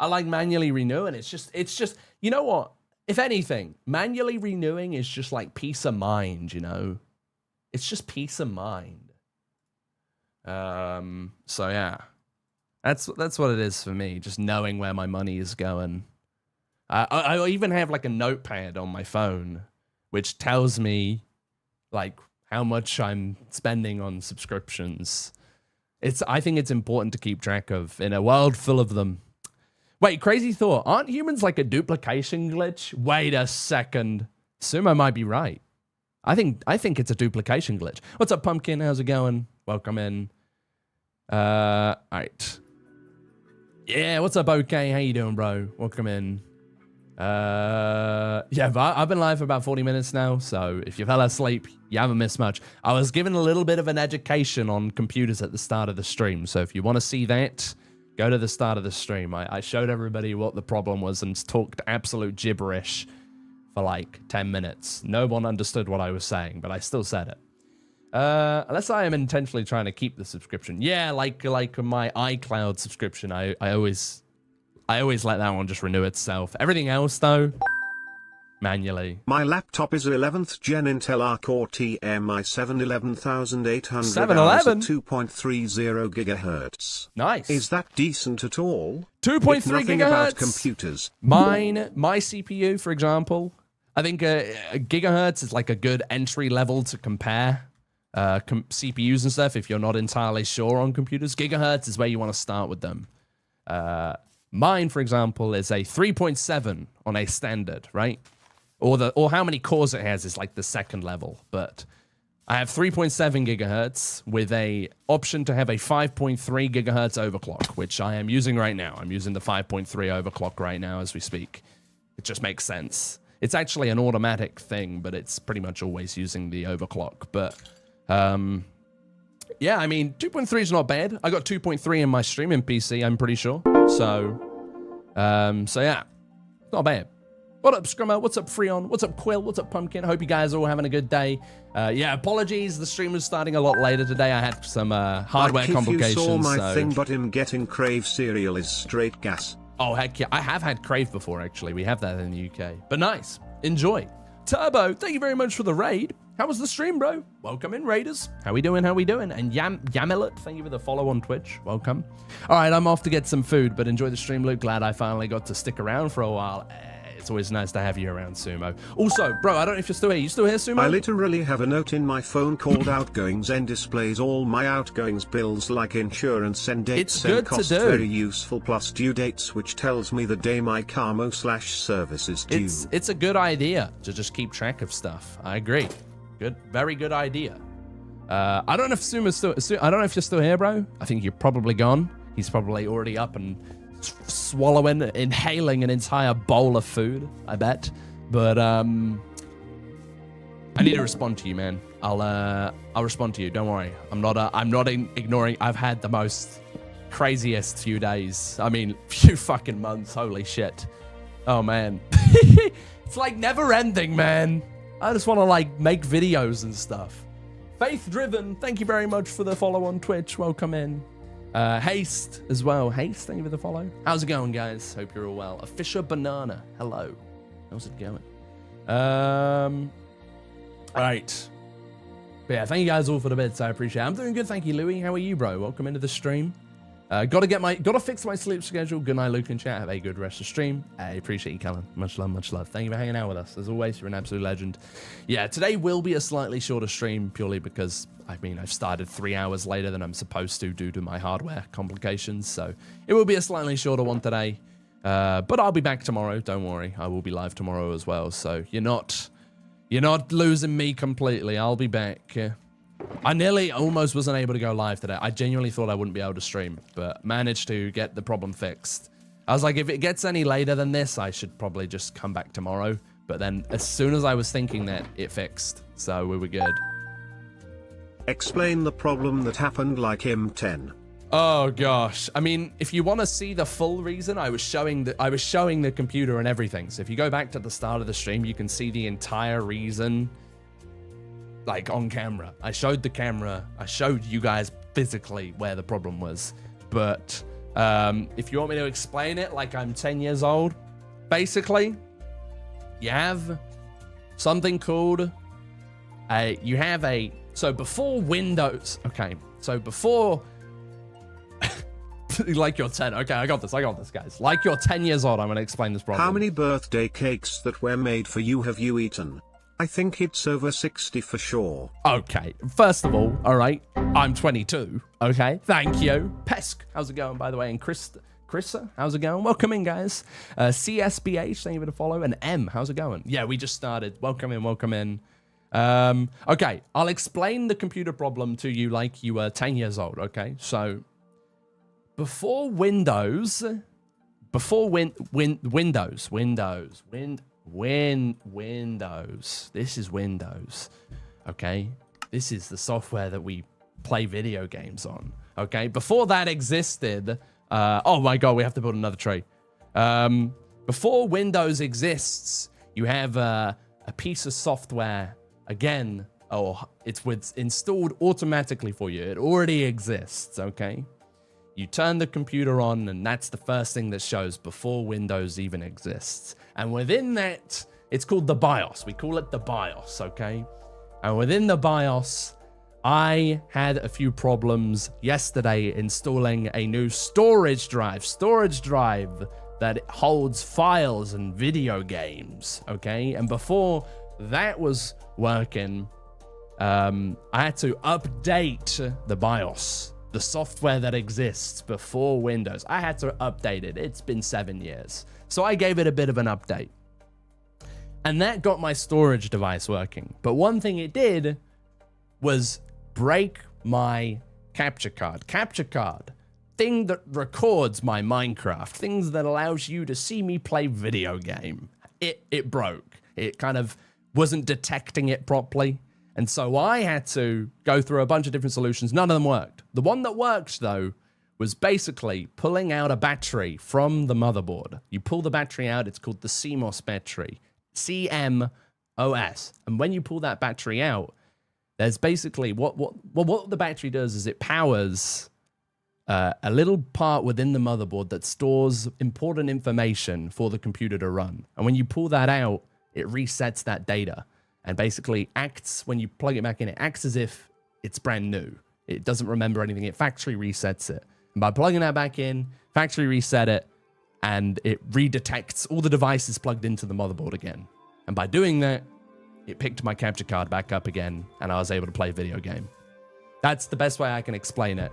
I like manually renewing. It's just, you know what? If anything, manually renewing is just like peace of mind, you know? It's just peace of mind. So yeah, that's what it is for me. Just knowing where my money is going. I even have like a notepad on my phone, which tells me like how much I'm spending on subscriptions. I think it's important to keep track of in a world full of them. Wait, crazy thought. Aren't humans like a duplication glitch? Wait a second. Sumo might be right. I think it's a duplication glitch. What's up, Pumpkin? How's it going? Welcome in. All right. Yeah, what's up, okay? How you doing, bro? Welcome in. Yeah, but I've been live for about 40 minutes now, so if you fell asleep, you haven't missed much. I was given a little bit of an education on computers at the start of the stream, so if you want to see that, go to the start of the stream. I showed everybody what the problem was and talked absolute gibberish for like 10 minutes. No one understood what I was saying, but I still said it. Unless I am intentionally trying to keep the subscription. Yeah, like my iCloud subscription, I always let that one just renew itself. Everything else, though, manually. My laptop is 11th Gen Intel Core TM i7 11800 711? 2.30 gigahertz. Nice. Is that decent at all? 2.3 nothing gigahertz. About computers. My CPU, for example, I think gigahertz is like a good entry level to compare CPUs and stuff if you're not entirely sure on computers. Gigahertz is where you want to start with them. Mine, for example, is a 3.7 on a standard, right? Or how many cores it has is like the second level. But I have 3.7 gigahertz with a option to have a 5.3 gigahertz overclock, which I am using right now. I'm using the 5.3 overclock right now as we speak. It just makes sense. It's actually an automatic thing, but it's pretty much always using the overclock. But yeah, I mean, 2.3 is not bad. I got 2.3 in my streaming PC, I'm pretty sure. So yeah, not bad. What up, Scrummer? What's up, Freon? What's up, Quill? What's up, Pumpkin? Hope you guys are all having a good day. Yeah, apologies. The stream was starting a lot later today. I had some hardware complications. If you saw my thing, but him getting Crave cereal is straight gas. Oh, heck yeah. I have had Crave before, actually. We have that in the UK. But nice. Enjoy. Turbo, thank you very much for the raid. How was the stream, bro? Welcome in, Raiders. How we doing? How we doing? And Yamelet, thank you for the follow on Twitch. Welcome. All right, I'm off to get some food, but enjoy the stream, Luke. Glad I finally got to stick around for a while. It's always nice to have you around, Sumo. Also, bro, I don't know if you're still here. You still here, Sumo? I literally have a note in my phone called Outgoings and displays all my outgoings bills like insurance and dates and costs. Very useful, plus due dates, which tells me the day my Carmo/service is due. It's a good idea to just keep track of stuff. I agree. Good, very good idea. I don't know if Sumo's still. I don't know if you're still here, bro. I think you're probably gone. He's probably already up and inhaling an entire bowl of food, I bet. But I need to respond to you, man. I'll respond to you. Don't worry. I'm not ignoring. I've had the most craziest few days. I mean, few fucking months. Holy shit. Oh man, it's like never ending, man. I just want to like make videos and stuff. Faith Driven, thank you very much for the follow on Twitch. Welcome in. Haste as well. Haste, thank you for the follow. How's it going, guys? Hope you're all well. A Fisher Banana, hello. How's it going? All right. But yeah, thank you guys all for the bits. I appreciate it. I'm doing good, thank you, Louie. How are you, bro? Welcome into the stream. Gotta fix my sleep schedule. Good night, Luke and chat. Have a good rest of the stream. I appreciate you, Callan. Much love, much love. Thank you for hanging out with us. As always, you're an absolute legend. Yeah, today will be a slightly shorter stream purely because, I mean, I've started 3 hours later than I'm supposed to due to my hardware complications. So it will be a slightly shorter one today. But I'll be back tomorrow. Don't worry. I will be live tomorrow as well. So you're not losing me completely. I'll be back. I nearly almost wasn't able to go live today. I genuinely thought I wouldn't be able to stream, but managed to get the problem fixed. I was like, if it gets any later than this, I should probably just come back tomorrow. But then as soon as I was thinking that, it fixed. So we were good. Explain the problem that happened like M10. Oh gosh. I mean, if you want to see the full reason, I was showing the computer and everything. So if you go back to the start of the stream, you can see the entire reason. Like on camera. I showed the camera. I showed you guys physically where the problem was. But If you want me to explain it like I'm 10 years old, basically, you have something called so before Windows, okay, so before, like you're 10, okay, I got this, guys. Like you're 10 years old, I'm gonna explain this problem. How many birthday cakes that were made for you have you eaten? I think it's over 60 for sure. Okay, first of all, all right, I'm 22, okay, thank you. Pesk, how's it going, by the way, and Chrissa, how's it going? Welcome in, guys. CSBH, thank you for the follow, and M, how's it going? Yeah, we just started, welcome in. Okay, I'll explain the computer problem to you like you were 10 years old, okay? So, before Windows, Windows, this is Windows, okay? This is the software that we play video games on, okay? Before that existed, oh my God, we have to build another tree. Before Windows exists, you have a piece of software, again, it's installed automatically for you. It already exists, okay? You turn the computer on, and that's the first thing that shows before Windows even exists. And within that, it's called the BIOS. We call it the BIOS, okay? And within the BIOS, I had a few problems yesterday installing a new storage drive that holds files and video games, okay? And before that was working, I had to update the BIOS, the software that exists before Windows. I had to update it. It's been 7 years. So I gave it a bit of an update. And that got my storage device working. But one thing it did was break my capture card. Capture card, thing that records my Minecraft, things that allows you to see me play video game. It broke. It kind of wasn't detecting it properly. And so I had to go through a bunch of different solutions. None of them worked. The one that worked, though, was basically pulling out a battery from the motherboard. You pull the battery out, it's called the CMOS battery. CMOS. And when you pull that battery out, there's basically what the battery does is it powers a little part within the motherboard that stores important information for the computer to run. And when you pull that out, it resets that data and basically acts, when you plug it back in, it acts as if it's brand new. It doesn't remember anything. It factory resets it. And by plugging that back in, factory reset it, and it redetects all the devices plugged into the motherboard again. And by doing that, it picked my capture card back up again, and I was able to play a video game. That's the best way I can explain it.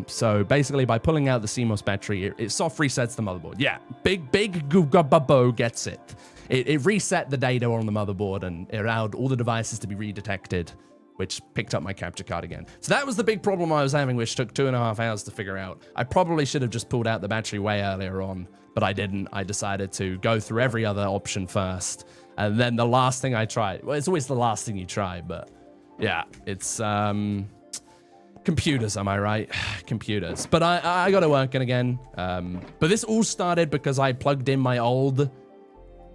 So basically, by pulling out the CMOS battery, it soft resets the motherboard. Yeah, big Gugababo gets it. It reset the data on the motherboard, and it allowed all the devices to be redetected, which picked up my capture card again. So that was the big problem I was having, which took 2.5 hours to figure out. I probably should have just pulled out the battery way earlier on, but I didn't. I decided to go through every other option first. And then the last thing I tried, well, it's always the last thing you try, but yeah, it's computers, am I right? Computers. But I got it working again. But this all started because I plugged in my old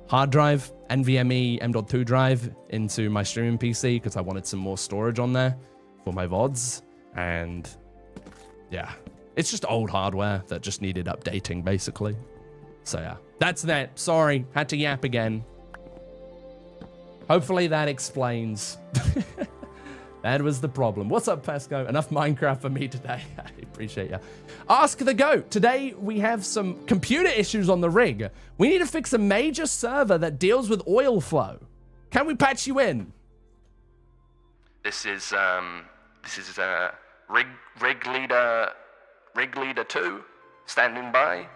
hard drive, NVMe M.2 drive, into my streaming PC because I wanted some more storage on there for my VODs. And yeah, it's just old hardware that just needed updating, basically. So yeah, that's that. Sorry, had to yap again. Hopefully that explains. That was the problem. What's up, Pasco? Enough Minecraft for me today. I appreciate you. Ask the GOAT. Today, we have some computer issues on the rig. We need to fix a major server that deals with oil flow. Can we patch you in? This is rig leader 2 standing by.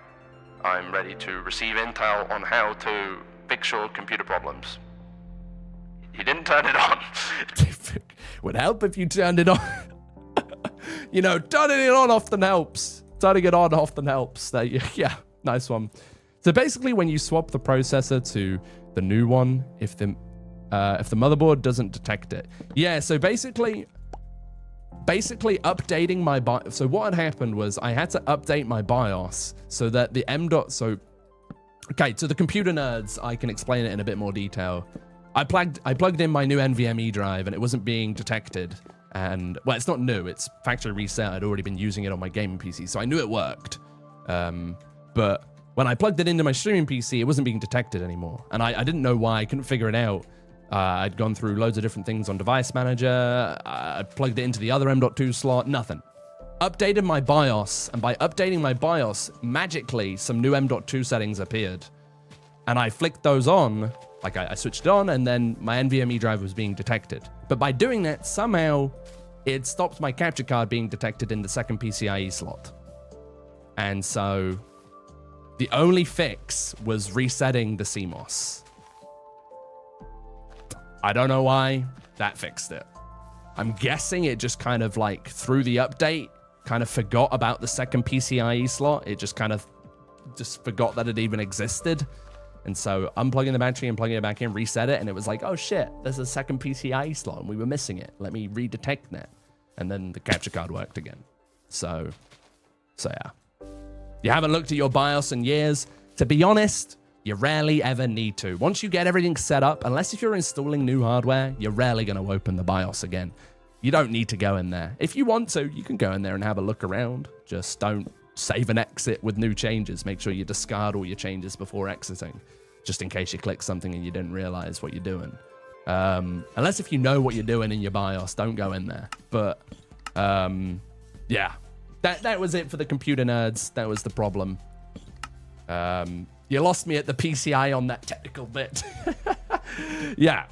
I'm ready to receive intel on how to fix your computer problems. You didn't turn it on. Would help if you turned it on. You know, turning it on often helps. Turning it on often helps. Yeah, nice one. So basically, when you swap the processor to the new one, if the motherboard doesn't detect it. Yeah, so basically updating my BIOS. So what had happened was I had to update my BIOS so that the okay, to the computer nerds, I can explain it in a bit more detail. I plugged in my new NVMe drive and it wasn't being detected. And, well, it's not new. It's factory reset. I'd already been using it on my gaming PC, so I knew it worked. But when I plugged it into my streaming PC, it wasn't being detected anymore. And I didn't know why. I couldn't figure it out. I'd gone through loads of different things on Device Manager. I plugged it into the other M.2 slot. Nothing. Updated my BIOS. And by updating my BIOS, magically, some new M.2 settings appeared. And I flicked those on. Like, I switched it on, and then my NVMe drive was being detected. But by doing that, somehow, it stopped my capture card being detected in the second PCIe slot. And so, the only fix was resetting the CMOS. I don't know why that fixed it. I'm guessing it just kind of like, through the update, kind of forgot about the second PCIe slot. It just kind of just forgot that it even existed. And so unplugging the battery and plugging it back in, reset it, and it was like, oh shit, there's a second PCIe slot, and we were missing it. Let me redetect that. And then the capture card worked again. So yeah. You haven't looked at your BIOS in years. To be honest, you rarely ever need to. Once you get everything set up, unless if you're installing new hardware, you're rarely going to open the BIOS again. You don't need to go in there. If you want to, you can go in there and have a look around. Just don't save and exit with new changes. Make sure you discard all your changes before exiting, just in case you click something and you didn't realize what you're doing. Unless if you know what you're doing in your BIOS, don't go in there. But yeah, that was it for the computer nerds. That was the problem. You lost me at the PCI on that technical bit. Yeah,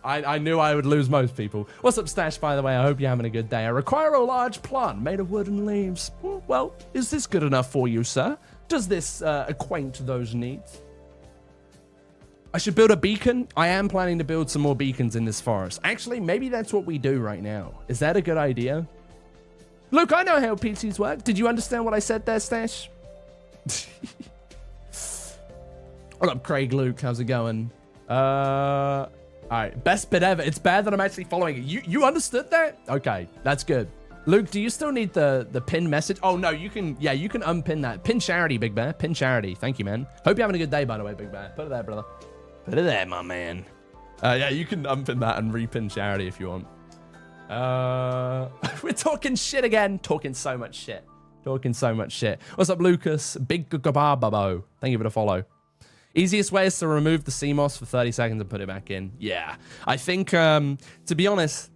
I knew I would lose most people. What's up, Stash, by the way? I hope you're having a good day. I require a large plant made of wood and leaves. Well, is this good enough for you, sir? Does this acquaint those needs? I should build a beacon. I am planning to build some more beacons in this forest. Actually, maybe that's what we do right now. Is that a good idea? Luke, I know how PCs work. Did you understand what I said there, Stash? What up, Craig, Luke? How's it going? All right, best bit ever. It's bad that I'm actually following it. You understood that? Okay, that's good. Luke, do you still need the pin message? Oh, no, you can, yeah, you can unpin that. Pin charity, Big Bear. Pin charity. Thank you, man. Hope you're having a good day, by the way, Big Bear. Put it there, brother. Put it there, my man. Yeah, you can unpin that and repin charity if you want. We're talking shit again. Talking so much shit. Talking so much shit. What's up, Lucas? Big Gugababo. Thank you for the follow. Easiest way is to remove the CMOS for 30 seconds and put it back in. Yeah. I think, to be honest,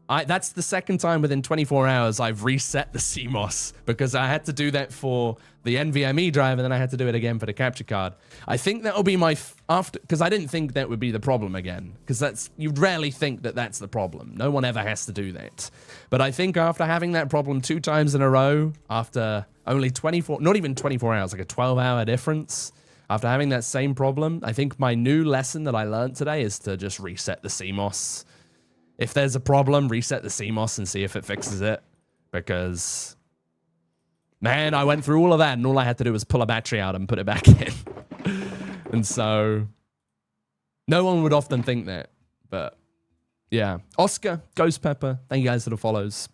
that's the second time within 24 hours I've reset the CMOS, because I had to do that for the NVMe drive, and then I had to do it again for the capture card. I think that'll be my after, because I didn't think that would be the problem again, because you'd rarely think that that's the problem. No one ever has to do that. But I think after having that problem 2 times in a row, after only 24, not even 24 hours, like a 12-hour difference, after having that same problem, I think my new lesson that I learned today is to just reset the CMOS. If there's a problem, reset the CMOS and see if it fixes it. Because, man, I went through all of that, and all I had to do was pull a battery out and put it back in. And so, no one would often think that. But, yeah. Oscar, Ghost Pepper, thank you guys for the follows.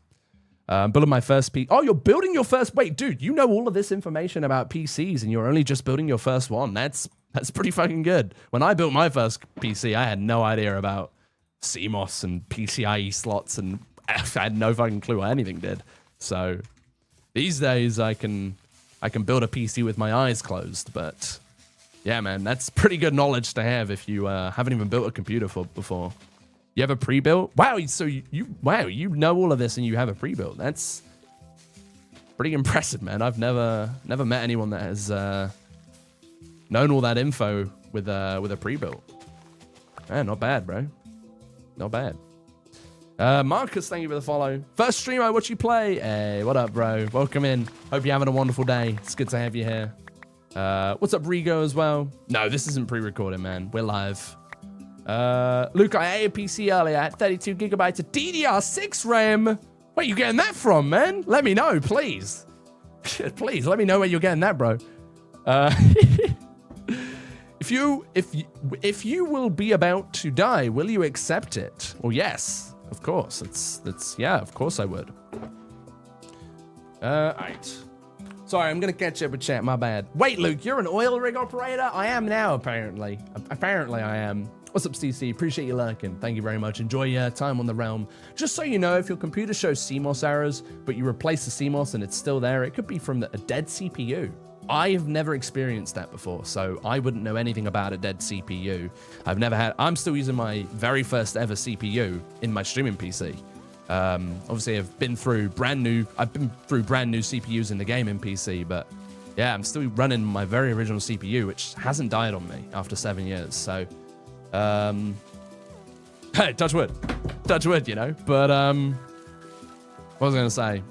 Building my first PC. Oh, you're building your first... Wait, dude, you know all of this information about PCs, and you're only just building your first one. That's pretty fucking good. When I built my first PC, I had no idea about CMOS and PCIe slots, and I had no fucking clue what anything did. So these days I can build a PC with my eyes closed. But yeah, man, that's pretty good knowledge to have if you haven't even built a computer before. You have a pre-built? Wow, so you know all of this and you have a pre-built. That's pretty impressive, man. I've never met anyone that has known all that info with a pre-built. Man, not bad, bro. Not bad. Marcus, thank you for the follow. First stream I watch you play. Hey, what up, bro? Welcome in. Hope you're having a wonderful day. It's good to have you here. What's up, Rigo, as well? No, this isn't pre-recorded, man. We're live. Luke, I ate a PC earlier at 32 gigabytes of DDR6 RAM. Where you getting that from, man? Let me know, please. Please, let me know where you're getting that, bro. If you will be about to die, will you accept it? Well, yes, of course. Yeah, of course I would. Alright. Sorry, I'm going to catch up with chat. My bad. Wait, Luke, you're an oil rig operator? I am now, apparently. Apparently, I am. What's up, CC? Appreciate you lurking. Thank you very much. Enjoy your time on the realm. Just so you know, if your computer shows CMOS errors, but you replace the CMOS and it's still there, it could be from a dead CPU. I've never experienced that before, so I wouldn't know anything about a dead CPU. I'm still using my very first ever CPU in my streaming PC. Obviously I've been through brand new CPUs in the gaming PC, but yeah, I'm still running my very original CPU, which hasn't died on me after 7 years. So, hey, touch wood, you know, but, what was I gonna say?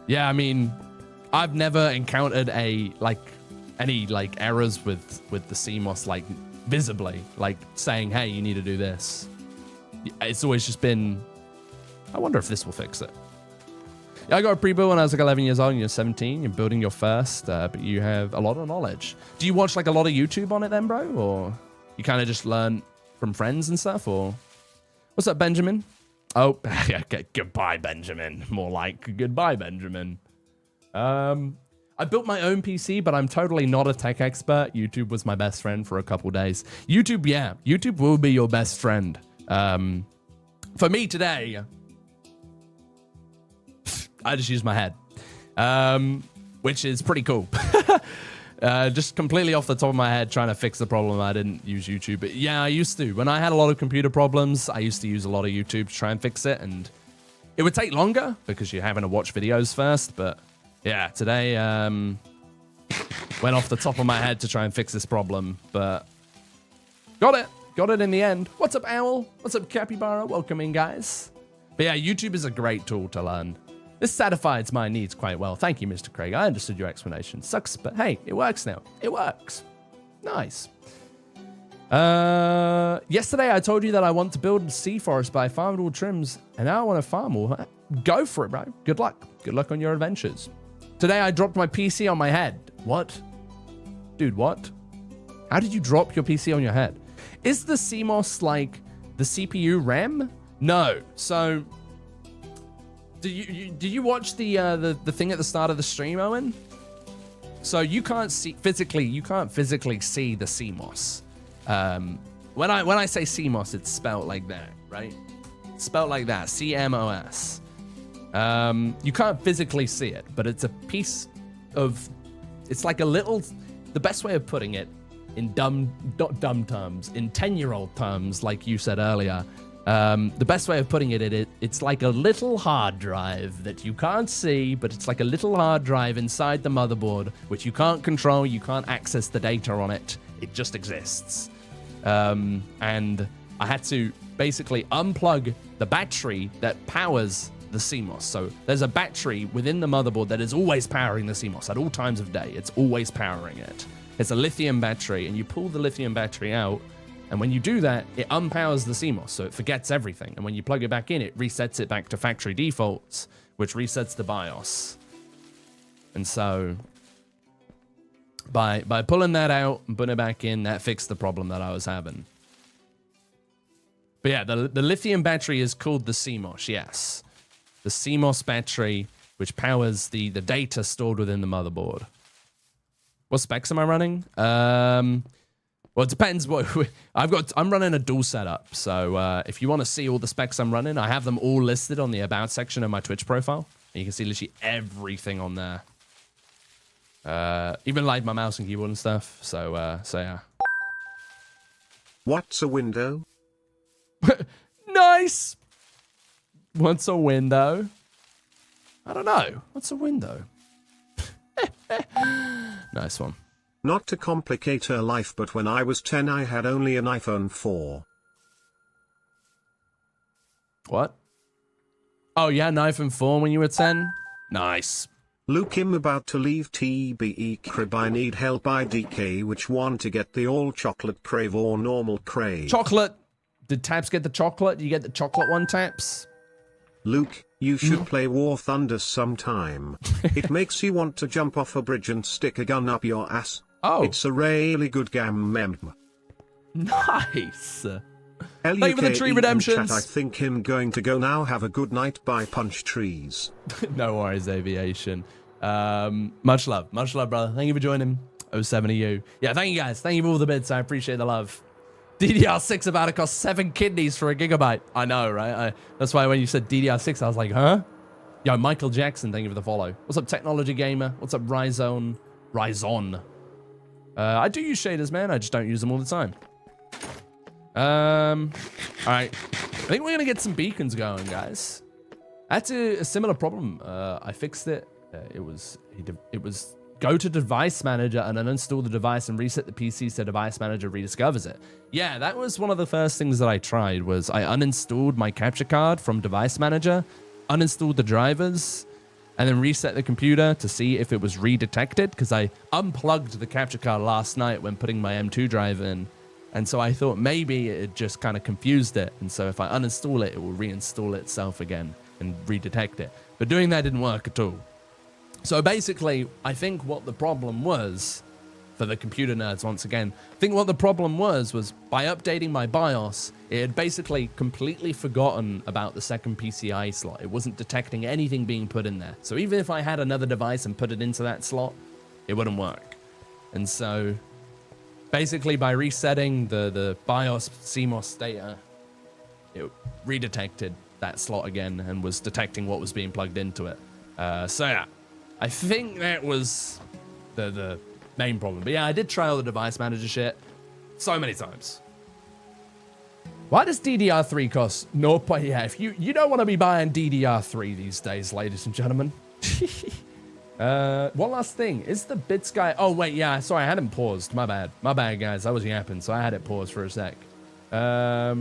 Yeah, I mean, I've never encountered any errors with the CMOS, like visibly, like saying, hey, you need to do this. It's always just been, I wonder if this will fix it. Yeah, I got a pre-build when I was like 11 years old and you're 17. You're building your first, but you have a lot of knowledge. Do you watch like a lot of YouTube on it then, bro? Or you kind of just learn from friends and stuff? Or what's up, Benjamin? Oh, okay, goodbye, Benjamin. More like goodbye, Benjamin. I built my own PC, but I'm totally not a tech expert. YouTube was my best friend for a couple days. YouTube will be your best friend. For me today, I just use my head, which is pretty cool. Just completely off the top of my head, trying to fix the problem. I didn't use YouTube, but yeah, I used to. When I had a lot of computer problems, I used to use a lot of YouTube to try and fix it, and it would take longer because you're having to watch videos first, but yeah, today went off the top of my head to try and fix this problem, but got it in the end. What's up, Owl? What's up, Capybara? Welcome in, guys. But yeah, YouTube is a great tool to learn. This satisfies my needs quite well. Thank you, Mr. Craig. I understood your explanation. Sucks, but hey, it works now. It works. Nice. Yesterday I told you that I want to build a sea forest, but I farmed all trims, and now I want to farm all. Go for it, bro. Good luck. Good luck on your adventures. Today I dropped my PC on my head. What? Dude, what? How did you drop your PC on your head? Is the CMOS like the CPU RAM? No. So, did you watch the thing at the start of the stream, Owen? So you can't physically see the CMOS. When I say CMOS, it's spelled like that, right? It's spelled like that, CMOS. You can't physically see it, but it's a piece of, it's like a little, the best way of putting it in not dumb terms, in 10-year-old terms, like you said earlier, the best way of putting it's like a little hard drive that you can't see, but it's like a little hard drive inside the motherboard, which you can't control, you can't access the data on it, it just exists. And I had to basically unplug the battery that powers the CMOS. So there's a battery within the motherboard that is always powering the CMOS at all times of day. It's always powering it. It's a lithium battery, and you pull the lithium battery out, and when you do that, it unpowers the CMOS, so it forgets everything. And when you plug it back in, it resets it back to factory defaults, which resets the BIOS. And so by pulling that out and putting it back in, that fixed the problem that I was having. But yeah, the lithium battery is called the CMOS, yes. The CMOS battery, which powers the data stored within the motherboard. What specs am I running? Well, it depends. I'm running a dual setup. So if you want to see all the specs I'm running, I have them all listed on the About section of my Twitch profile. And you can see literally everything on there. Even like my mouse and keyboard and stuff. So yeah. What's a window? Nice. What's a window? I don't know. What's a window? Nice one. Not to complicate her life, but when I was 10 I had only an iPhone 4. What? Oh yeah, an iPhone 4 when you were 10? Nice. Luke, I'm about to leave TBE crib. I need help. IDK, which one to get, the all chocolate crave or normal crave? Chocolate. Did Taps get the chocolate? Did you get the chocolate one, Taps? Luke, you should play War Thunder sometime. It makes you want to jump off a bridge and stick a gun up your ass. Oh. It's a really good game. Nice. Thank you for the tree redemptions. Chat, I think him going to go now. Have a good night. Bye. Punch trees. No worries, Aviation. Much love, brother. Thank you for joining. 07 of you. Yeah, thank you guys. Thank you for all the bits. I appreciate the love. DDR6 about to cost 7 kidneys for a gigabyte. I know, right? That's why when you said DDR6, I was like, huh? Yo, Michael Jackson, thank you for the follow. What's up, Technology Gamer? What's up, Ryzone? I do use shaders, man. I just don't use them all the time. All right. I think we're going to get some beacons going, guys. That's a similar problem. I fixed it. It was go to device manager and uninstall the device and reset the PC so device manager rediscovers it. Yeah, that was one of the first things that I tried was I uninstalled my capture card from device manager, uninstalled the drivers, and then reset the computer to see if it was redetected because I unplugged the capture card last night when putting my M2 drive in. And so I thought maybe it just kind of confused it. And so if I uninstall it, it will reinstall itself again and redetect it. But doing that didn't work at all. So basically, I think what the problem was, for the computer nerds once again, I think what the problem was by updating my BIOS, it had basically completely forgotten about the second PCI slot. It wasn't detecting anything being put in there. So even if I had another device and put it into that slot, it wouldn't work. And so basically by resetting the BIOS CMOS data, it redetected that slot again and was detecting what was being plugged into it. So yeah, I think that was the main problem. But yeah, I did try all the device manager shit so many times. Why does DDR3 cost no? Yeah, if you don't want to be buying DDR3 these days, ladies and gentlemen. One last thing. Is the bits guy... Oh, wait, yeah, sorry, I had him paused. My bad, guys. I was yapping, so I had it paused for a sec. All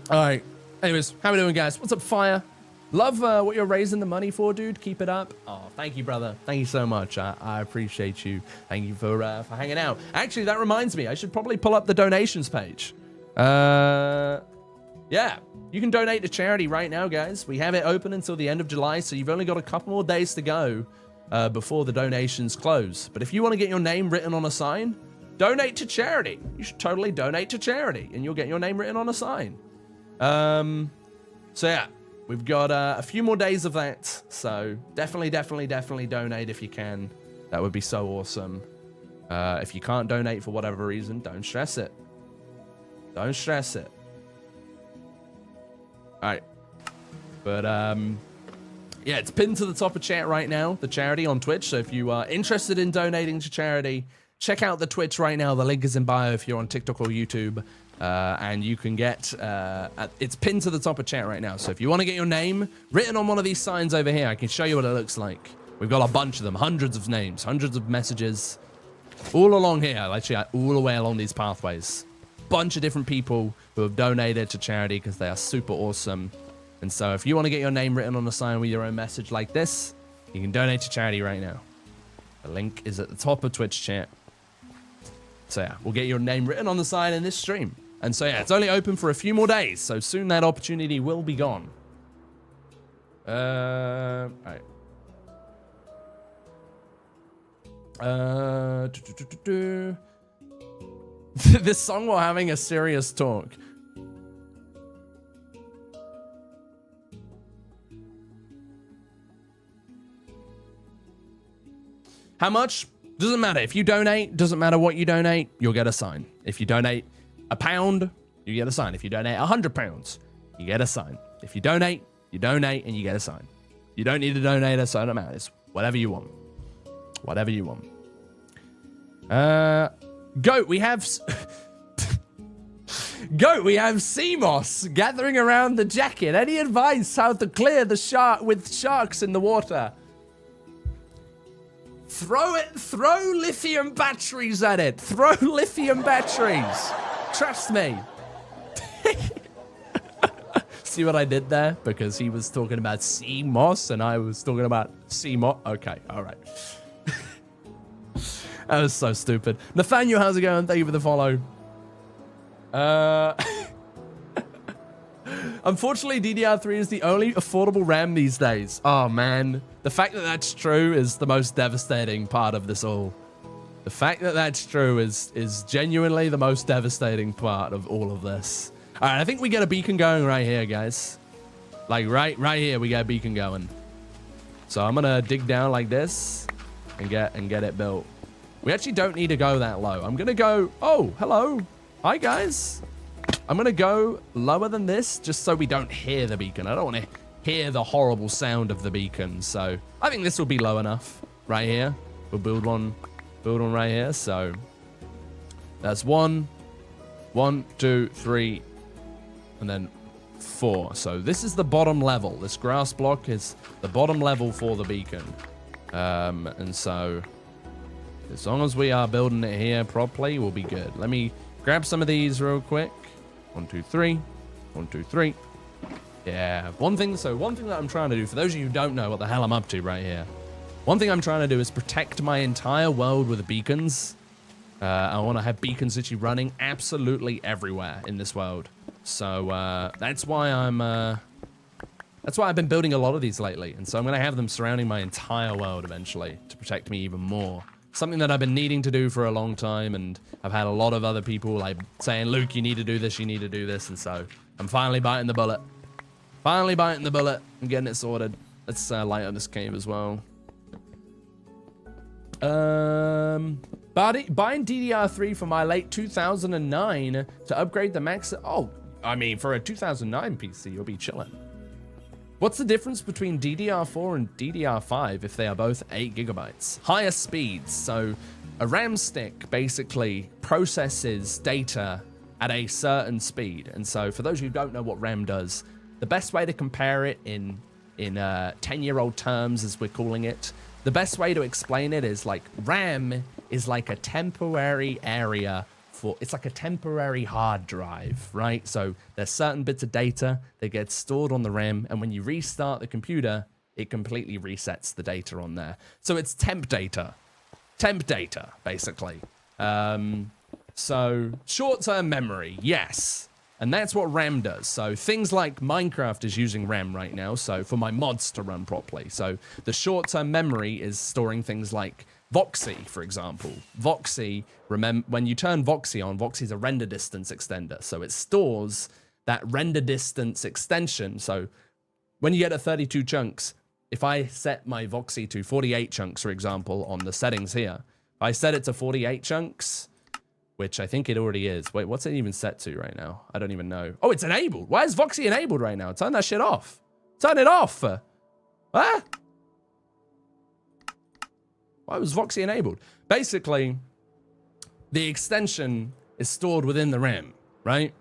right. Anyways, how we doing, guys? What's up, Fire? Love what you're raising the money for, dude. Keep it up. Oh, thank you, brother. Thank you so much. I appreciate you. Thank you for hanging out. Actually, that reminds me. I should probably pull up the donations page. Yeah, you can donate to charity right now, guys. We have it open until the end of July, so you've only got a couple more days to go before the donations close. But if you want to get your name written on a sign, donate to charity. You should totally donate to charity, and you'll get your name written on a sign. So yeah, we've got a few more days of that. So definitely donate if you can. That would be so awesome. If you can't donate for whatever reason, don't stress it. Don't stress it. All right. But yeah, it's pinned to the top of chat right now, the charity on Twitch. So if you are interested in donating to charity, check out the Twitch right now. The link is in bio if you're on TikTok or YouTube. And you can get, it's pinned to the top of chat right now. So if you want to get your name written on one of these signs over here, I can show you what it looks like. We've got a bunch of them, hundreds of names, hundreds of messages, all along here, actually all the way along these pathways. Bunch of different people who have donated to charity because they are super awesome. And so if you want to get your name written on a sign with your own message like this, you can donate to charity right now. The link is at the top of Twitch chat. So yeah, we'll get your name written on the sign in this stream. And so yeah, it's only open for a few more days, so soon that opportunity will be gone. All right. This song while having a serious talk. How much? Doesn't matter. If you donate, doesn't matter what you donate, you'll get a sign. If you donate £1, you get a sign. If you donate £100, you get a sign. If you donate, and you get a sign. You don't need to donate a certain amount. It's whatever you want. Whatever you want. Goat, we have... Goat, we have CMOS gathering around the jacket. Any advice how to clear the shark with sharks in the water? Throw lithium batteries at it. Throw lithium batteries. Trust me. See what I did there? Because he was talking about CMOS and I was talking about CMOS. Okay, all right. That was so stupid. Nathaniel, how's it going? Thank you for the follow. Unfortunately, DDR3 is the only affordable RAM these days. Oh, man. The fact that that's true is the most devastating part of this all. The fact that that's true is genuinely the most devastating part of all of this. All right, I think we get a beacon going right here, guys. Like, right here, we got a beacon going. So I'm gonna dig down like this and get it built. We actually don't need to go that low. I'm gonna go, oh, hello. Hi guys. I'm gonna go lower than this just so we don't hear the beacon. I don't want to hear the horrible sound of the beacon. So I think this will be low enough right here. We'll build one right here. So that's 1, 2, 3, and then 4. So this is the bottom level. This grass block is the bottom level for the beacon. And so as long as we are building it here properly, we'll be good. Let me grab some of these real quick. 1, 2, 3. 1, 2, 3. Yeah, one thing that I'm trying to do, for those of you who don't know what the hell I'm up to right here, one thing I'm trying to do is protect my entire world with beacons. I want to have beacons literally running absolutely everywhere in this world. So that's why I've been building a lot of these lately. And so I'm going to have them surrounding my entire world eventually to protect me even more. Something that I've been needing to do for a long time, and I've had a lot of other people like saying, Luke, you need to do this, you need to do this. And so I'm finally biting the bullet. Finally biting the bullet and getting it sorted. Let's light up this cave as well. Buying DDR3 for my late 2009 to upgrade the max. Oh, I mean, for a 2009 PC, you'll be chilling. What's the difference between DDR4 and DDR5 if they are both 8 gigabytes? Higher speeds. So a RAM stick basically processes data at a certain speed. And so for those who don't know what RAM does, the best way to compare it in 10-year-old terms, as we're calling it, the best way to explain it is like RAM is like a temporary area for, it's like a temporary hard drive, right? So there's certain bits of data that get stored on the RAM, and when you restart the computer, it completely resets the data on there. So it's temp data, basically. So short-term memory, yes. And that's what RAM does. So things like Minecraft is using RAM right now, so for my mods to run properly. So the short-term memory is storing things like Voxy, for example. Voxy, remember, when you turn Voxy on, Voxy is a render distance extender. So it stores that render distance extension. So when you get a 32 chunks, if I set my Voxy to 48 chunks, for example, on the settings here, if I set it to 48 chunks, which I think it already is. Wait, what's it even set to right now? I don't even know. Oh, it's enabled. Why is Voxy enabled right now? Turn that shit off. Turn it off. Huh? Why was Voxy enabled? Basically, the extension is stored within the RAM, right?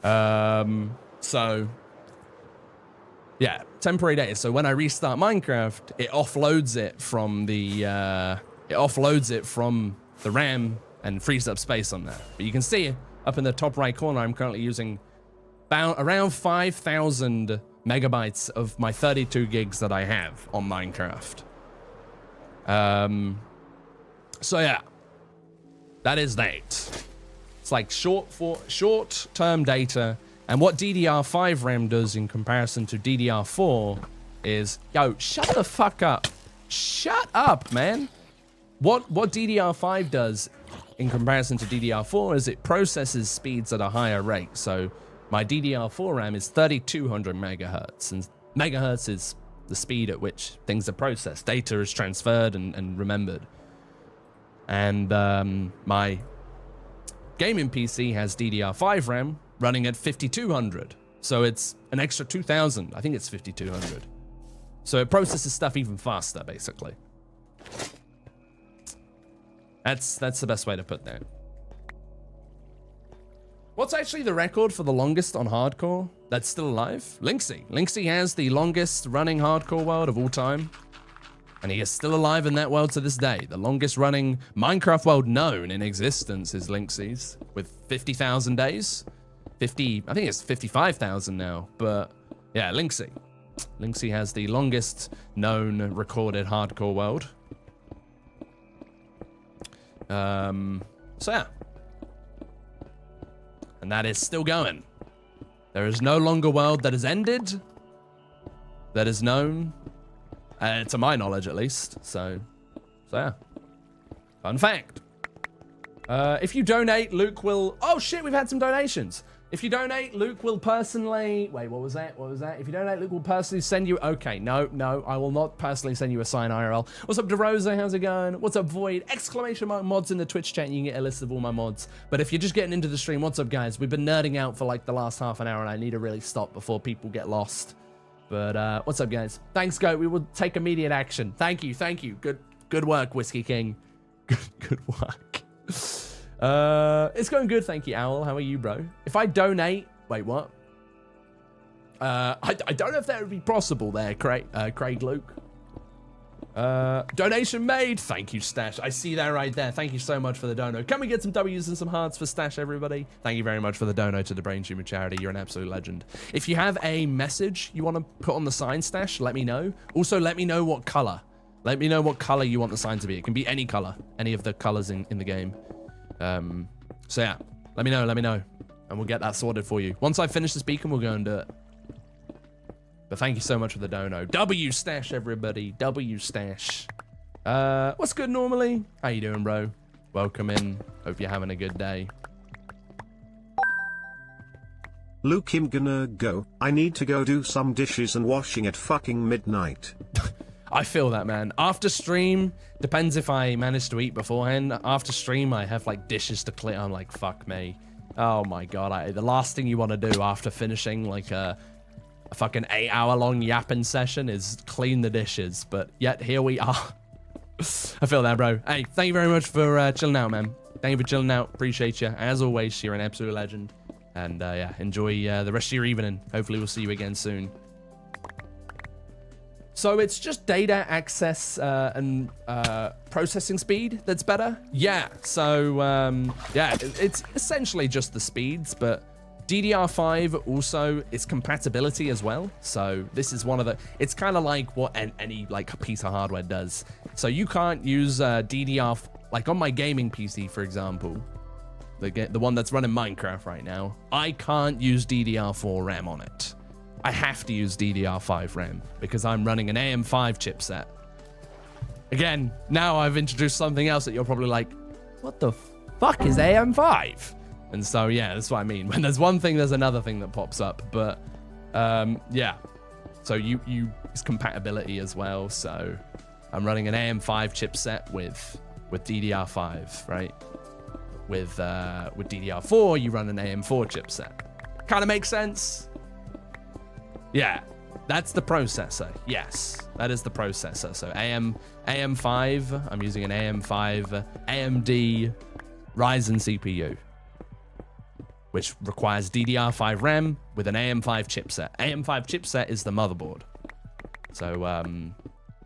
So, yeah, temporary data. So when I restart Minecraft, it offloads it from the RAM and frees up space on there. But you can see up in the top right corner, I'm currently using around 5,000 megabytes of my 32 gigs that I have on Minecraft. So yeah, that is that. It's like short-term data. And what DDR5 RAM does in comparison to DDR4 is, yo, shut the fuck up. Shut up, man. What DDR5 does in comparison to DDR4 is it processes speeds at a higher rate. So my DDR4 RAM is 3200 megahertz, and megahertz is the speed at which things are processed. Data is transferred and remembered. And my gaming PC has DDR5 RAM running at 5200. So it's an extra 2000. I think it's 5200. So it processes stuff even faster, basically. That's the best way to put that. What's actually the record for the longest on hardcore that's still alive? Linksy. Linksy has the longest running hardcore world of all time. And he is still alive in that world to this day. The longest running Minecraft world known in existence is Linksy's, with 50,000 days. I think it's 55,000 now, but yeah, Linksy. Linksy has the longest known recorded hardcore world. So yeah. And that is still going. There is no longer world that has ended, that is known, to my knowledge at least. So yeah. Fun fact. If you donate, Luke will... Oh shit, we've had some donations. If you donate, Luke will personally... Wait, what was that? What was that? If you donate, Luke will personally send you... Okay, no, I will not personally send you a sign IRL. What's up, DeRosa? How's it going? What's up, Void? Exclamation mark mods in the Twitch chat. You can get a list of all my mods. But if you're just getting into the stream, what's up, guys? We've been nerding out for like the last half an hour, and I need to really stop before people get lost. But what's up, guys? Thanks, Goat. We will take immediate action. Thank you. Good work, Whiskey King. Good work. It's going good, thank you, Owl. How are you, bro? If I donate... Wait, what? I don't know if that would be possible there, Craig Luke. Donation made. Thank you, Stash. I see that right there. Thank you so much for the dono. Can we get some W's and some hearts for Stash, everybody? Thank you very much for the dono to the Brain Tumor Charity. You're an absolute legend. If you have a message you want to put on the sign, Stash, let me know. Also, let me know what color. Let me know what color you want the sign to be. It can be any color. Any of the colors in the game. So yeah, let me know, and we'll get that sorted for you. Once I finish this beacon, we'll go and do it. But thank you so much for the dono. W Stash, everybody. W Stash. What's good normally? How you doing, bro? Welcome in. Hope you're having a good day. Luke, I'm gonna go. I need to go do some dishes and washing at fucking midnight. I feel that, man. After stream, depends if I manage to eat beforehand. After stream, I have like dishes to clear. I'm like, fuck me. Oh my God. The last thing you want to do after finishing like a fucking 8-hour-long yapping session is clean the dishes. But yet here we are. I feel that, bro. Hey, thank you very much for chilling out, man. Thank you for chilling out. Appreciate you. As always, you're an absolute legend. And yeah, enjoy the rest of your evening. Hopefully we'll see you again soon. So it's just data access and processing speed that's better? Yeah, so yeah, it's essentially just the speeds, but DDR5 also is compatibility as well. So this is one of the, it's kind of like what any like piece of hardware does. So you can't use DDR, like on my gaming PC, for example, the one that's running Minecraft right now, I can't use DDR4 RAM on it. I have to use DDR5 RAM because I'm running an AM5 chipset. Again, now I've introduced something else that you're probably like, what the fuck is AM5? And so, yeah, that's what I mean. When there's one thing, there's another thing that pops up. But yeah, so it's compatibility as well. So I'm running an AM5 chipset with DDR5, right? With DDR4, you run an AM4 chipset. Kind of makes sense. Yeah, that's the processor. Yes, that is the processor. So AM5, I'm using an AM5 AMD Ryzen CPU, which requires DDR5 RAM with an AM5 chipset. AM5 chipset is the motherboard. So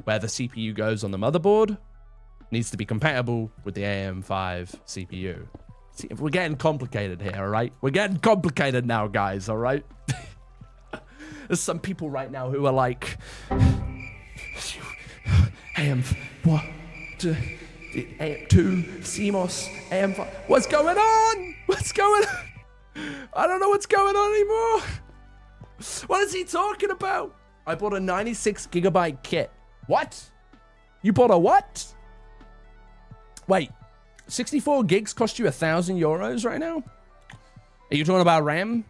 where the CPU goes on the motherboard needs to be compatible with the AM5 CPU. See, we're getting complicated here, all right? We're getting complicated now, guys, all right? There's some people right now who are like, AM2, CMOS, AM5. What's going on? What's going on? I don't know what's going on anymore. What is he talking about? I bought a 96 gigabyte kit. What? You bought a what? Wait, 64 gigs cost you €1,000 right now? Are you talking about RAM?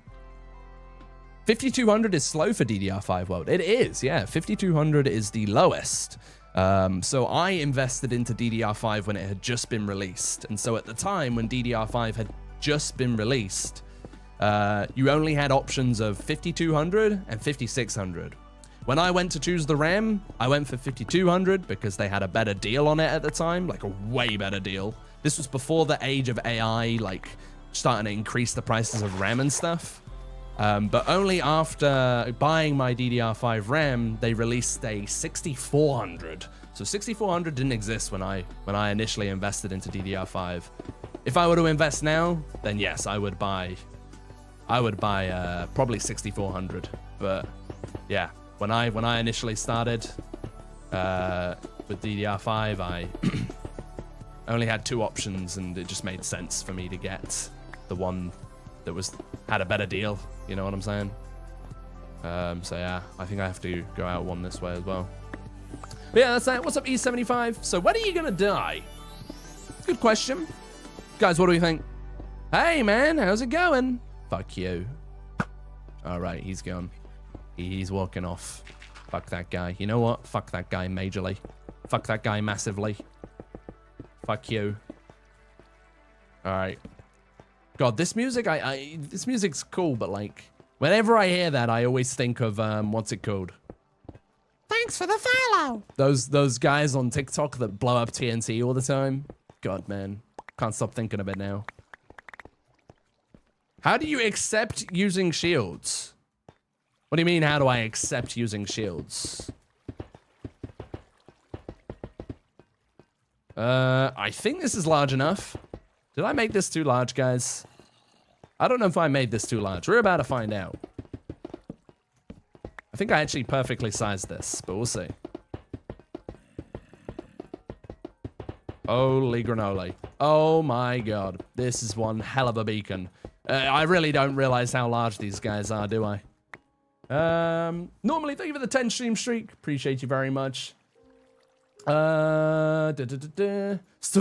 5200 is slow for DDR5 world. It is, yeah. 5200 is the lowest. So I invested into DDR5 when it had just been released. And so at the time when DDR5 had just been released, you only had options of 5200 and 5600. When I went to choose the RAM, I went for 5200 because they had a better deal on it at the time, like a way better deal. This was before the age of AI, like starting to increase the prices of RAM and stuff. But only after buying my DDR5 RAM, they released a 6400. So 6400 didn't exist when I initially invested into DDR5. If I were to invest now, then yes, I would buy probably 6400. But yeah, when I initially started with DDR5, I only had two options, and it just made sense for me to get the one that had a better deal. You know what I'm saying? So yeah, I think I have to go out one this way as well. But yeah, that's that. What's up, E75? So when are you gonna die? Good question. Guys, what do you think? Hey man, how's it going? Fuck you. All right, he's gone. He's walking off. Fuck that guy. You know what? Fuck that guy majorly. Fuck that guy massively. Fuck you. All right. God, this music, this music's cool, but like, whenever I hear that, I always think of, what's it called? Thanks for the follow. Those guys on TikTok that blow up TNT all the time. God, man. Can't stop thinking of it now. How do you accept using shields? What do you mean, how do I accept using shields? I think this is large enough. Did I make this too large, guys? I don't know if I made this too large. We're about to find out. I think I actually perfectly sized this, but we'll see. Holy granola. Oh my god. This is one hell of a beacon. I really don't realize how large these guys are, do I? Normally, thank you for the 10 stream streak. Appreciate you very much. Still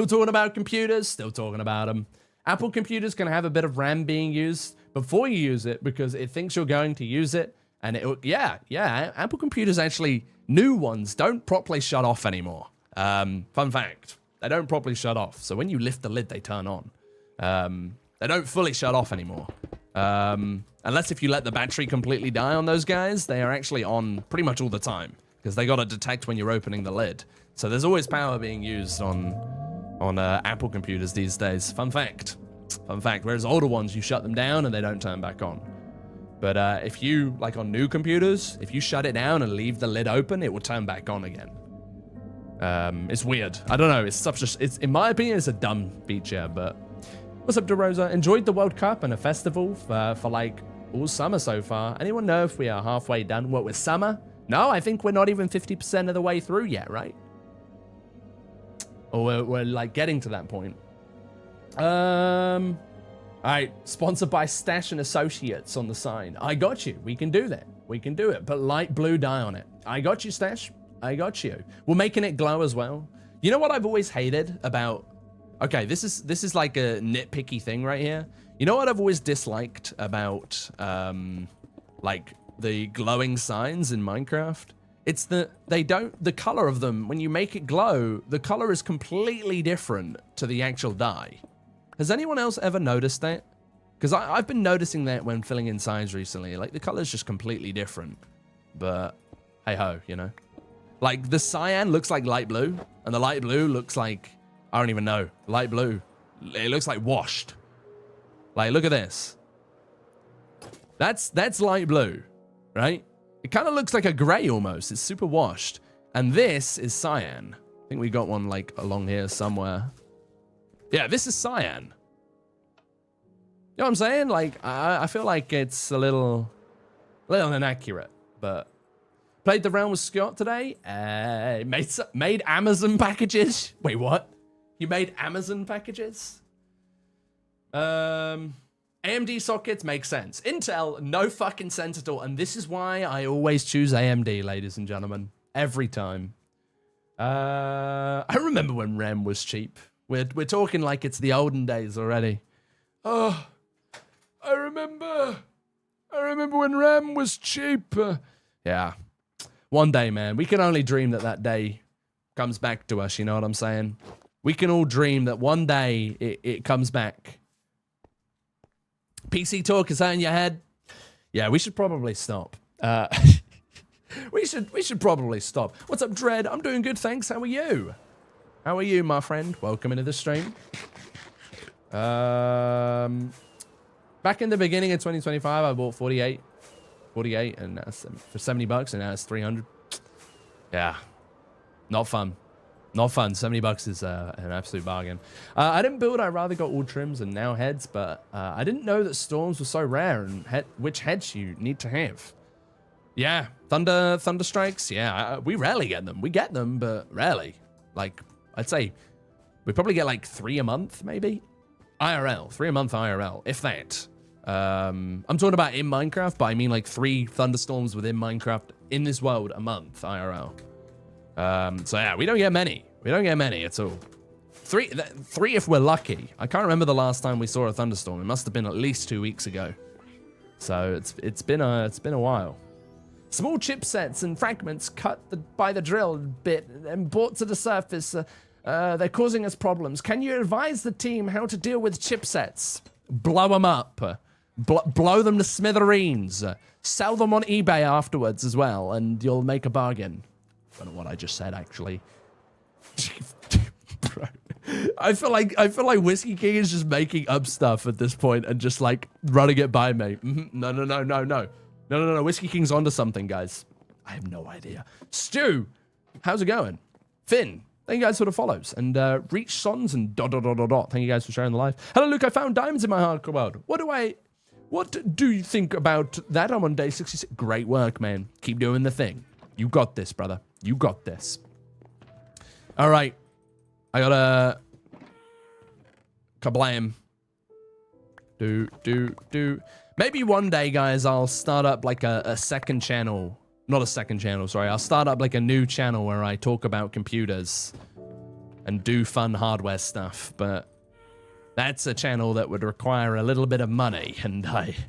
talking about computers. Still talking about them. Apple computers can have a bit of RAM being used before you use it because it thinks you're going to use it. And yeah, Apple computers actually, new ones don't properly shut off anymore. Fun fact, they don't properly shut off. So when you lift the lid, they turn on. They don't fully shut off anymore. Unless if you let the battery completely die on those guys, they are actually on pretty much all the time because they got to detect when you're opening the lid. So there's always power being used on Apple computers these days. Fun fact. Fun fact. Whereas older ones, you shut them down and they don't turn back on. But if you, like on new computers, if you shut it down and leave the lid open, it will turn back on again. It's weird. I don't know. It's in my opinion, it's a dumb feature, but what's up, DeRosa? Enjoyed the World Cup and a festival for like all summer so far. Anyone know if we are halfway done? What, with summer? No, I think we're not even 50% of the way through yet, right? Or we're like getting to that point. All right, sponsored by Stash and Associates on the sign. I got you. We can do that. We can do it. Put light blue dye on it. I got you, Stash. I got you. We're making it glow as well. You know what I've always hated about... Okay, this is like a nitpicky thing right here. You know what I've always disliked about like the glowing signs in Minecraft? It's the color of them, when you make it glow, the color is completely different to the actual dye. Has anyone else ever noticed that? Because I've been noticing that when filling in signs recently. Like, the color's just completely different. But, hey-ho, you know? Like, the cyan looks like light blue, and the light blue looks like, I don't even know, light blue. It looks like washed. Like, look at this. That's light blue, right? It kind of looks like a gray almost. It's super washed. And this is cyan. I think we got one, like, along here somewhere. Yeah, this is cyan. You know what I'm saying? Like, I feel like it's a little inaccurate, but... Played the round with Scott today. Made Amazon packages. Wait, what? You made Amazon packages? AMD sockets make sense. Intel, no fucking sense at all. And this is why I always choose AMD, ladies and gentlemen. Every time. I remember when RAM was cheap. We're talking like it's the olden days already. Oh, I remember when RAM was cheap. Yeah. One day, man. We can only dream that day comes back to us, you know what I'm saying? We can all dream that one day it comes back. PC talk, is that in your head? Yeah, we should probably stop. We should probably stop. What's up, Dread? I'm doing good, thanks. How are you? How are you, my friend? Welcome into the stream. Back in the beginning of 2025, I bought 48, and that's for $70, and now it's 300. Yeah, not fun. Not fun. $70 is an absolute bargain. I didn't build. I rather got all trims and now heads, but I didn't know that storms were so rare and which heads you need to have. Yeah, thunder strikes. Yeah, we rarely get them. We get them, but rarely. Like, I'd say we probably get like 3 a month, maybe. IRL, 3 a month IRL, if that. I'm talking about in Minecraft, but I mean like 3 thunderstorms within Minecraft in this world a month IRL. So yeah, we don't get many. We don't get many at all. 3 if we're lucky. I can't remember the last time we saw a thunderstorm. It must have been at least 2 weeks ago. So it's been a while. Small chipsets and fragments cut by the drill bit and brought to the surface. They're causing us problems. Can you advise the team how to deal with chipsets? Blow them up. Blow them to smithereens. Sell them on eBay afterwards as well, and you'll make a bargain. I don't know what I just said, actually. Bro, I feel like Whiskey King is just making up stuff at this point and just like running it by me. No. Whiskey King's onto something, guys. I have no idea. Stu, how's it going? Finn, thank you guys for the follows. And Reach Sons and ... Thank you guys for sharing the live. Hello, Luke. I found diamonds in my hardcore world. What do you think about that? I'm on day 66. Great work, man. Keep doing the thing. You got this, brother. You got this. All right. I got a kablam. Maybe one day, guys, I'll start up like a second channel. Not a second channel, sorry. I'll start up like a new channel where I talk about computers and do fun hardware stuff. But that's a channel that would require a little bit of money. And let's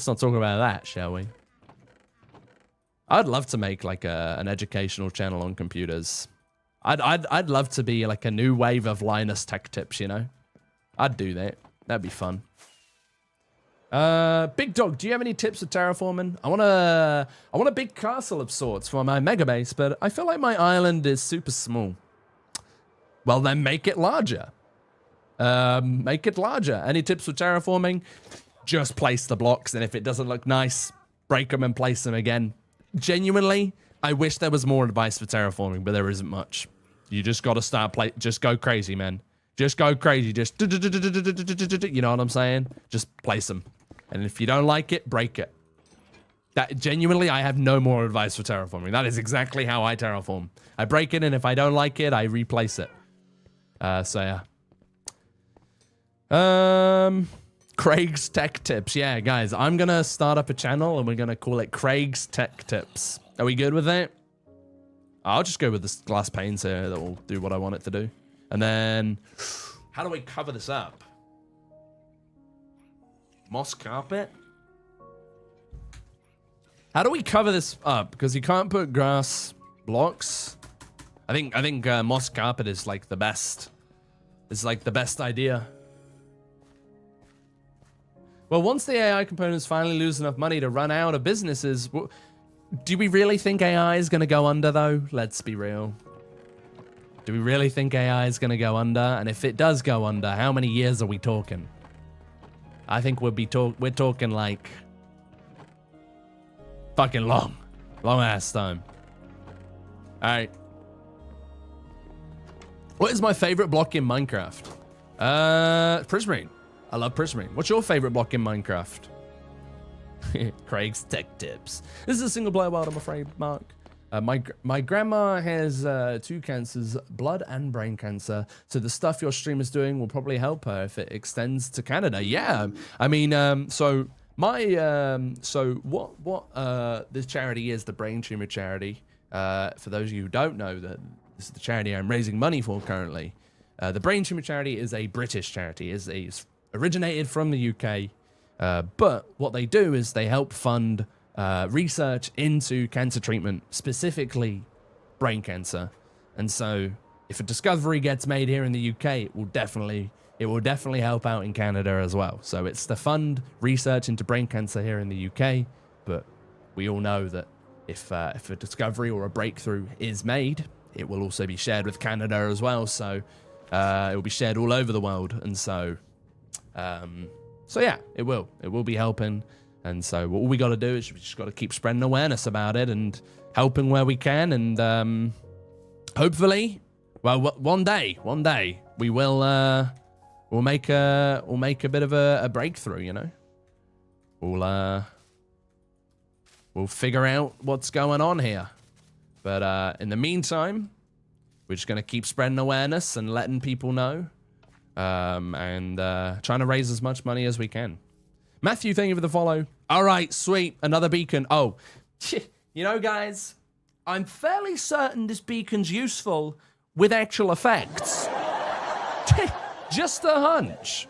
not talk about that, shall we? I'd love to make like an educational channel on computers. I'd love to be like a new wave of Linus Tech Tips, you know? I'd do that. That'd be fun. Big Dog, do you have any tips for terraforming? I want a big castle of sorts for my mega base, but I feel like my island is super small. Well, then make it larger. Make it larger. Any tips for terraforming? Just place the blocks, and if it doesn't look nice, break them and place them again. Genuinely, I wish there was more advice for terraforming, but there isn't much. You just got to start just go crazy, man. Just go crazy. Just, you know what I'm saying? Just place them. And if you don't like it, break it. That genuinely, I have no more advice for terraforming. That is exactly how I terraform. I break it, and if I don't like it, I replace it. So yeah. Craig's Tech Tips. Yeah, guys, I'm gonna start up a channel, and we're gonna call it Craig's Tech Tips. Are we good with that? I'll just go with this glass panes here that will do what I want it to do. And then, how do we cover this up? Moss carpet? How do we cover this up? Because you can't put grass blocks. I think moss carpet is like the best. It's like the best idea. Well, once the AI components finally lose enough money to run out of businesses, do we really think AI is going to go under, though? Let's be real. Do we really think AI is going to go under? And if it does go under, how many years are we talking? I think we're talking like fucking long ass time. All right. What is my favorite block in Minecraft? Prismarine. I love Prismarine. What's your favorite block in Minecraft? Craig's Tech Tips. This is a single player world, I'm afraid, Mark. My grandma has 2 cancers, blood and brain cancer. So the stuff your stream is doing will probably help her if it extends to Canada. Yeah, I mean, so what this charity is, the Brain Tumor Charity. For those of you who don't know, that this is the charity I'm raising money for currently. The Brain Tumor Charity is a British charity. It's originated from the UK, but what they do is they help fund research into cancer treatment, specifically brain cancer. And so if a discovery gets made here in the UK, it will definitely help out in Canada as well. So it's to fund research into brain cancer here in the UK, but we all know that if a discovery or a breakthrough is made, it will also be shared with Canada as well. So it will be shared all over the world. And so yeah, it will be helping. And so all we got to do is we just got to keep spreading awareness about it and helping where we can. And hopefully, well, one day we will we'll make a bit of a breakthrough. You know, we'll figure out what's going on here. But in the meantime, we're just gonna keep spreading awareness and letting people know, and trying to raise as much money as we can. Matthew, thank you for the follow. All right, sweet. Another beacon. Oh, you know, guys, I'm fairly certain this beacon's useful with actual effects. Just a hunch.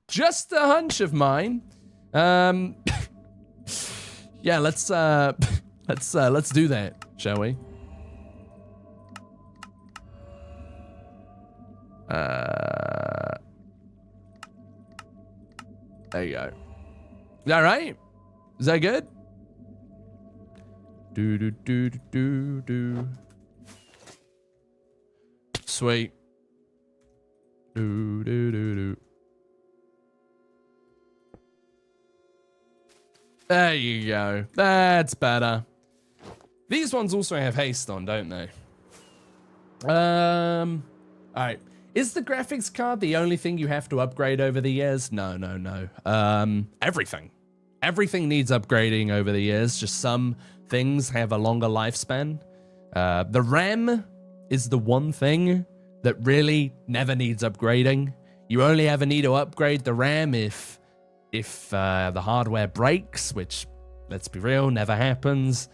Just a hunch of mine. Yeah, let's do that, shall we? There you go. Is that right? Is that good? Do. Sweet. Do. There you go. That's better. These ones also have haste on, don't they? Alright. Is the graphics card the only thing you have to upgrade over the years? No. Everything. Everything needs upgrading over the years. Just some things have a longer lifespan. The RAM is the one thing that really never needs upgrading. You only ever need to upgrade the RAM if the hardware breaks, which, let's be real, never happens.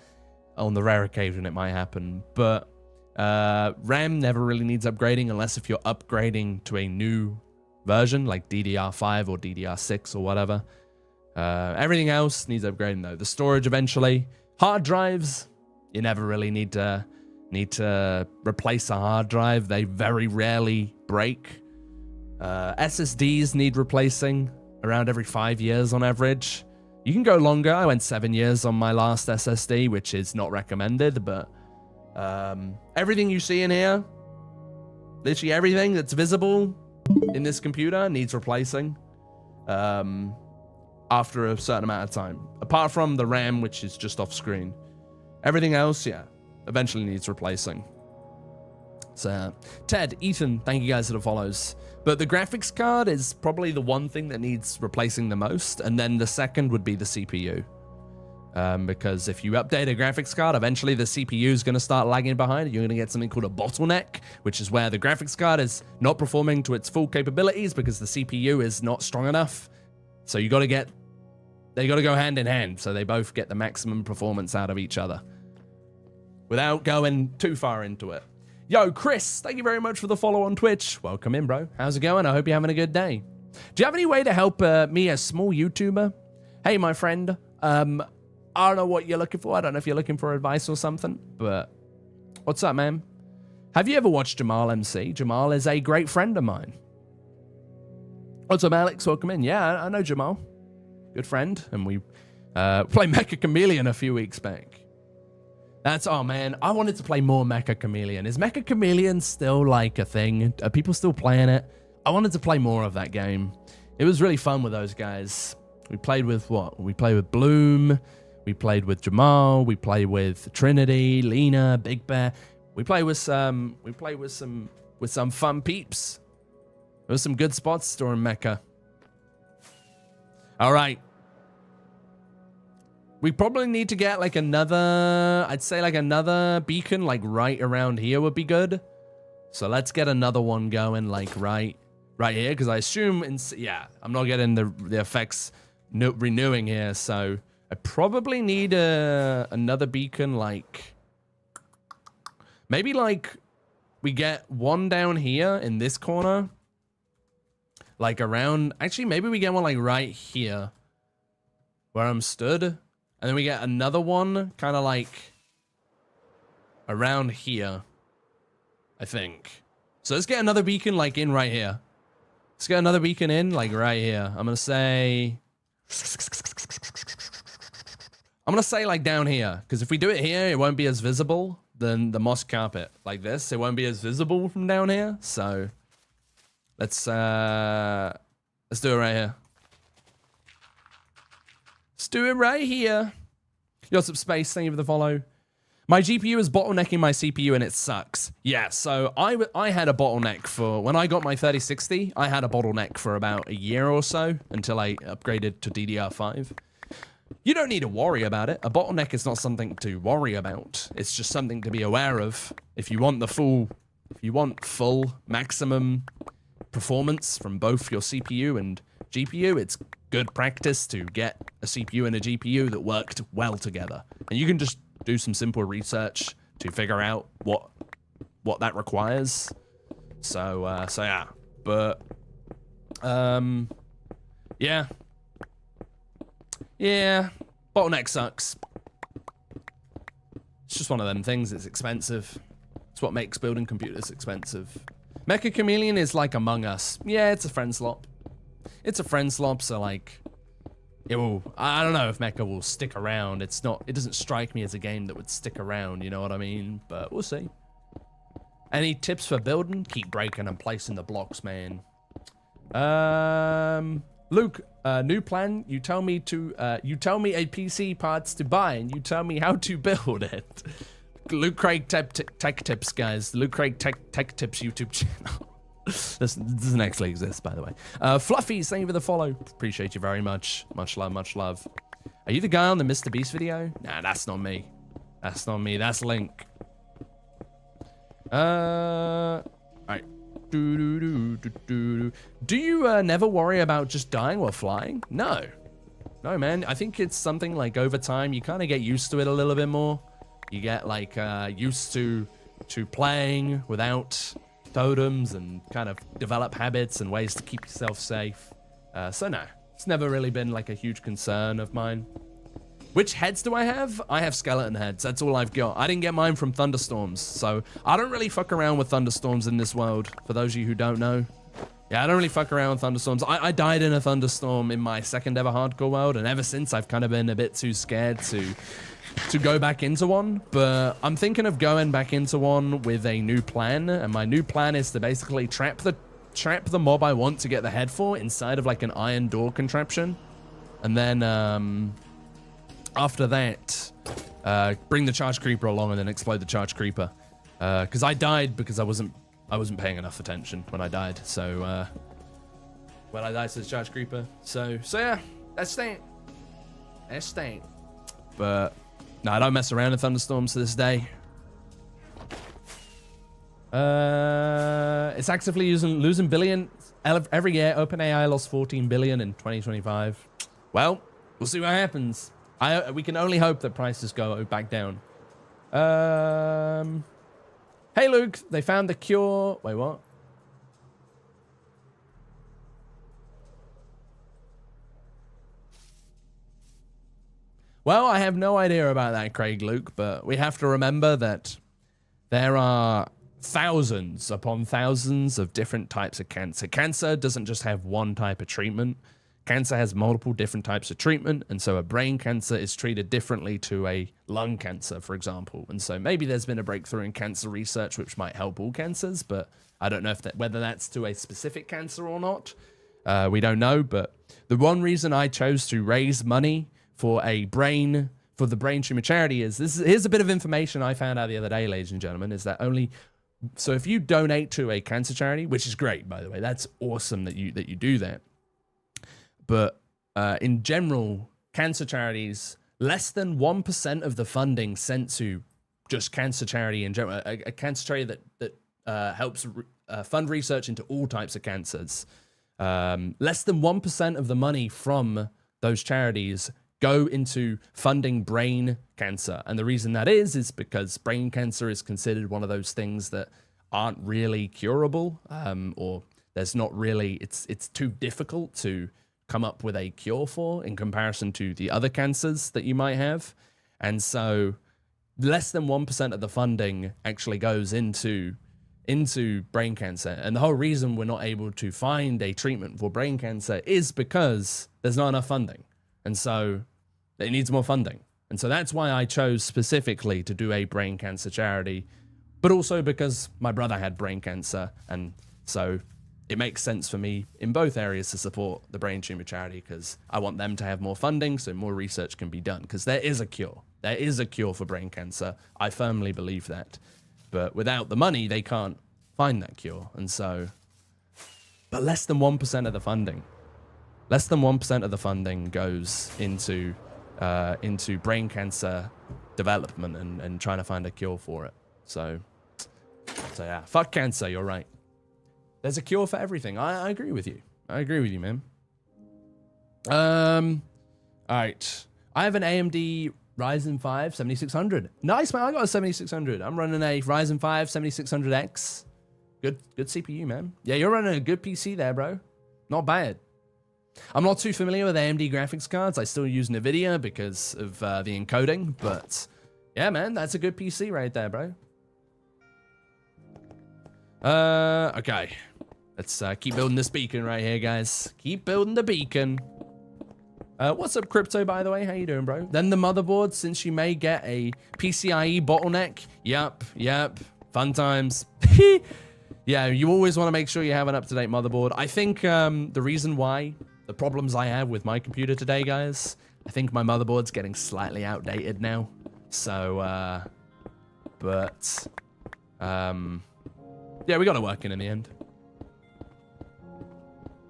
On the rare occasion it might happen, but RAM never really needs upgrading unless if you're upgrading to a new version like DDR5 or DDR6 or whatever. Everything else needs upgrading though. The storage eventually. Hard drives, you never really need to replace a hard drive. They very rarely break. SSDs need replacing around every 5 years on average. You can go longer. I went 7 years on my last SSD, which is not recommended, but everything you see in here, literally everything that's visible in this computer needs replacing after a certain amount of time. Apart from the RAM, which is just off screen. Everything else, yeah, eventually needs replacing. So, Ted, Ethan, thank you guys for the follows. But the graphics card is probably the one thing that needs replacing the most, and then the second would be the CPU. Because if you update a graphics card, eventually the CPU is going to start lagging behind. You're going to get something called a bottleneck, which is where the graphics card is not performing to its full capabilities because the CPU is not strong enough. So they got to go hand in hand, so they both get the maximum performance out of each other without going too far into it. Yo, Chris, thank you very much for the follow on Twitch. Welcome in, bro. How's it going? I hope you're having a good day. Do you have any way to help me, a small YouTuber? Hey, my friend. I don't know what you're looking for. I don't know if you're looking for advice or something, but what's up, man? Have you ever watched Jamal MC? Jamal is a great friend of mine. What's up, Alex? Welcome in. Yeah, I know Jamal. Good friend. And we played Mecha Chameleon a few weeks back. Oh man, I wanted to play more Mecha Chameleon. Is Mecha Chameleon still like a thing? Are people still playing it? I wanted to play more of that game. It was really fun with those guys. We played with what? We played with Bloom. We played with Jamal. We played with Trinity, Lena, Big Bear. We played with some fun peeps. There was some good spots during Mecha. All right. We probably need to get like another, I'd say like another beacon like right around here would be good. So let's get another one going like right here, because I assume, I'm not getting the effects renewing here. So I probably need another beacon like, maybe like we get one down here in this corner. Like around, actually maybe we get one like right here where I'm stood. And then we get another one kind of like around here, I think. So let's get another beacon like in right here. Let's get another beacon in like right here. I'm going to say like down here. Because if we do it here, it won't be as visible than the moss carpet like this. It won't be as visible from down here. So let's do it right here. Let's do it right here. Yo, what's up, Space? Thank you for the follow. My GPU is bottlenecking my CPU and it sucks. Yeah, so I had a bottleneck for, when I got my 3060, I had a bottleneck for about a year or so until I upgraded to DDR5. You don't need to worry about it. A bottleneck is not something to worry about. It's just something to be aware of. If you want full maximum performance from both your CPU and GPU, it's good practice to get a CPU and a GPU that worked well together. And you can just do some simple research to figure out what that requires. So yeah, but Yeah. Yeah. Bottleneck sucks. It's just one of them things. It's expensive. It's what makes building computers expensive. Mecha Chameleon is like Among Us. Yeah, it's a friend slop. It's a friend slop, so like, it will, I don't know if Mecha will stick around. It doesn't strike me as a game that would stick around, you know what I mean? But we'll see. Any tips for building? Keep breaking and placing the blocks, man. Luke, new plan. You tell me a PC parts to buy, and you tell me how to build it. LukeCraig Tech Tips, guys. LukeCraig Tech Tips YouTube channel. This doesn't actually exist, by the way. Fluffies, thank you for the follow. Appreciate you very much. Much love, much love. Are you the guy on the Mr. Beast video? Nah, that's not me. That's not me. That's Link. Alright. Do you never worry about just dying while flying? No. No, man. I think it's something like over time, you kind of get used to it a little bit more. You get like used to playing without totems and kind of develop habits and ways to keep yourself safe. So no, it's never really been like a huge concern of mine. Which heads do I have? I have skeleton heads. That's all I've got. I didn't get mine from thunderstorms, so I don't really fuck around with thunderstorms in this world, for those of you who don't know. Yeah, I don't really fuck around with thunderstorms. I died in a thunderstorm in my second ever hardcore world, and ever since I've kind of been a bit too scared to go back into one. But I'm thinking of going back into one with a new plan, and my new plan is to basically trap the mob I want to get the head for inside of like an iron door contraption, and then after that, bring the charge creeper along and then explode the charge creeper. Because I died because I wasn't paying enough attention when I died. So when I died to the charge creeper. So yeah, that's that. That's that. But no, I don't mess around in thunderstorms to this day. It's actively losing billion every year. OpenAI lost 14 billion in 2025. Well, we'll see what happens. We can only hope that prices go back down. Hey, Luke, they found the cure. Wait, what? Well, I have no idea about that, Craig, Luke, but we have to remember that there are thousands upon thousands of different types of cancer. Cancer doesn't just have one type of treatment. Cancer has multiple different types of treatment, and so a brain cancer is treated differently to a lung cancer, for example. And so maybe there's been a breakthrough in cancer research which might help all cancers, but I don't know whether that's to a specific cancer or not. We don't know, but the one reason I chose to raise money for the brain tumor charity here's a bit of information I found out the other day, ladies and gentlemen, is that so if you donate to a cancer charity, which is great, by the way, that's awesome that you do that. But in general, cancer charities, less than 1% of the funding sent to just cancer charity in general, a cancer charity that helps fund research into all types of cancers, less than 1% of the money from those charities go into funding brain cancer. And the reason that is because brain cancer is considered one of those things that aren't really curable, or there's not really, it's too difficult to come up with a cure for in comparison to the other cancers that you might have. And so less than 1% of the funding actually goes into brain cancer. And the whole reason we're not able to find a treatment for brain cancer is because there's not enough funding. And so it needs more funding. And so that's why I chose specifically to do a brain cancer charity, but also because my brother had brain cancer. And so it makes sense for me in both areas to support the brain tumor charity, because I want them to have more funding so more research can be done, because there is a cure. There is a cure for brain cancer. I firmly believe that. But without the money, they can't find that cure. And so, but less than 1% of the funding, goes into brain cancer development and trying to find a cure for it. So yeah, fuck cancer, you're right. There's a cure for everything. I agree with you. I agree with you, man. All right. I have an AMD Ryzen 5 7600. Nice, man. I got a 7600. I'm running a Ryzen 5 7600X. Good CPU, man. Yeah, you're running a good PC there, bro. Not bad. I'm not too familiar with AMD graphics cards. I still use NVIDIA because of the encoding, but yeah, man, that's a good PC right there, bro. Okay. Let's keep building this beacon right here, guys. Keep building the beacon. What's up, Crypto, by the way? How you doing, bro? Then the motherboard, since you may get a PCIe bottleneck. Yep. Fun times. Yeah, you always want to make sure you have an up-to-date motherboard. I think the reason why, the problems I have with my computer today, guys, I think my motherboard's getting slightly outdated now. So, yeah, we got to work in the end.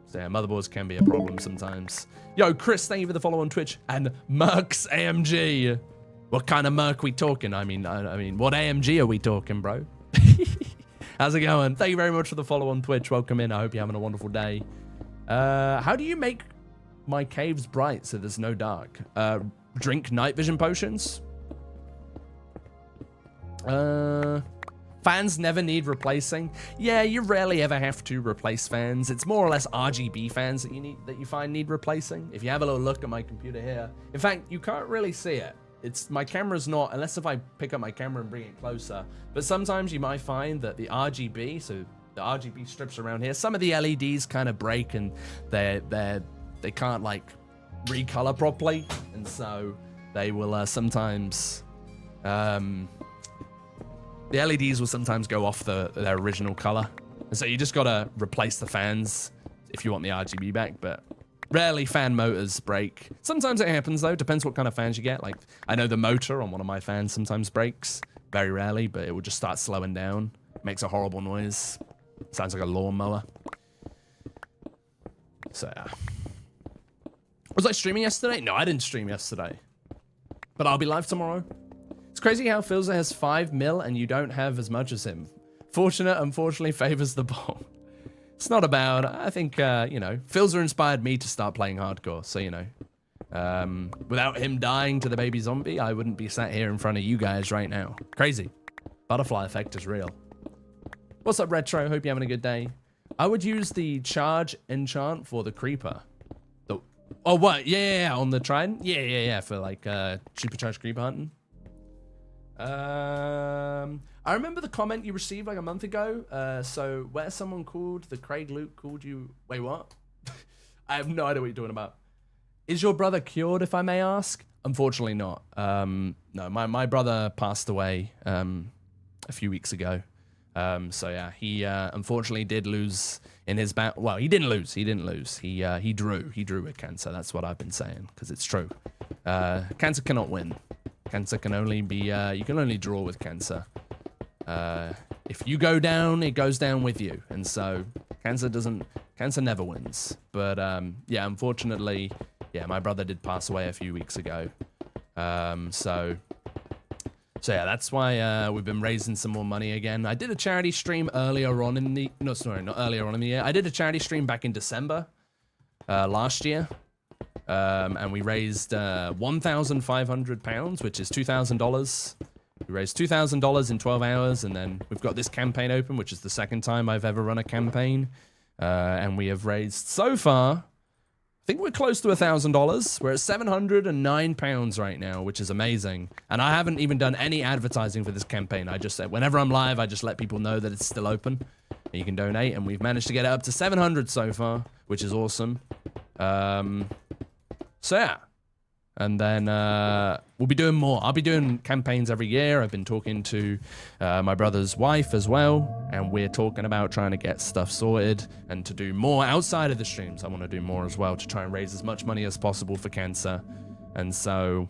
So yeah, motherboards can be a problem sometimes. Yo, Chris, thank you for the follow on Twitch. And Mercs AMG. What kind of Merc we talking? I mean, what AMG are we talking, bro? How's it going? Thank you very much for the follow on Twitch. Welcome in. I hope you're having a wonderful day. How do you make my caves bright so there's no dark? Drink night vision potions. Fans never need replacing. Yeah, you rarely ever have to replace fans. It's more or less RGB fans that you find need replacing. If you have a little look at my computer here, in fact, you can't really see it. My camera's not, unless if I pick up my camera and bring it closer. But sometimes you might find that the RGB, so the RGB strips around here, some of the LEDs kind of break and they can't like recolor properly, and so they will sometimes the LEDs will sometimes go off their original color. And so you just gotta replace the fans if you want the RGB back, but rarely fan motors break. Sometimes it happens though, depends what kind of fans you get. Like, I know the motor on one of my fans sometimes breaks, very rarely, but it will just start slowing down. Makes a horrible noise. Sounds like a lawnmower. So yeah. Was I streaming yesterday? No, I didn't stream yesterday. But I'll be live tomorrow. It's crazy how Filzer has 5 mil and you don't have as much as him. Fortunate, unfortunately, favors the ball. It's not about, I think, you know, Filzer inspired me to start playing hardcore. So, you know, without him dying to the baby zombie, I wouldn't be sat here in front of you guys right now. Crazy. Butterfly effect is real. What's up, Retro? Hope you're having a good day. I would use the charge enchant for the creeper. Oh, what? Yeah, on the trident? Yeah, for like supercharged creeper hunting. I remember the comment you received like a month ago. So where someone called the Craig Luke called you. Wait, what? I have no idea what you're talking about. Is your brother cured, if I may ask? Unfortunately not. No, my brother passed away a few weeks ago. So yeah, he unfortunately did lose in his battle. Well, he didn't lose. He drew with cancer. That's what I've been saying, because it's true. Cancer cannot win. Cancer can only be, you can only draw with cancer. If you go down, it goes down with you. And so cancer never wins. But yeah, unfortunately, yeah, my brother did pass away a few weeks ago. So yeah, that's why we've been raising some more money again. I did a charity stream earlier on in the, no, sorry, not earlier on in the year. I did a charity stream back in December last year. And we raised £1,500, which is $2,000. We raised $2,000 in 12 hours, and then we've got this campaign open, which is the second time I've ever run a campaign. And we have raised so far, I think we're close to $1,000. We're at £709 right now, which is amazing. And I haven't even done any advertising for this campaign. I just said, whenever I'm live, I just let people know that it's still open and you can donate. And we've managed to get it up to 700 so far, which is awesome. So yeah, and then we'll be doing more. I'll be doing campaigns every year. I've been talking to my brother's wife as well, and we're talking about trying to get stuff sorted and to do more outside of the streams. I want to do more as well to try and raise as much money as possible for cancer. And so,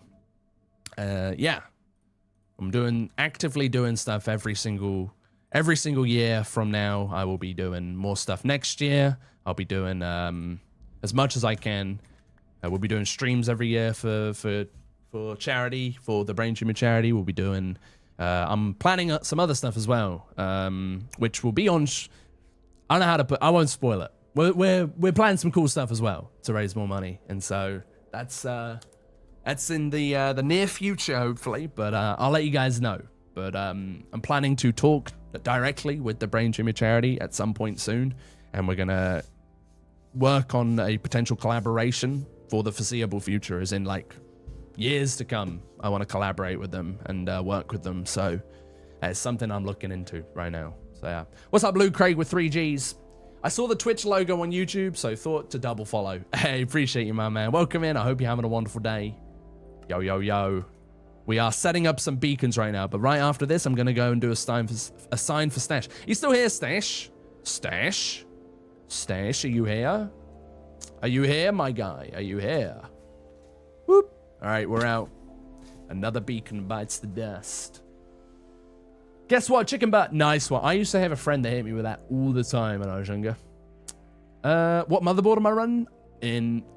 yeah, I'm actively doing stuff every single year from now. I will be doing more stuff next year. I'll be doing as much as I can. We'll be doing streams every year for charity, for the Brain Tumor charity. We'll be doing, I'm planning some other stuff as well, which will be on, I don't know how to I won't spoil it. We're planning some cool stuff as well to raise more money. And so that's in the near future, hopefully, but I'll let you guys know. But I'm planning to talk directly with the Brain Tumor charity at some point soon. And we're gonna work on a potential collaboration for the foreseeable future, as in like years to come. I want to collaborate with them and work with them. So it's something I'm looking into right now. So yeah. What's up, LukeCraig with 3Gs? I saw the Twitch logo on YouTube, so thought to double follow. Hey, appreciate you, my man. Welcome in. I hope you're having a wonderful day. Yo, yo, yo. We are setting up some beacons right now, but right after this, I'm going to go and do a sign for Stash. You still here, Stash? Stash? Stash, are you here? Are you here, my guy? Are you here? Whoop. All right, we're out. Another beacon bites the dust. Guess what? Chicken butt. Nice one. I used to have a friend that hit me with that all the time when I was younger. What motherboard am I running?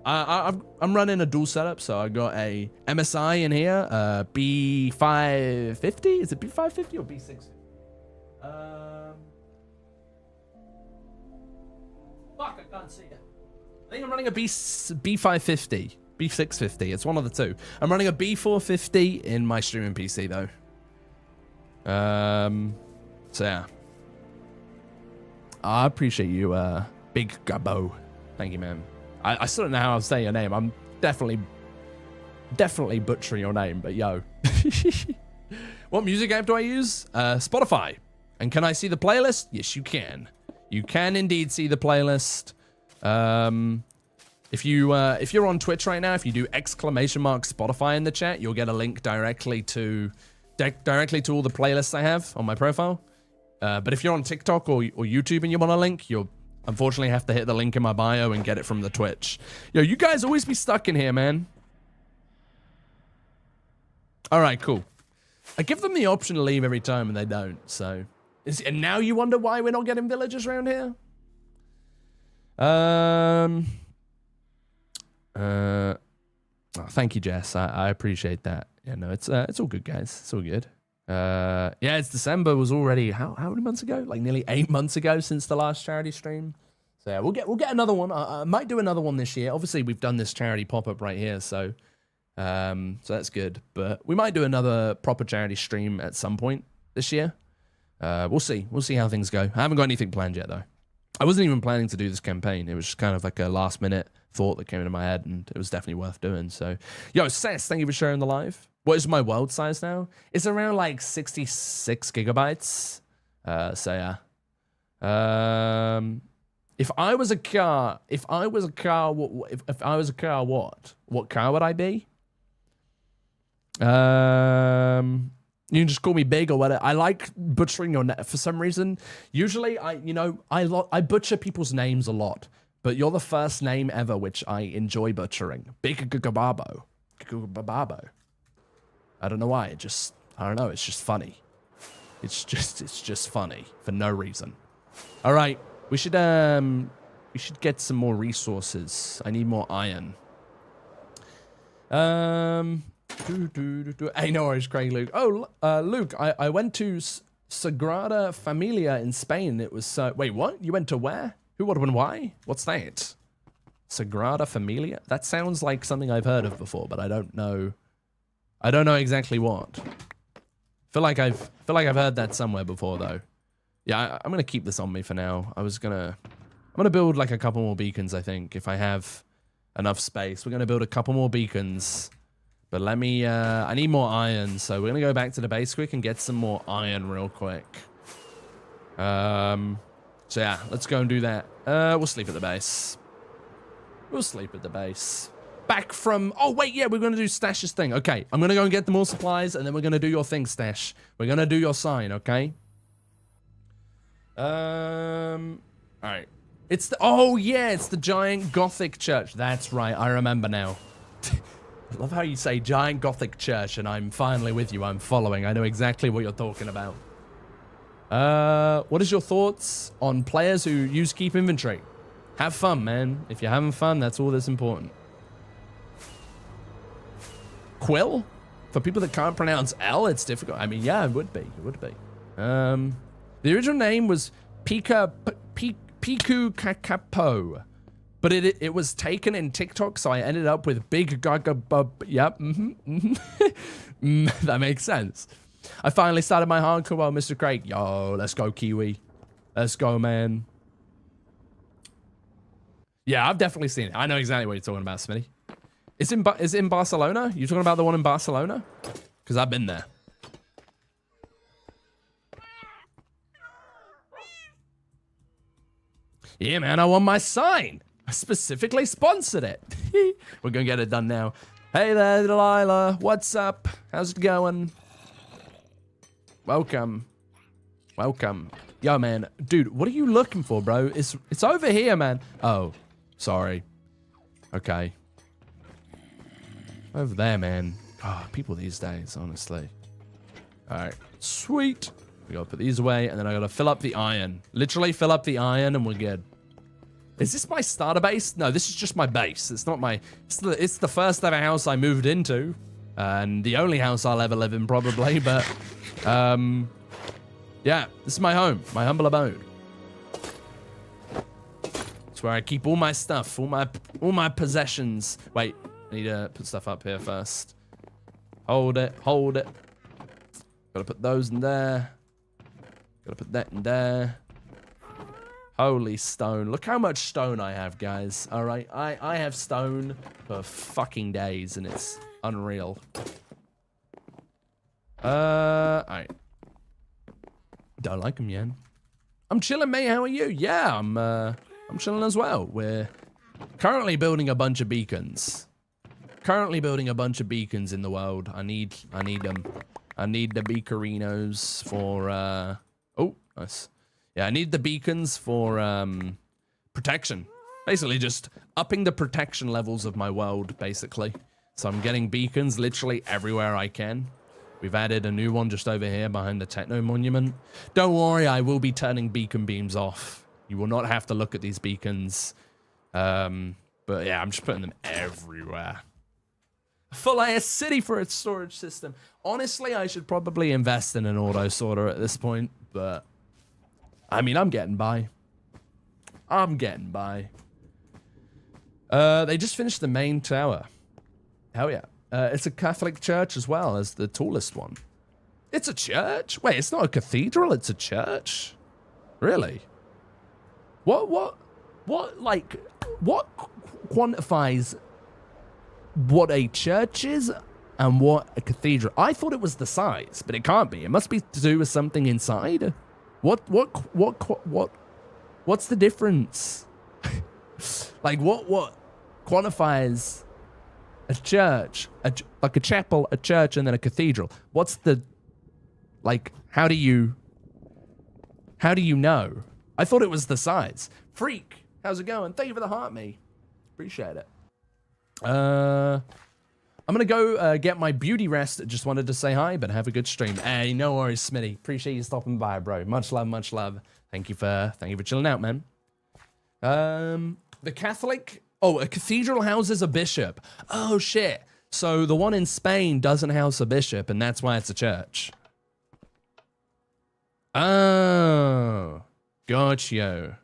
I'm running a dual setup, so I got a MSI in here, B550. Is it B550 or B650? Fuck, I can't see it. I think I'm running a B550, B650. It's one of the two. I'm running a B450 in my streaming PC though. So yeah. I appreciate you, Big Gabo. Thank you, man. I still don't know how to say your name. I'm definitely butchering your name, but yo. What music app do I use? Spotify. And can I see the playlist? Yes, you can. You can indeed see the playlist. If you're on Twitch right now, if you do ! Spotify in the chat, you'll get a link directly to all the playlists I have on my profile. But if you're on TikTok or YouTube and you want a link, you'll unfortunately have to hit the link in my bio and get it from the Twitch. Yo, you guys always be stuck in here, man. All right, cool. I give them the option to leave every time and they don't, so. And now you wonder why we're not getting villagers around here? Oh, thank you, Jess. I appreciate that. Yeah, no, it's all good, guys. It's all good. Yeah, it's December was already how many months ago? Like nearly 8 months ago since the last charity stream. So yeah, we'll get another one. I might do another one this year. Obviously, we've done this charity pop-up right here, so that's good. But we might do another proper charity stream at some point this year. We'll see. We'll see how things go. I haven't got anything planned yet though. I wasn't even planning to do this campaign. It was just kind of like a last minute thought that came into my head, and it was definitely worth doing. So, yo, Sess, thank you for sharing the live. What is my world size now? It's around like 66 gigabytes. So yeah. If I was a car, what car would I be? You can just call me Big or whatever. I like butchering your name for some reason. Usually, I butcher people's names a lot, but you're the first name ever which I enjoy butchering. Big Gababo. I don't know why. I don't know. It's just funny. It's just funny for no reason. All right, we should get some more resources. I need more iron. Hey, no worries, Craig, Luke. Oh, Luke, I went to Sagrada Familia in Spain. It was wait, what? You went to where? Who, what, when, why? What's that? Sagrada Familia? That sounds like something I've heard of before, but I don't know. I don't know exactly what. Feel like I've heard that somewhere before though. Yeah, I'm gonna keep this on me for now. I'm gonna build like a couple more beacons. I think if I have enough space, we're gonna build a couple more beacons. But let me, I need more iron, so we're gonna go back to the base quick and get some more iron real quick. So yeah, let's go and do that. We'll sleep at the base. We'll sleep at the base. Back from, oh wait, yeah, we're gonna do Stash's thing. Okay, I'm gonna go and get the more supplies, and then we're gonna do your thing, Stash. We're gonna do your sign, okay? All right. It's the, oh yeah, it's the giant Gothic church. That's right, I remember now. I love how you say giant Gothic church, and I'm finally with you. I'm following. I know exactly what you're talking about. What is your thoughts on players who use keep inventory? Have fun, man. If you're having fun, that's all that's important. Quill? For people that can't pronounce L, it's difficult. I mean, yeah, it would be. It would be. The original name was Piku Kakapo. But it was taken in TikTok, so I ended up with Big Gaga Bub. Yep. That makes sense. I finally started my hardcore while Mr. Craig. Yo, let's go, Kiwi. Let's go, man. Yeah, I've definitely seen it. I know exactly what you're talking about, Smitty. Is it in Barcelona? You talking about the one in Barcelona? Because I've been there. Yeah, man, I won my sign. I specifically sponsored it. We're going to get it done now. Hey there, Delilah. What's up? How's it going? Welcome. Welcome. Yo, man. Dude, what are you looking for, bro? It's over here, man. Oh, sorry. Okay. Over there, man. Oh, people these days, honestly. All right. Sweet. We got to put these away, and then I got to fill up the iron. Literally fill up the iron, and we're good. Is this my starter base? No, this is just my base. It's not my... It's the first ever house I moved into. And the only house I'll ever live in, probably. But, yeah, this is my home. My humble abode. It's where I keep all my stuff. All my possessions. Wait, I need to put stuff up here first. Hold it. Hold it. Gotta put those in there. Gotta put that in there. Holy stone. Look how much stone I have, guys. All right. I have stone for fucking days, and it's unreal. All right. Don't like him, Yan. I'm chilling, mate. How are you? Yeah, I'm chilling as well. We're currently building a bunch of beacons. Currently building a bunch of beacons in the world. I need them. I need the beacorinos for, oh, nice. Yeah, I need the beacons for protection. Basically just upping the protection levels of my world, basically. So I'm getting beacons literally everywhere I can. We've added a new one just over here behind the Techno Monument. Don't worry, I will be turning beacon beams off. You will not have to look at these beacons. But yeah, I'm just putting them everywhere. Full ass city for its storage system. Honestly, I should probably invest in an auto sorter at this point, but... I mean, I'm getting by. I'm getting by. They just finished the main tower. Hell yeah. It's a Catholic church as well as the tallest one. It's a church? Wait, it's not a cathedral, it's a church? Really? What quantifies what a church is and what a cathedral? I thought it was the size, but it can't be. It must be to do with something inside. What's the difference? Like what quantifies a church, like a chapel, a church, and then a cathedral? What's the, like, how do you know? I thought it was the size. Freak, how's it going? Thank you for the heart, me. Appreciate it. I'm gonna go get my beauty rest. Just wanted to say hi, but have a good stream. Hey, no worries, Smitty. Appreciate you stopping by, bro. Much love, much love. Thank you for chilling out, man. The Catholic. Oh, a cathedral houses a bishop. Oh shit. So the one in Spain doesn't house a bishop, and that's why it's a church. Oh, gotcha.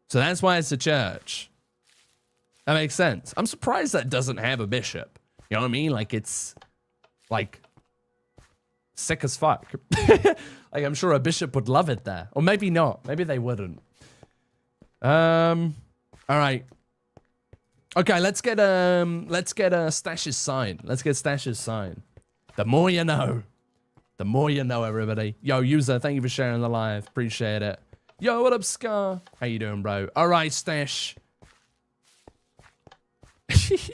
So that's why it's a church. That makes sense. I'm surprised that doesn't have a bishop. You know what I mean? Like, it's, like, sick as fuck. Like, I'm sure a bishop would love it there. Or maybe not. Maybe they wouldn't. All right. Okay, let's get Stash's sign. Let's get Stash's sign. The more you know. The more you know, everybody. Yo, user, thank you for sharing the live. Appreciate it. Yo, what up, Scar? How you doing, bro? All right, Stash.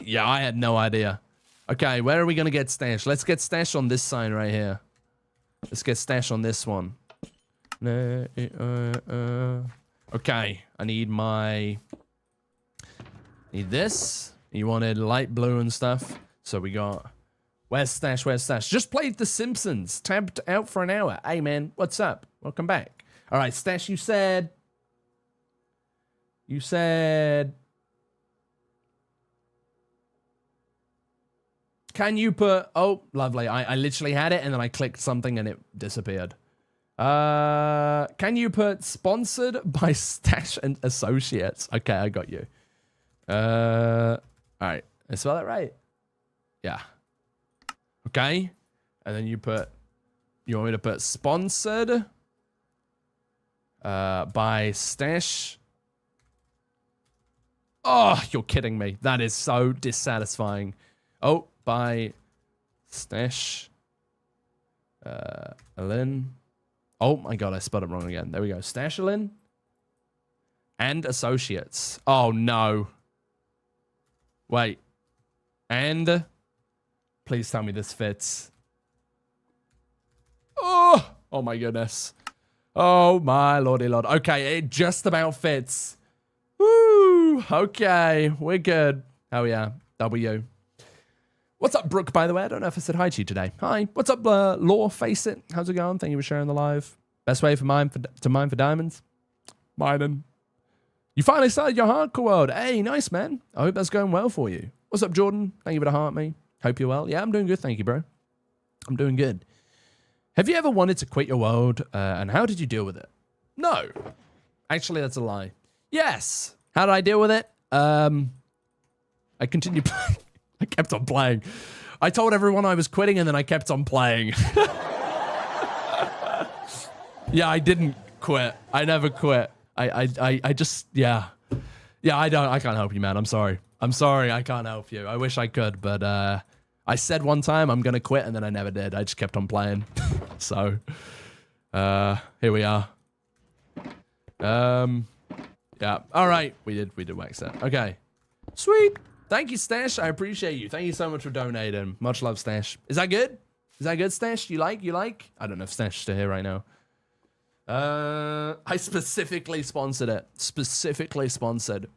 Yeah, I had no idea. Okay, where are we going to get Stash? Let's get Stash on this sign right here. Let's get Stash on this one. Okay, I need this. You wanted light blue and stuff. So we got... Where's Stash? Where's Stash? Just played The Simpsons. Tabbed out for an hour. Hey, man, what's up? Welcome back. All right, Stash, you said... Can you put... Oh, lovely. I literally had it, and then I clicked something, and it disappeared. Can you put sponsored by Stash and Associates? Okay, I got you. All right. I spell that right? Yeah. Okay. And then you put... You want me to put sponsored by Stash Oh, you're kidding me. That is so dissatisfying. Oh, by Stash. Alin. Oh my god, I spelled it wrong again. There we go. Stashalin and Associates. Oh no. Wait. And please tell me this fits. Oh my goodness. Oh my lordy lord. Okay, it just about fits. Woo. Okay, we're good. Oh yeah, W. What's up, Brooke, by the way? I don't know if I said hi to you today. Hi. What's up, Law Face It? How's it going? Thank you for sharing the live. Best way to mine for diamonds? Mining. You finally started your hardcore world. Hey, nice, man. I hope that's going well for you. What's up, Jordan? Thank you for the heart, me. Hope you're well. Yeah, I'm doing good. Thank you, bro. I'm doing good. Have you ever wanted to quit your world, and how did you deal with it? No. Actually, that's a lie. Yes. How did I deal with it? I continued playing. I kept on playing. I told everyone I was quitting, and then I kept on playing. Yeah, I didn't quit. I never quit. I just, yeah. Yeah, I can't help you, man. I'm sorry. I can't help you. I wish I could, but I said one time I'm going to quit, and then I never did. I just kept on playing. So, here we are. Yeah. All right. We did wax that. Okay. Sweet. Thank you, Stash. I appreciate you. Thank you so much for donating. Much love, Stash. Is that good? Is that good, Stash? You like? I don't know if Stash is still here right now. I specifically sponsored it. Specifically sponsored.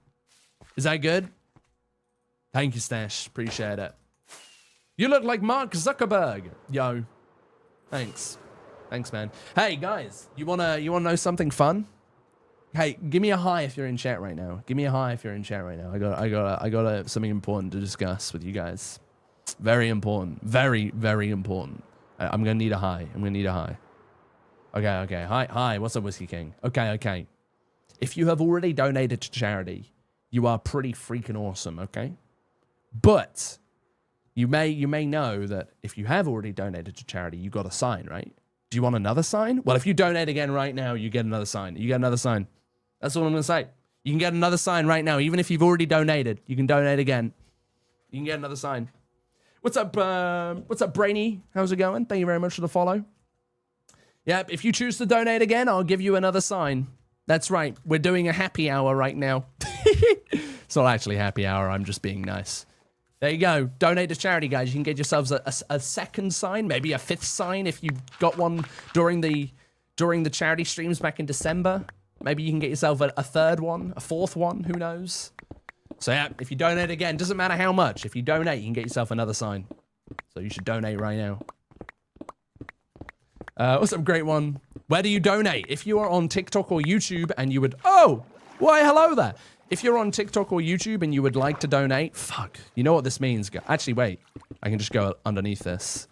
Is that good? Thank you, Stash. Appreciate it. You look like Mark Zuckerberg. Yo. Thanks. Thanks, man. Hey, guys. You wanna know something fun? Hey, give me a hi if you're in chat right now. Give me a hi if you're in chat right now. I got something important to discuss with you guys. Very important. Very, very important. I'm gonna need a hi. Okay. Hi. What's up, Whiskey King? Okay. If you have already donated to charity, you are pretty freaking awesome, okay? But you may know that if you have already donated to charity, you got a sign, right? Do you want another sign? Well, if you donate again right now, you get another sign. You get another sign. That's all I'm gonna say. You can get another sign right now, even if you've already donated. You can donate again. You can get another sign. What's up, Brainy? How's it going? Thank you very much for the follow. Yep, if you choose to donate again, I'll give you another sign. That's right. We're doing a happy hour right now. It's not actually happy hour. I'm just being nice. There you go. Donate to charity, guys. You can get yourselves a second sign, maybe a fifth sign if you got one during the charity streams back in December. Maybe you can get yourself a third one, a fourth one. Who knows? So yeah, if you donate again, doesn't matter how much. If you donate, you can get yourself another sign. So you should donate right now. What's up, great one? Where do you donate? If you are on TikTok or YouTube and you would... Oh! Why, hello there. If you're on TikTok or YouTube and you would like to donate... Fuck. You know what this means? Actually, wait. I can just go underneath this.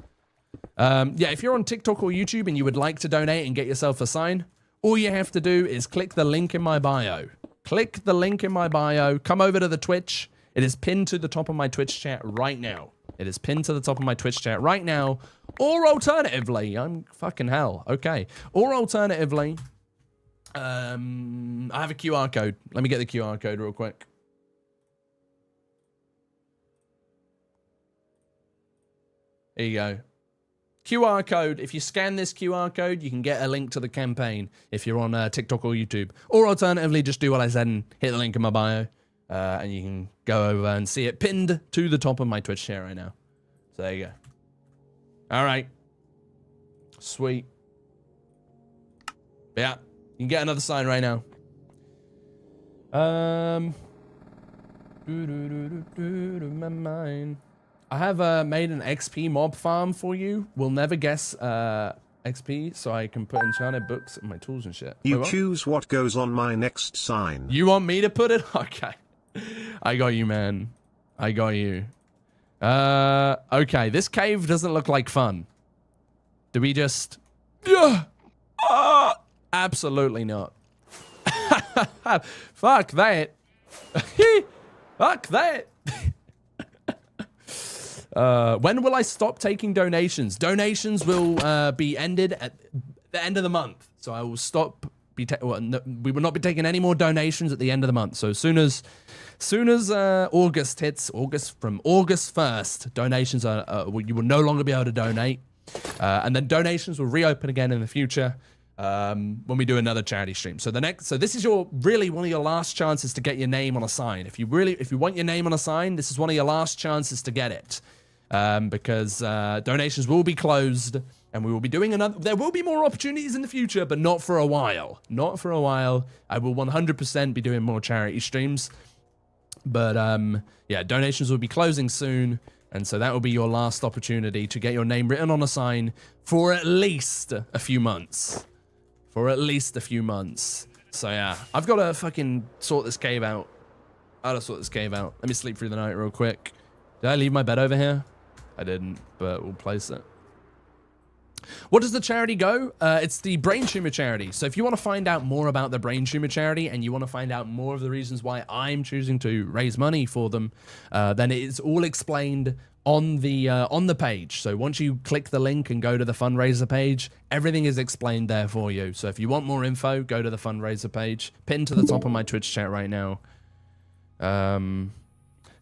Yeah, if you're on TikTok or YouTube and you would like to donate and get yourself a sign, all you have to do is click the link in my bio. Click the link in my bio. Come over to the Twitch. It is pinned to the top of my Twitch chat right now. It is pinned to the top of my Twitch chat right now. Or alternatively, I'm fucking hell. Okay. Or alternatively, I have a QR code. Let me get the QR code real quick. Here you go. QR code. If you scan this QR code, you can get a link to the campaign if you're on TikTok or YouTube. Or alternatively, just do what I said and hit the link in my bio. And you can go over and see it pinned to the top of my Twitch chat right now. So there you go. All right. Sweet. Yeah. You can get another sign right now. My mind. I have made an XP mob farm for you. We'll never guess XP, so I can put enchanted books in my tools and shit. You choose what goes on my next sign. You want me to put it? Okay. I got you, man. I got you. Okay, this cave doesn't look like fun. Do we just... absolutely not. Fuck that. Fuck that. When will I stop taking donations? Donations will be ended at the end of the month. So I will stop be we will not be taking any more donations at the end of the month. So as soon as August hits, from August 1st, donations you will no longer be able to donate, and then donations will reopen again in the future when we do another charity stream. So this is really one of your last chances to get your name on a sign. If you want your name on a sign, this is one of your last chances to get it, because donations will be closed. And we will be doing there will be more opportunities in the future, but not for a while. Not for a while. I will 100% be doing more charity streams. But, yeah, donations will be closing soon. And so that will be your last opportunity to get your name written on a sign for at least a few months. For at least a few months. So, yeah, I've got to fucking sort this cave out. I gotta sort this cave out. Let me sleep through the night real quick. Did I leave my bed over here? I didn't, but we'll place it. What does the charity go? It's the brain tumor charity. So if you want to find out more about the brain tumor charity and you want to find out more of the reasons why I'm choosing to raise money for them, then it is all explained on the page. So once you click the link and go to the fundraiser page, everything is explained there for you. So if you want more info, go to the fundraiser page, pinned to the top of my Twitch chat right now.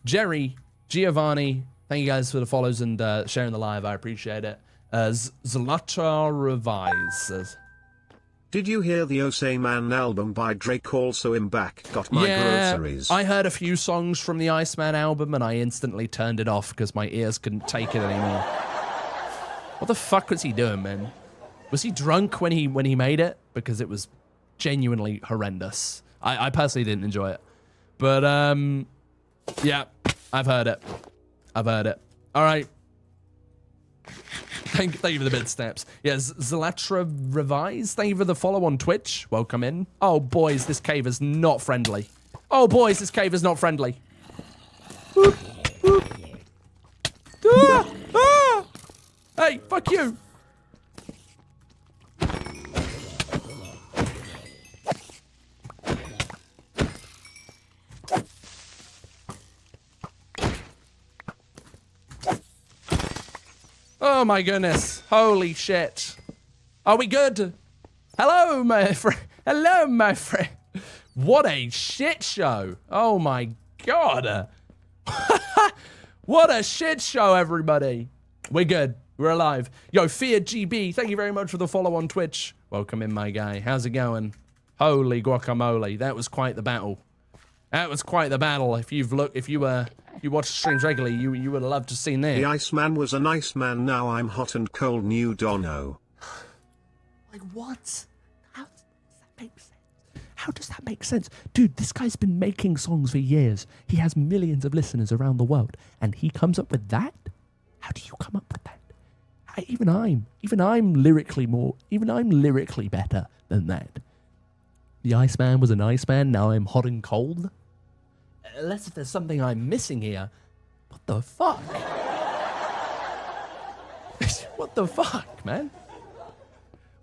Jerry, Giovanni, thank you guys for the follows and sharing the live. I appreciate it. Zlata Revise. Did you hear the Osei Man album by Drake? Also in back, got my groceries. I heard a few songs from the Iceman album and I instantly turned it off because my ears couldn't take it anymore. What the fuck was he doing, man? Was he drunk when he made it? Because it was genuinely horrendous. I personally didn't enjoy it. But yeah, I've heard it. I've heard it. All right. Thank you for the bit steps. Yes, Zlatra Revise, thank you for the follow on Twitch. Welcome in. Oh, boys, this cave is not friendly. Oh, boys, this cave is not friendly. Whoop, whoop. Ah, ah. Hey, fuck you. Oh my goodness. Holy shit. Are we good? Hello, my friend. Hello, my friend. What a shit show. Oh my god. What a shit show, everybody. We're good. We're alive. Yo, Fear GB, thank you very much for the follow on Twitch. Welcome in, my guy. How's it going? Holy guacamole. That was quite the battle. That was quite the battle. If you watch streams regularly, you would have loved to have seen that. The Iceman was a nice man, now I'm hot and cold, new Dono. Like what? How does that make sense? How does that make sense? Dude, this guy's been making songs for years. He has millions of listeners around the world, and he comes up with that? How do you come up with that? Even I'm lyrically better than that. The Iceman was a nice man, now I'm hot and cold? Unless if there's something I'm missing here. What the fuck? What the fuck, man?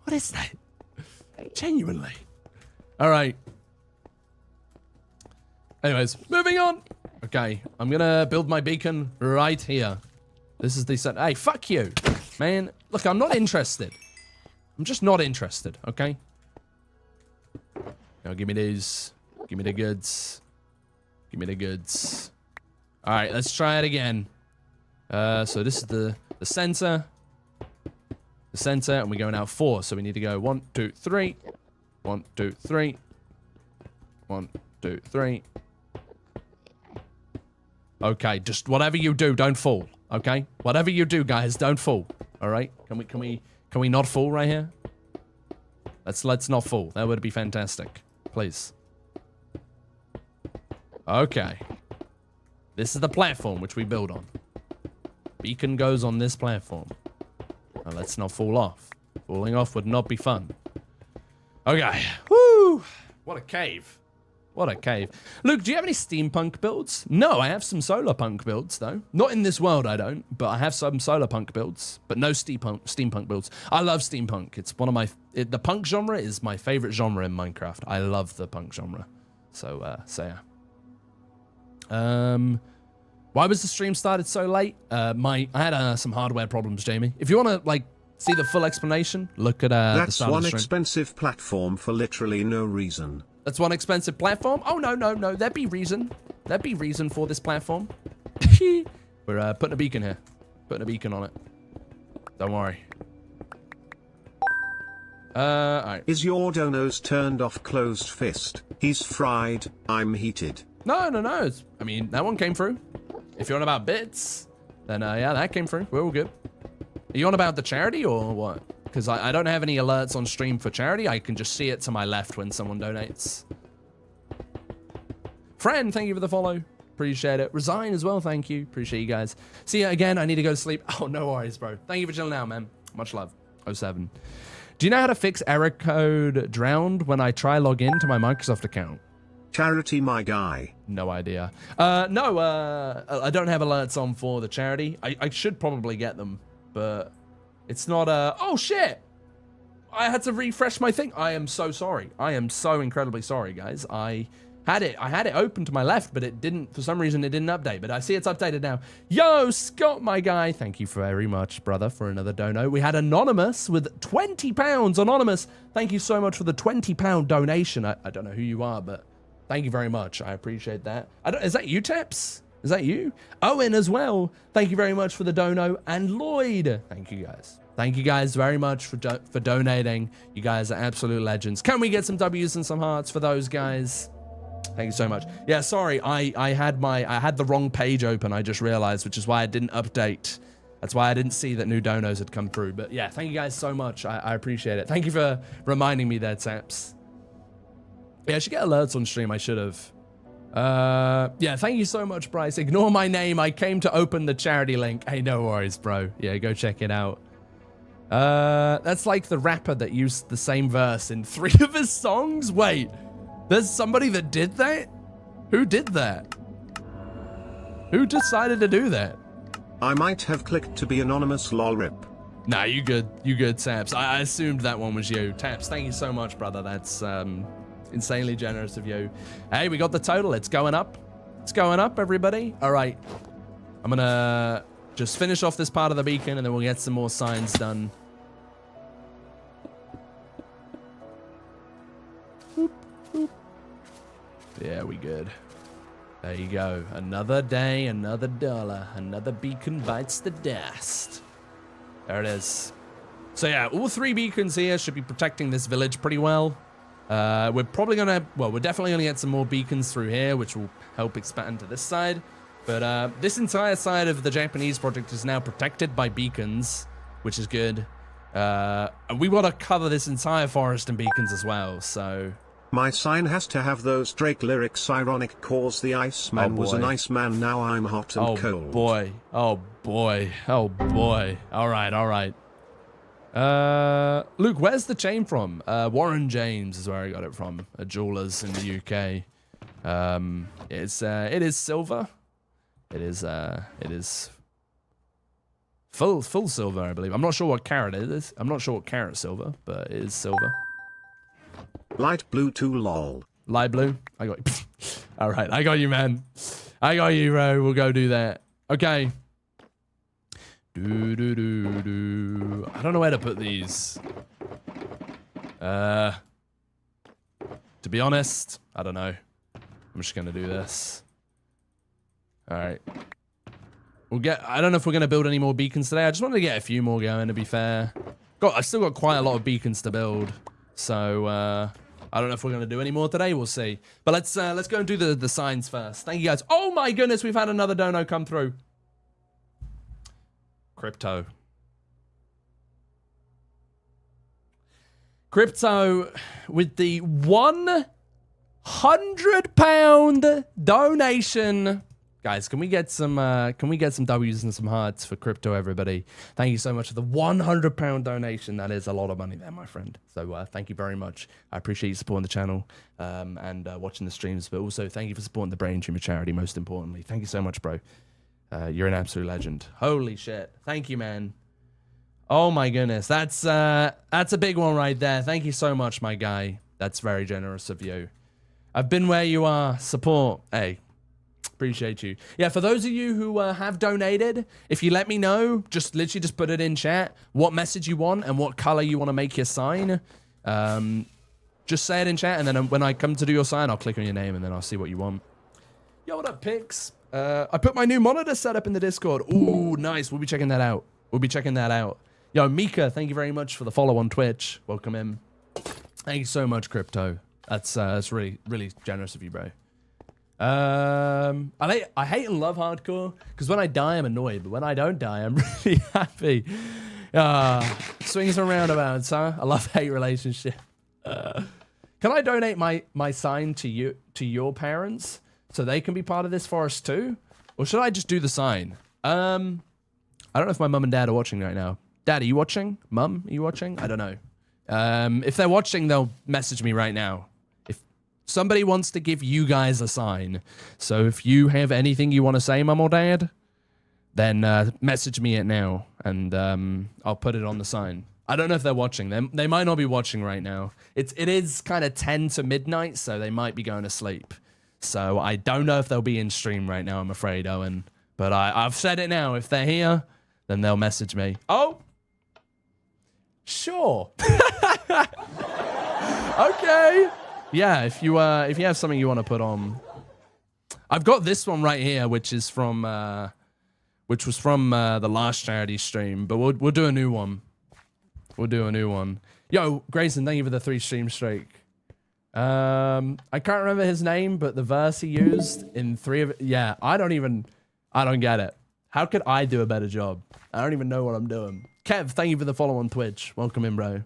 What is that? Genuinely. All right. Anyways, moving on. Okay, I'm gonna build my beacon right here. This is the set. Hey, fuck you, man. Look, I'm not interested. I'm just not interested, okay? Now give me these. Give me the goods. Give me the goods. All right, let's try it again. So this is the center. The center, and we're going out 4. So we need to go 1, 2, 3. 1, 2, 3. 1, 2, 3. Okay, just whatever you do, don't fall. Okay, whatever you do, guys, don't fall. All right, can we not fall right here? Let's not fall. That would be fantastic, please. Okay. This is the platform which we build on. Beacon goes on this platform. Now let's not fall off. Falling off would not be fun. Okay. Woo! What a cave. What a cave. Luke, do you have any steampunk builds? No, I have some solar punk builds, though. Not in this world, I don't. But I have some solar punk builds. But no steampunk builds. I love steampunk. It's one of my... the punk genre is my favorite genre in Minecraft. I love the punk genre. So yeah. Why was the stream started so late? I had some hardware problems, Jamie. If you want to, like, see the full explanation, look at the That's start of one the stream. expensive platform for literally no reason. That's one expensive platform? Oh, no, no, no. There'd be reason. There'd be reason for this platform. We're putting a beacon here. Putting a beacon on it. Don't worry. Alright. Is your donos turned off closed fist? He's fried, I'm heated. No, no, no. I mean, that one came through. If you're on about bits, then yeah, that came through. We're all good. Are you on about the charity or what? Because I don't have any alerts on stream for charity. I can just see it to my left when someone donates. Friend, thank you for the follow. Appreciate it. Resign as well, thank you. Appreciate you guys. See ya again. I need to go to sleep. Oh, no worries, bro. Thank you for chilling out, man. Much love. 07. Do you know how to fix error code drowned when I try log in to my Microsoft account? Charity, my guy. No idea. No, I don't have alerts on for the charity. I should probably get them, but it's not oh shit! I had to refresh my thing. I am so sorry. I am so incredibly sorry, guys. I had it open to my left, but it didn't, for some reason it didn't update, but I see it's updated now. Yo, Scott, my guy. Thank you very much, brother, for another dono. We had Anonymous with 20 pounds. Anonymous, thank you so much for the 20 pound donation. I don't know who you are, but thank you very much. I appreciate that. Is that you, Teps? Is that you? Owen as well. Thank you very much for the dono. And Lloyd. Thank you guys. Thank you guys very much for donating. You guys are absolute legends. Can we get some W's and some hearts for those guys? Thank you so much. Yeah, sorry. I had the wrong page open. I just realized, which is why I didn't update. That's why I didn't see that new donos had come through. But yeah, thank you guys so much. I appreciate it. Thank you for reminding me there, Taps. Yeah, I should get alerts on stream. I should have. Yeah, thank you so much, Bryce. Ignore my name. I came to open the charity link. Hey, no worries, bro. Yeah, go check it out. That's like the rapper that used the same verse in 3 of his songs. Wait, there's somebody that did that? Who did that? Who decided to do that? I might have clicked to be anonymous, lol rip. Nah, you good. You good, Taps. I assumed that one was you. Taps, thank you so much, brother. That's, insanely generous of you. Hey, we got the total. It's going up. It's going up, everybody. All right. I'm gonna just finish off this part of the beacon and then we'll get some more signs done. Boop, boop. Yeah, we good. There you go. Another day, another dollar. Another beacon bites the dust. There it is. So yeah, all 3 beacons here should be protecting this village pretty well. We're probably gonna, well, we're definitely gonna get some more beacons through here, which will help expand to this side. But this entire side of the Japanese project is now protected by beacons, which is good. And we want to cover this entire forest in beacons as well, so... My sign has to have those Drake lyrics ironic cause the Iceman was an Iceman, now I'm hot and cold. Oh boy, oh boy, oh boy. Alright, alright. Luke, where's the chain from? Warren James is where I got it from. A jeweler's in the UK. It is silver. It is full silver, I believe. I'm not sure what carat it is. I'm not sure what carat silver, but it is silver. Light blue too, lol. Light blue? I got you. All right, I got you, man. I got you, bro. We'll go do that. Okay. I don't know where to put these. To be honest, I don't know. I'm just gonna do this. All right. I don't know if we're gonna build any more beacons today. I just wanted to get a few more going, to be fair. I've still got quite a lot of beacons to build. So, I don't know if we're gonna do any more today. We'll see. But let's go and do the signs first. Thank you guys. Oh my goodness, we've had another dono come through. Crypto with the £100 donation. Guys, can we get some W's and some hearts for crypto, everybody? Thank you so much for the £100 donation. That is a lot of money there, my friend. So thank you very much. I appreciate you supporting the channel and watching the streams, but also thank you for supporting the Brain Tumor charity, most importantly. Thank you so much, bro. You're an absolute legend. Holy shit. Thank you, man. Oh my goodness. That's a big one right there. Thank you so much, my guy. That's very generous of you. I've been where you are. Support. Hey, Appreciate you. Yeah, for those of you who have donated, if you let me know, just literally just put it in chat, what message you want and what color you want to make your sign. Just say it in chat, and then when I come to do your sign, I'll click on your name, and then I'll see what you want. Yo, what up, Pix? I put my new monitor setup in the Discord. Ooh, nice. We'll be checking that out. Yo, Mika, thank you very much for the follow on Twitch. Welcome in. Thank you so much, Crypto. That's really, really generous of you, bro. I hate and love hardcore, because when I die, I'm annoyed, but when I don't die, I'm really happy. Swings and roundabouts, huh? A love-hate relationship. Can I donate my sign to your parents so they can be part of this forest too? Or should I just do the sign? I don't know if my mum and dad are watching right now. Dad, are you watching? Mum, are you watching? I don't know. If they're watching, they'll message me right now. If somebody wants to give you guys a sign, so if you have anything you want to say, mum or dad, then message me it now, and I'll put it on the sign. I don't know if they're watching. They might not be watching right now. It is kind of 10 to midnight, so they might be going to sleep. So I don't know if they'll be in stream right now, I'm afraid, Owen. But I've said it now. If they're here, then they'll message me. Oh! Sure. Okay. Yeah, if you have something you want to put on. I've got this one right here, which was from the last charity stream, but we'll do a new one. Yo, Grayson, thank you for the 3 stream streak. I can't remember his name, but the verse he used in 3 of it. Yeah, I don't get it. How could I do a better job? I don't even know what I'm doing. Kev, thank you for the follow on Twitch. Welcome in, bro.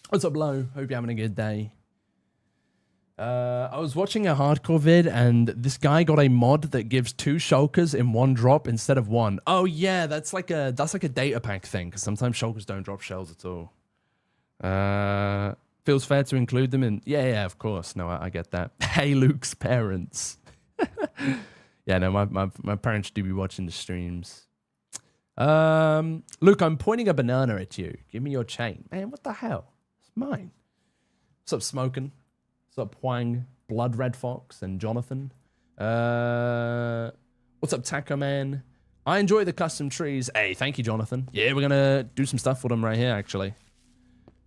What's up, Lo? Hope you're having a good day. I was watching a hardcore vid, and this guy got a mod that gives 2 shulkers in 1 drop instead of 1. Oh yeah, that's like a data pack thing, because sometimes shulkers don't drop shells at all. Feels fair to include them in. Yeah, of course. No, I get that. Hey, Luke's parents. Yeah, no, my parents do be watching the streams. Luke, I'm pointing a banana at you. Give me your chain, man. What the hell? It's mine. What's up, Smokin'? What's up, Hwang, Blood Red Fox, and Jonathan? What's up, Taco Man? I enjoy the custom trees. Hey, thank you, Jonathan. Yeah, we're gonna do some stuff for them right here, actually.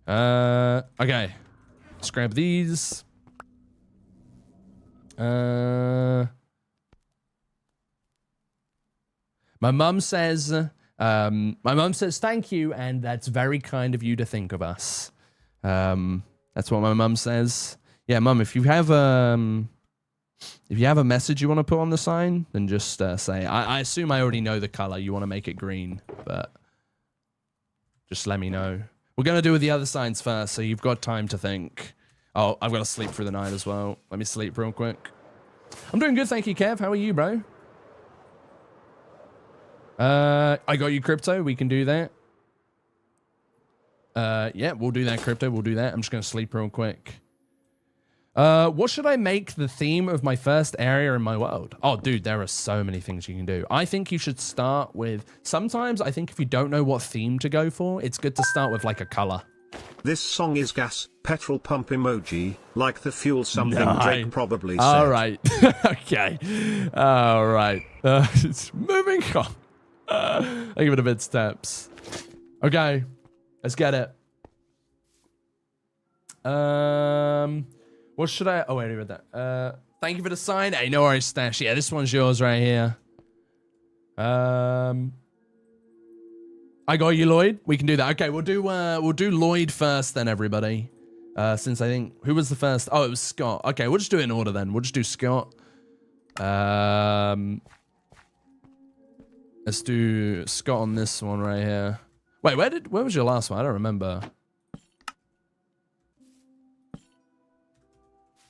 Okay. Let's grab these. My mum says, thank you, and that's very kind of you to think of us. That's what my mum says. Yeah, Mum, if you have a message you want to put on the sign, then just say. I assume I already know the color. You want to make it green, but just let me know. We're going to do the other signs first, so you've got time to think. Oh, I've got to sleep through the night as well. Let me sleep real quick. I'm doing good, thank you, Kev. How are you, bro? I got you, Crypto. We can do that. Yeah, we'll do that, Crypto. We'll do that. I'm just going to sleep real quick. What should I make the theme of my first area in my world? Oh, dude, there are so many things you can do. I think you should start with... Sometimes I think if you don't know what theme to go for, it's good to start with like a color. This song is gas, petrol pump emoji, like the fuel something Drake probably said. All right. Okay. All right. It's moving on. I'll give it a bit steps. Okay. Let's get it. What should I... Oh, wait, I read that. Thank you for the sign. Hey, no worries, Stash. Yeah, this one's yours right here. I got you, Lloyd. We can do that. Okay, we'll do Lloyd first then, everybody. Since I think... Who was the first? Oh, it was Scott. Okay, we'll just do it in order then. We'll just do Scott. Let's do Scott on this one right here. Wait, where was your last one? I don't remember.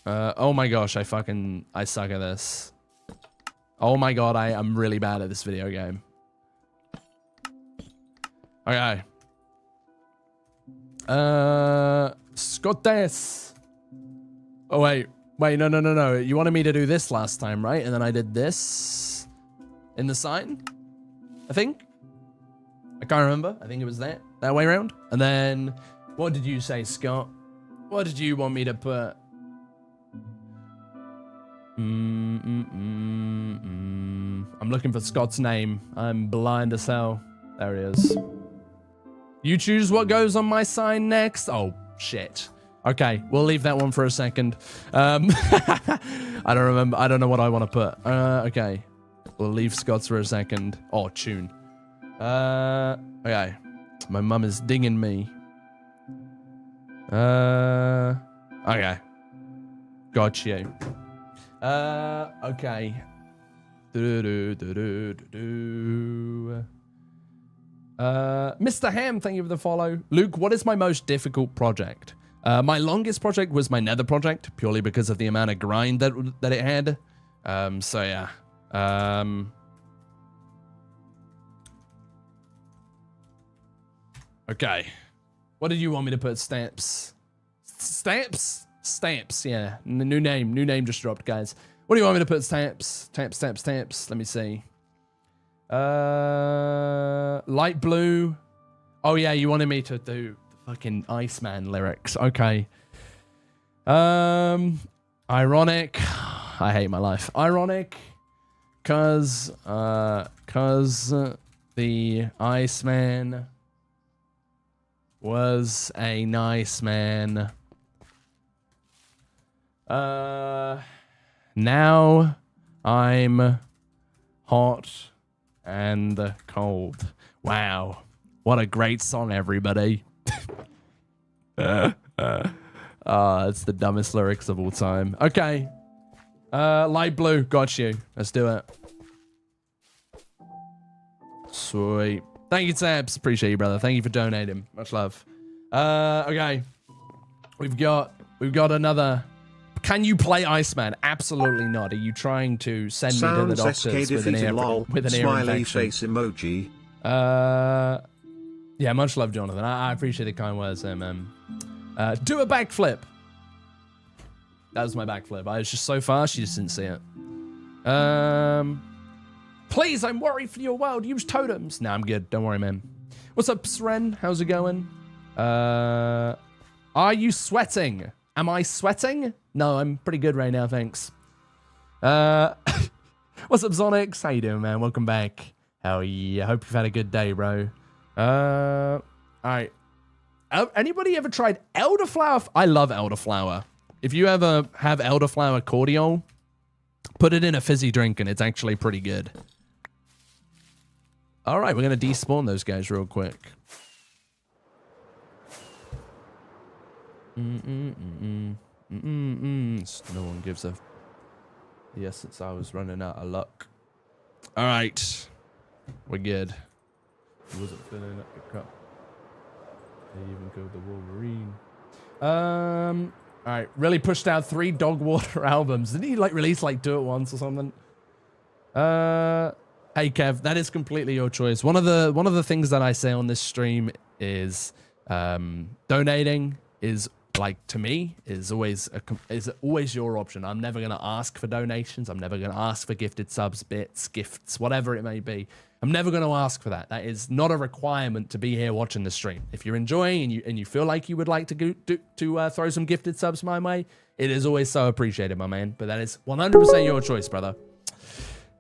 Oh my gosh, I suck at this. Oh my god, I'm really bad at this video game. Okay. Scottes. Oh wait, no. You wanted me to do this last time, right? And then I did this in the sign, I think. I can't remember. I think it was that way around. And then, what did you say, Scott? What did you want me to put? I'm looking for Scott's name. I'm blind as hell. There he is. You choose what goes on my sign next. Oh, shit. Okay, we'll leave that one for a second. I don't remember. I don't know what I want to put. Okay. We'll leave Scott's for a second. Oh, tune. Okay. My mum is dinging me. Okay. Got you. Okay. Mr. Ham, thank you for the follow. Luke, what is my most difficult project? My longest project was my Nether project, purely because of the amount of grind that it had. So yeah. Okay. What did you want me to put? Stamps? Stamps? Stamps, yeah. New name just dropped, guys. What do you want me to put? Stamps. Let me see. Light blue. Oh yeah, you wanted me to do the fucking Iceman lyrics. Okay. Ironic. I hate my life. Ironic. Cause the Iceman was a nice man. Now I'm hot and cold. Wow. What a great song, everybody. It's the dumbest lyrics of all time. Okay. Light blue. Got you. Let's do it. Sweet. Thank you, Tabs. Appreciate you, brother. Thank you for donating. Much love. Okay. We've got another. Can you play Iceman? Absolutely not. Are you trying to send me to the doctors with an ear smiley infection? face emoji. Yeah, much love, Jonathan. I appreciate the kind words there, man. Do a backflip. That was my backflip. I was just so fast, you just didn't see it. Please, I'm worried for your world. Use totems. Nah, I'm good. Don't worry, man. What's up, Sren? How's it going? Are you sweating? Am I sweating? No, I'm pretty good right now, thanks. What's up, Zonix? How you doing, man? Welcome back. Hell yeah. Hope you've had a good day, bro. All right. Anybody ever tried elderflower? I love elderflower. If you ever have elderflower cordial, put it in a fizzy drink and it's actually pretty good. All right, we're going to despawn those guys real quick. No one gives a... Yes, since I was running out of luck. All right. We're good. He wasn't filling up the cup. They even killed the Wolverine. All right. Really pushed out 3 Dog Water albums. Didn't he release 2 at once or something? Hey Kev, that is completely your choice. One of the things that I say on this stream is donating is to me is always your option. I'm never gonna ask for donations. I'm never gonna ask for gifted subs, bits, gifts, whatever it may be. I'm never gonna ask for that. That is not a requirement to be here watching the stream. If you're enjoying and you feel like you would like to throw some gifted subs my way, it is always so appreciated, my man. But that is 100% your choice, brother.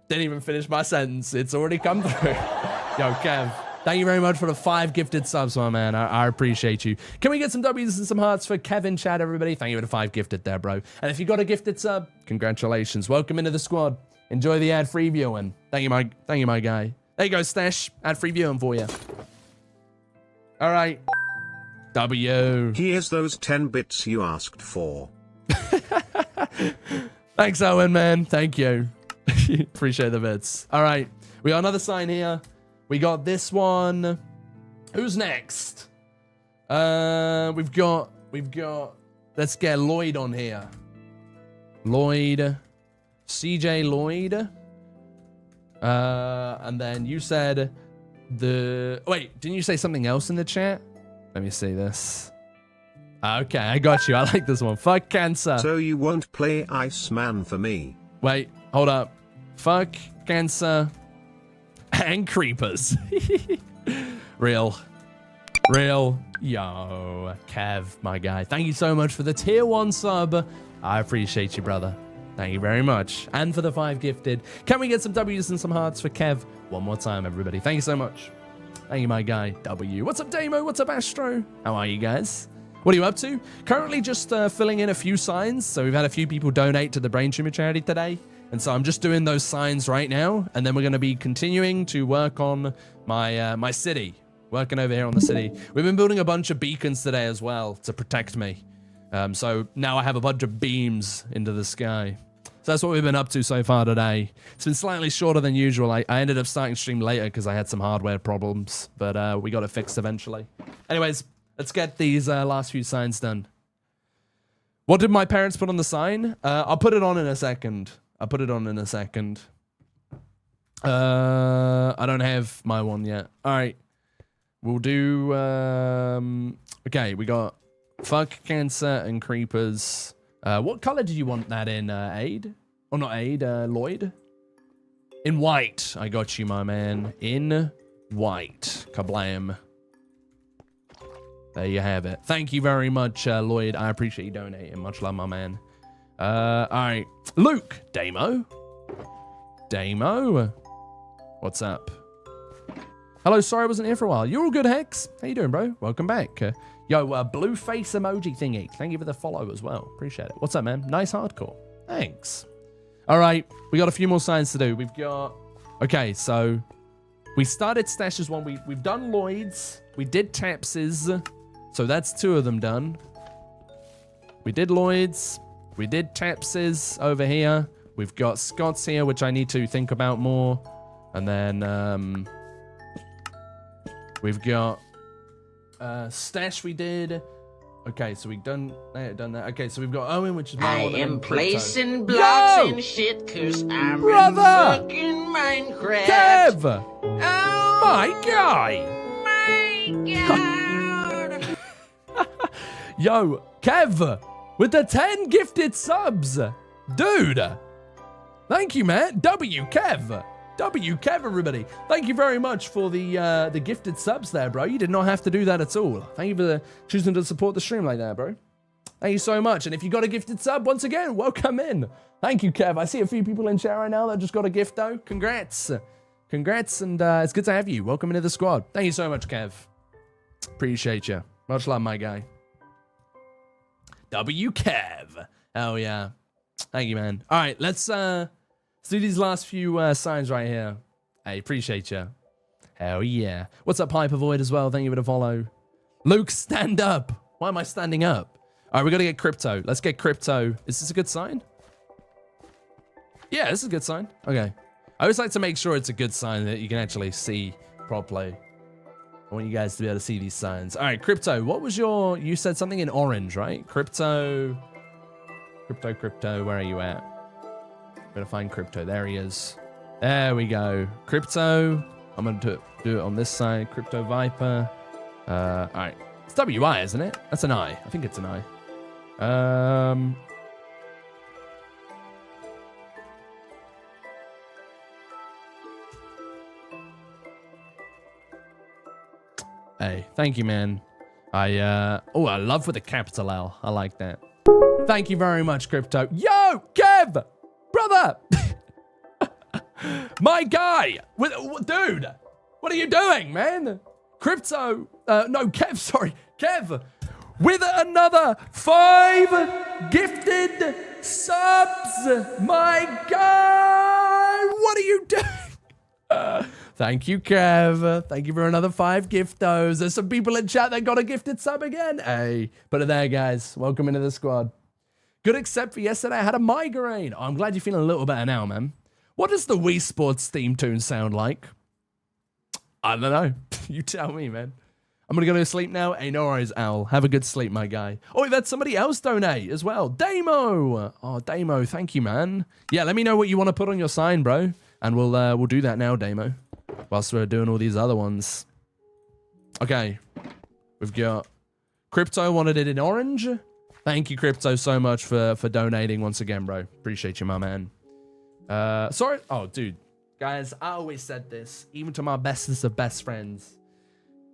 Didn't even finish my sentence. It's already come through. Yo, Kev. Thank you very much for the 5 gifted subs, my man. I appreciate you. Can we get some W's and some hearts for Kevin Chad, everybody? Thank you for the 5 gifted there, bro. And if you got a gifted sub, congratulations. Welcome into the squad. Enjoy the ad-free viewing. Thank you, my guy. There you go, Stash. Ad-free viewing for you. All right. W. Here's those 10 bits you asked for. Thanks, Owen, man. Thank you. Appreciate the bits. All right. We got another sign here. We got this one. Who's next? We've got, let's get Lloyd on here. Lloyd. CJ Lloyd. And then you said wait, didn't you say something else in the chat? Let me see this. Okay, I got you. I like this one. Fuck cancer. So you won't play Iceman for me? Wait, hold up. Fuck cancer. And creepers. Real. Yo, Kev, my guy. Thank you so much for the tier 1 sub. I appreciate you, brother. Thank you very much. And for the 5 gifted. Can we get some W's and some hearts for Kev? One more time, everybody. Thank you so much. Thank you, my guy, W. What's up, Damo? What's up, Astro? How are you guys? What are you up to? Currently just filling in a few signs. So we've had a few people donate to the Brain Tumor charity today. And so I'm just doing those signs right now. And then we're going to be continuing to work on my my city. Working over here on the city. We've been building a bunch of beacons today as well to protect me. So now I have a bunch of beams into the sky. So that's what we've been up to so far today. It's been slightly shorter than usual. I ended up starting stream later because I had some hardware problems, but we got it fixed eventually. Anyways, let's get these last few signs done. What did my parents put on the sign? I'll put it on in a second. I don't have my one yet. All right. We'll do... okay, we got fuck cancer and creepers. What color did you want that in, Aid? Or not Aid, Lloyd? In white. I got you, my man. In white. Kablam. There you have it. Thank you very much, Lloyd. I appreciate you donating. Much love, my man. All right. Luke. Damo. What's up? Hello, sorry I wasn't here for a while. You're all good, Hex. How you doing, bro? Welcome back. Yo, blue face emoji thingy. Thank you for the follow as well. Appreciate it. What's up, man? Nice hardcore. Thanks. All right, we got a few more signs to do. We've got... Okay, so we started Stashes 1. We've done Lloyd's. We did Taps's. So that's 2 of them done. We did Lloyd's. We did Taps's over here. We've got Scott's here, which I need to think about more. And then we've got Stash we did. Okay, so we've done that. Okay, so we've got Owen, which is I am placing blocks and shit cause I'm in fucking Minecraft. Kev! Oh, My guy! my God! Yo, Kev! With the 10 gifted subs! Dude! Thank you, man. Kev, everybody. Thank you very much for the gifted subs there, bro. You did not have to do that at all. Thank you for choosing to support the stream like that, bro. Thank you so much. And if you got a gifted sub, once again, welcome in. Thank you, Kev. I see a few people in chat right now that just got a gift, though. Congrats. Congrats, and it's good to have you. Welcome into the squad. Thank you so much, Kev. Appreciate you. Much love, my guy. Kev. Oh, yeah. Thank you, man. All right, let's do these last few signs right here. Hey, appreciate you. Hell yeah. What's up, Hypervoid, as well? Thank you for the follow. Luke, stand up. Why am I standing up? All right, we got to get crypto. Let's get crypto. Is this a good sign? Yeah, this is a good sign. Okay. I always like to make sure it's a good sign that you can actually see properly. I want you guys to be able to see these signs. All right, crypto. What was your... You said something in orange, right? Crypto. Where are you at? I'm going to find crypto. There he is. There we go. Crypto. I'm going to do it on this side. Crypto Viper. All right. It's WI, isn't it? That's an I. I think it's an I. Hey, thank you, man. I love with a capital L. I like that. Thank you very much, Crypto. Yo, Kev! Brother! My guy! Dude! What are you doing, man? Crypto... no, Kev, sorry. Kev! With another 5 gifted subs! My guy! What are you doing? Thank you, Kev. Thank you for another 5 giftos. There's some people in chat that got a gifted sub again. Hey, put it there, guys. Welcome into the squad. Good, except for yesterday I had a migraine. Oh, I'm glad you're feeling a little better now, man. What does the Wii Sports theme tune sound like? I don't know. You tell me, man. I'm going to go to sleep now. Hey, no worries, Al. Have a good sleep, my guy. Oh, we've had somebody else donate as well. Damo. Oh, Damo, thank you, man. Yeah, let me know what you want to put on your sign, bro. And we'll do that now, Damo. Whilst we're doing all these other ones. Okay. We've got... Crypto wanted it in orange. Thank you, Crypto, so much for donating once again, bro. Appreciate you, my man. Sorry. Oh, dude. Guys, I always said this. Even to my bestest of best friends.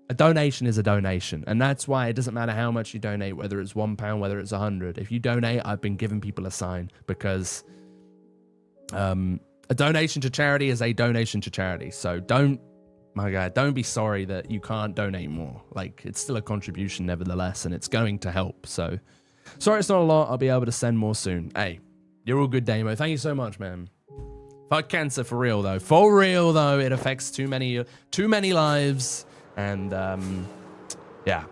A donation is a donation. And that's why it doesn't matter how much you donate. Whether it's £1, whether it's 100. If you donate, I've been giving people a sign. Because A donation to charity is a donation to charity. So don't be sorry that you can't donate more. Like, it's still a contribution nevertheless, and it's going to help. So sorry it's not a lot. I'll be able to send more soon. Hey, you're all good, Damo. Thank you so much, man. Fuck cancer for real, though. For real, though. It affects too many lives. And, yeah,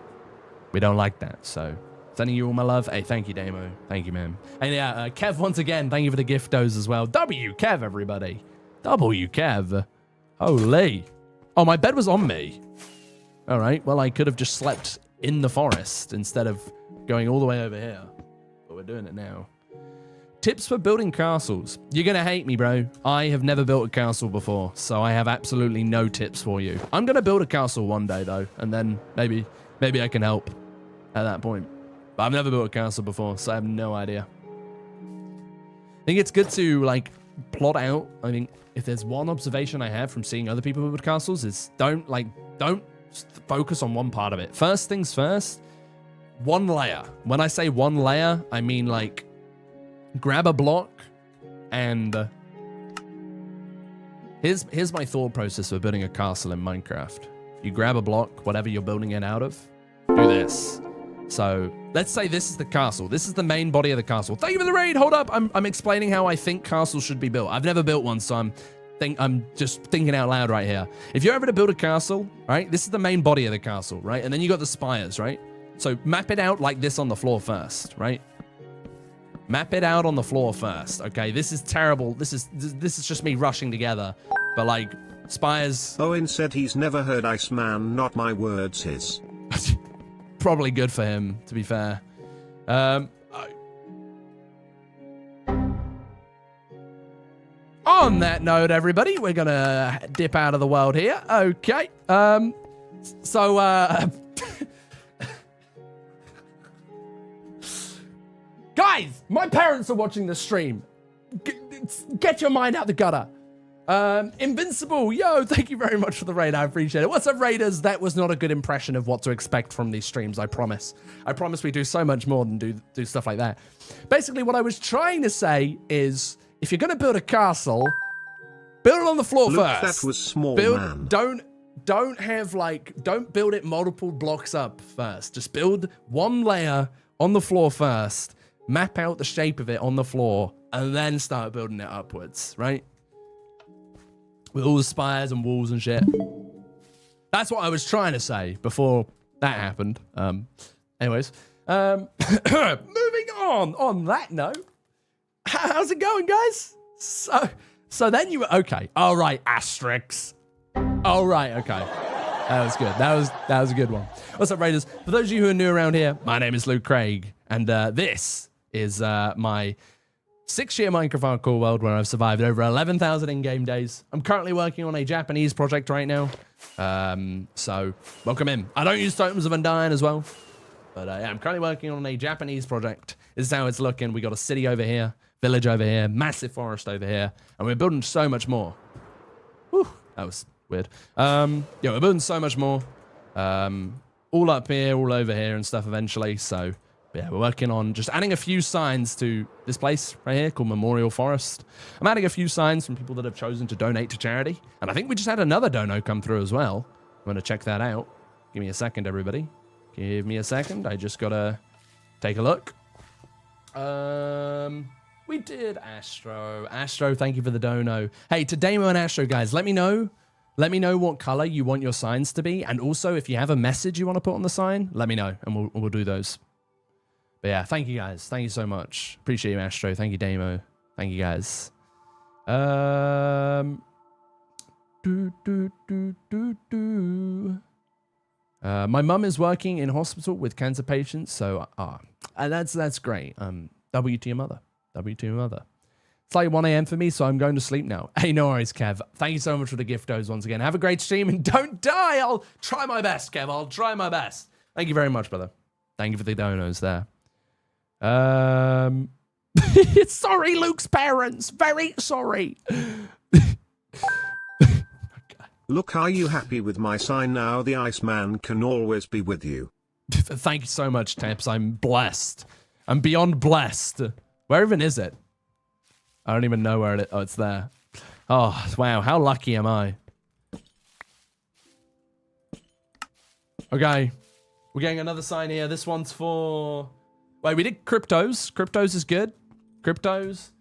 we don't like that. So sending you all my love. Hey, thank you, Damo. Thank you, man. And yeah, Kev, once again, thank you for the giftos as well. W Kev, everybody. W Kev. Holy. Oh, my bed was on me. All right. Well, I could have just slept in the forest instead of going all the way over here. But we're doing it now. Tips for building castles. You're going to hate me, bro. I have never built a castle before, so I have absolutely no tips for you. I'm going to build a castle one day, though, and then maybe I can help at that point. But I've never built a castle before, so I have no idea. I think it's good to, like, plot out. I mean, if there's one observation I have from seeing other people build castles is don't focus on one part of it. First things first, one layer. When I say one layer, I mean, like, grab a block and here's my thought process for building a castle in Minecraft. You grab a block, whatever you're building it out of, do this. So let's say this is the castle. This is the main body of the castle. Thank you for the raid. Hold up. I'm explaining how I think castles should be built. I've never built one, so I'm just thinking out loud right here. If you're ever to build a castle, right, this is the main body of the castle, right? And then you got the spires, right? So map it out like this on the floor first, right? Map it out on the floor first, okay? This is terrible. This is just me rushing together. But, like, spires... Owen said he's never heard Iceman, not my words, his. Probably good for him, to be fair. On that note, everybody, we're going to dip out of the world here. Okay. Guys, my parents are watching the stream. Get your mind out the gutter. Invincible, yo, thank you very much for the raid. I appreciate it. What's up, raiders? That was not a good impression of what to expect from these streams, I promise. I promise we do so much more than do stuff like that. Basically, what I was trying to say is, if you're going to build a castle, build it on the floor first. That was small, man. Don't build it multiple blocks up first. Just build one layer on the floor first. Map out the shape of it on the floor, and then start building it upwards, right? With all the spires and walls and shit. That's what I was trying to say before that happened. Anyways. Moving on that note. How's it going, guys? So then you were... Okay. All right, asterisks. All right, okay. That was good. That was a good one. What's up, raiders? For those of you who are new around here, my name is LukeCraig, and this is my 6-year Minecraft hardcore world where I've survived over 11,000 in-game days. I'm currently working on a Japanese project right now, so welcome in. I don't use Totems of Undying as well, but yeah, I'm currently working on a Japanese project. This is how it's looking. We got a city over here, village over here, massive forest over here, and we're building so much more. Whew, that was weird. Yeah, we're building so much more. All up here, all over here and stuff eventually, so... Yeah, we're working on just adding a few signs to this place right here called Memorial Forest. I'm adding a few signs from people that have chosen to donate to charity. And I think we just had another dono come through as well. I'm going to check that out. Give me a second, everybody. Give me a second. I just got to take a look. We did Astro. Astro, thank you for the dono. Hey, to Damo and Astro, guys, let me know. Let me know what color you want your signs to be. And also, if you have a message you want to put on the sign, let me know. And we'll do those. But yeah, thank you guys. Thank you so much. Appreciate you, Astro. Thank you, Damo. Thank you, guys. My mum is working in hospital with cancer patients, so that's great. W to your mother. W to your mother. It's like 1 a.m. for me, so I'm going to sleep now. Hey, no worries, Kev. Thank you so much for the giftos once again. Have a great stream and don't die. I'll try my best, Kev. I'll try my best. Thank you very much, brother. Thank you for the donos there. Sorry, Luke's parents. Very sorry. Look, are you happy with my sign now? The Iceman can always be with you. Thank you so much, Taps. I'm blessed. I'm beyond blessed. Where even is it? I don't even know where it is. Oh, it's there. Oh, wow. How lucky am I? Okay. We're getting another sign here. This one's for... Wait, we did cryptos. Cryptos is good. Cryptos.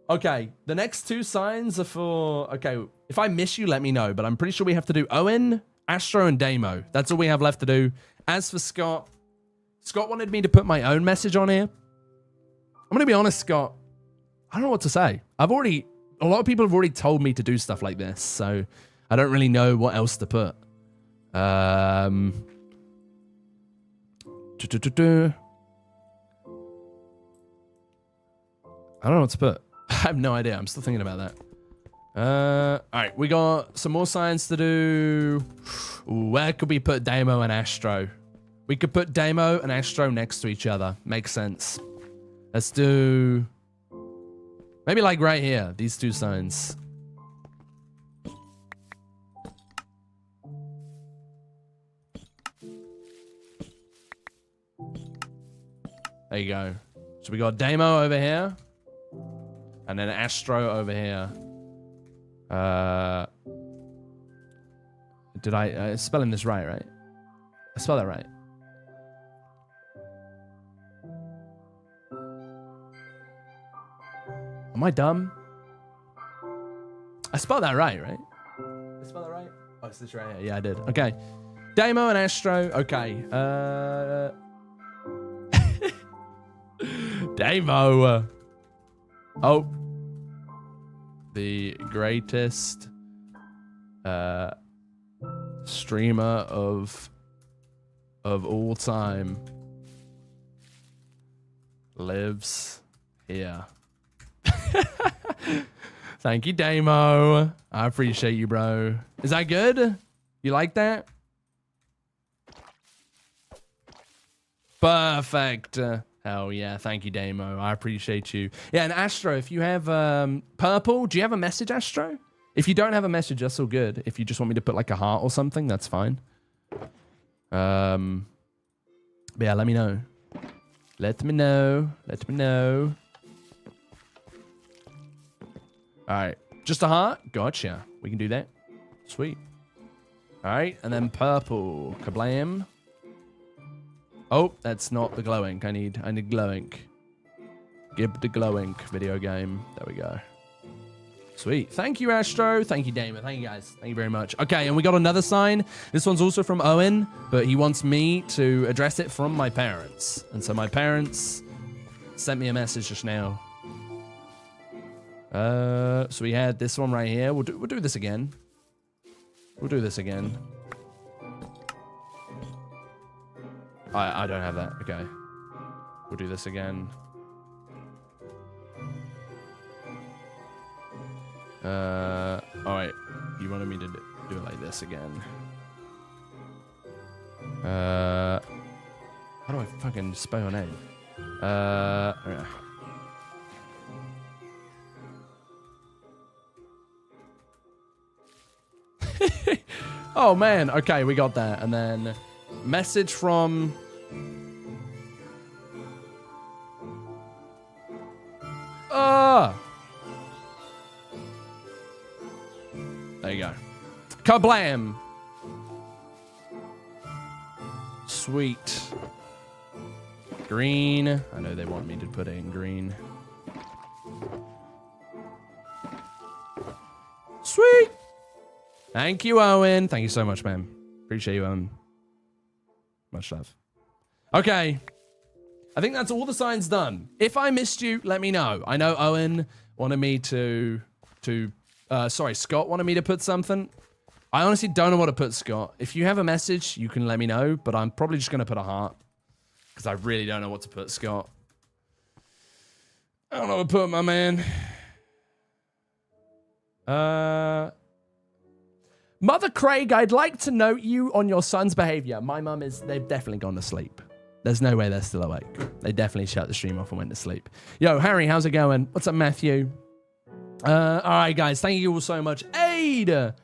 Okay. The next two signs are for... Okay. If I miss you, let me know. But I'm pretty sure we have to do Owen, Astro, and Damo. That's all we have left to do. As for Scott... Scott wanted me to put my own message on here. I'm going to be honest, Scott. I don't know what to say. A lot of people have already told me to do stuff like this. So I don't really know what else to put. I don't know what to put. I have no idea. I'm still thinking about that. All right, we got some more signs to do. Ooh, where could we put Damo and Astro? We could put Damo and Astro next to each other. Makes sense. Let's do... Maybe like right here. These two signs. There you go. So we got Damo over here. And then Astro over here. Did I... spelling this right? I spelled that right. Am I dumb? I spelled that right? I spelled that right? Oh, it's this right here. Yeah, I did. Okay. Damo and Astro. Okay. Damo. Oh. The greatest streamer of all time lives here. Thank you, Damo. I appreciate you, bro. Is that good? You like that? Perfect. Hell yeah. Thank you, Damo. I appreciate you. Yeah, and Astro, if you have purple, do you have a message, Astro? If you don't have a message, that's all good. If you just want me to put like a heart or something, that's fine. But yeah, let me know. Let me know. Let me know. All right. Just a heart? Gotcha. We can do that. Sweet. All right. And then purple. Kablam. Oh, that's not the glow ink. I need glow ink. Give the glow ink video game. There we go. Sweet. Thank you, Astro. Thank you, Damon. Thank you, guys. Thank you very much. Okay, and we got another sign. This one's also from Owen, but he wants me to address it from my parents. And so my parents sent me a message just now. So we had this one right here. We'll do this again. We'll do this again. I don't have that. Okay. We'll do this again. Alright. You wanted me to do it like this again. How do I fucking spell your name? Yeah. Oh man, okay, we got that. And then message from there you go. Kablam. Sweet. Green. I know they want me to put it in green. Sweet. Thank you, Owen. Thank you so much, man. Appreciate you, Owen. Much love. Okay. I think that's all the signs done. If I missed you, let me know. I know Owen wanted me sorry, Scott wanted me to put something. I honestly don't know what to put, Scott. If you have a message, you can let me know, but I'm probably just going to put a heart. Because I really don't know what to put, Scott. I don't know what to put, my man. Mother Craig, I'd like to note you on your son's behavior. My mum they've definitely gone to sleep. There's no way they're still awake. They definitely shut the stream off and went to sleep. Yo, Harry, how's it going? What's up, Matthew? All right, guys, thank you all so much. Aid! A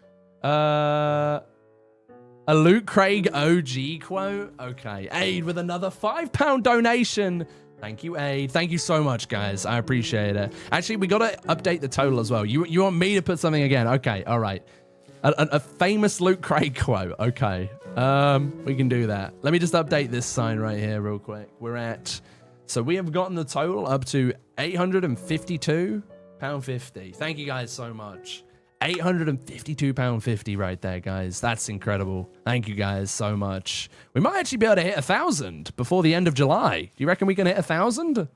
LukeCraig OG quote? Okay, Aid with another £5 donation. Thank you, Aid. Thank you so much, guys. I appreciate it. Actually, we got to update the total as well. You want me to put something again? Okay, all right. A famous LukeCraig quote. Okay. We can do that. Let me just update this sign right here real quick. So we have gotten the total up to £852.50. Thank you guys so much. £852.50 right there, guys. That's incredible. Thank you guys so much. We might actually be able to hit 1,000 before the end of July. Do you reckon we can hit 1,000?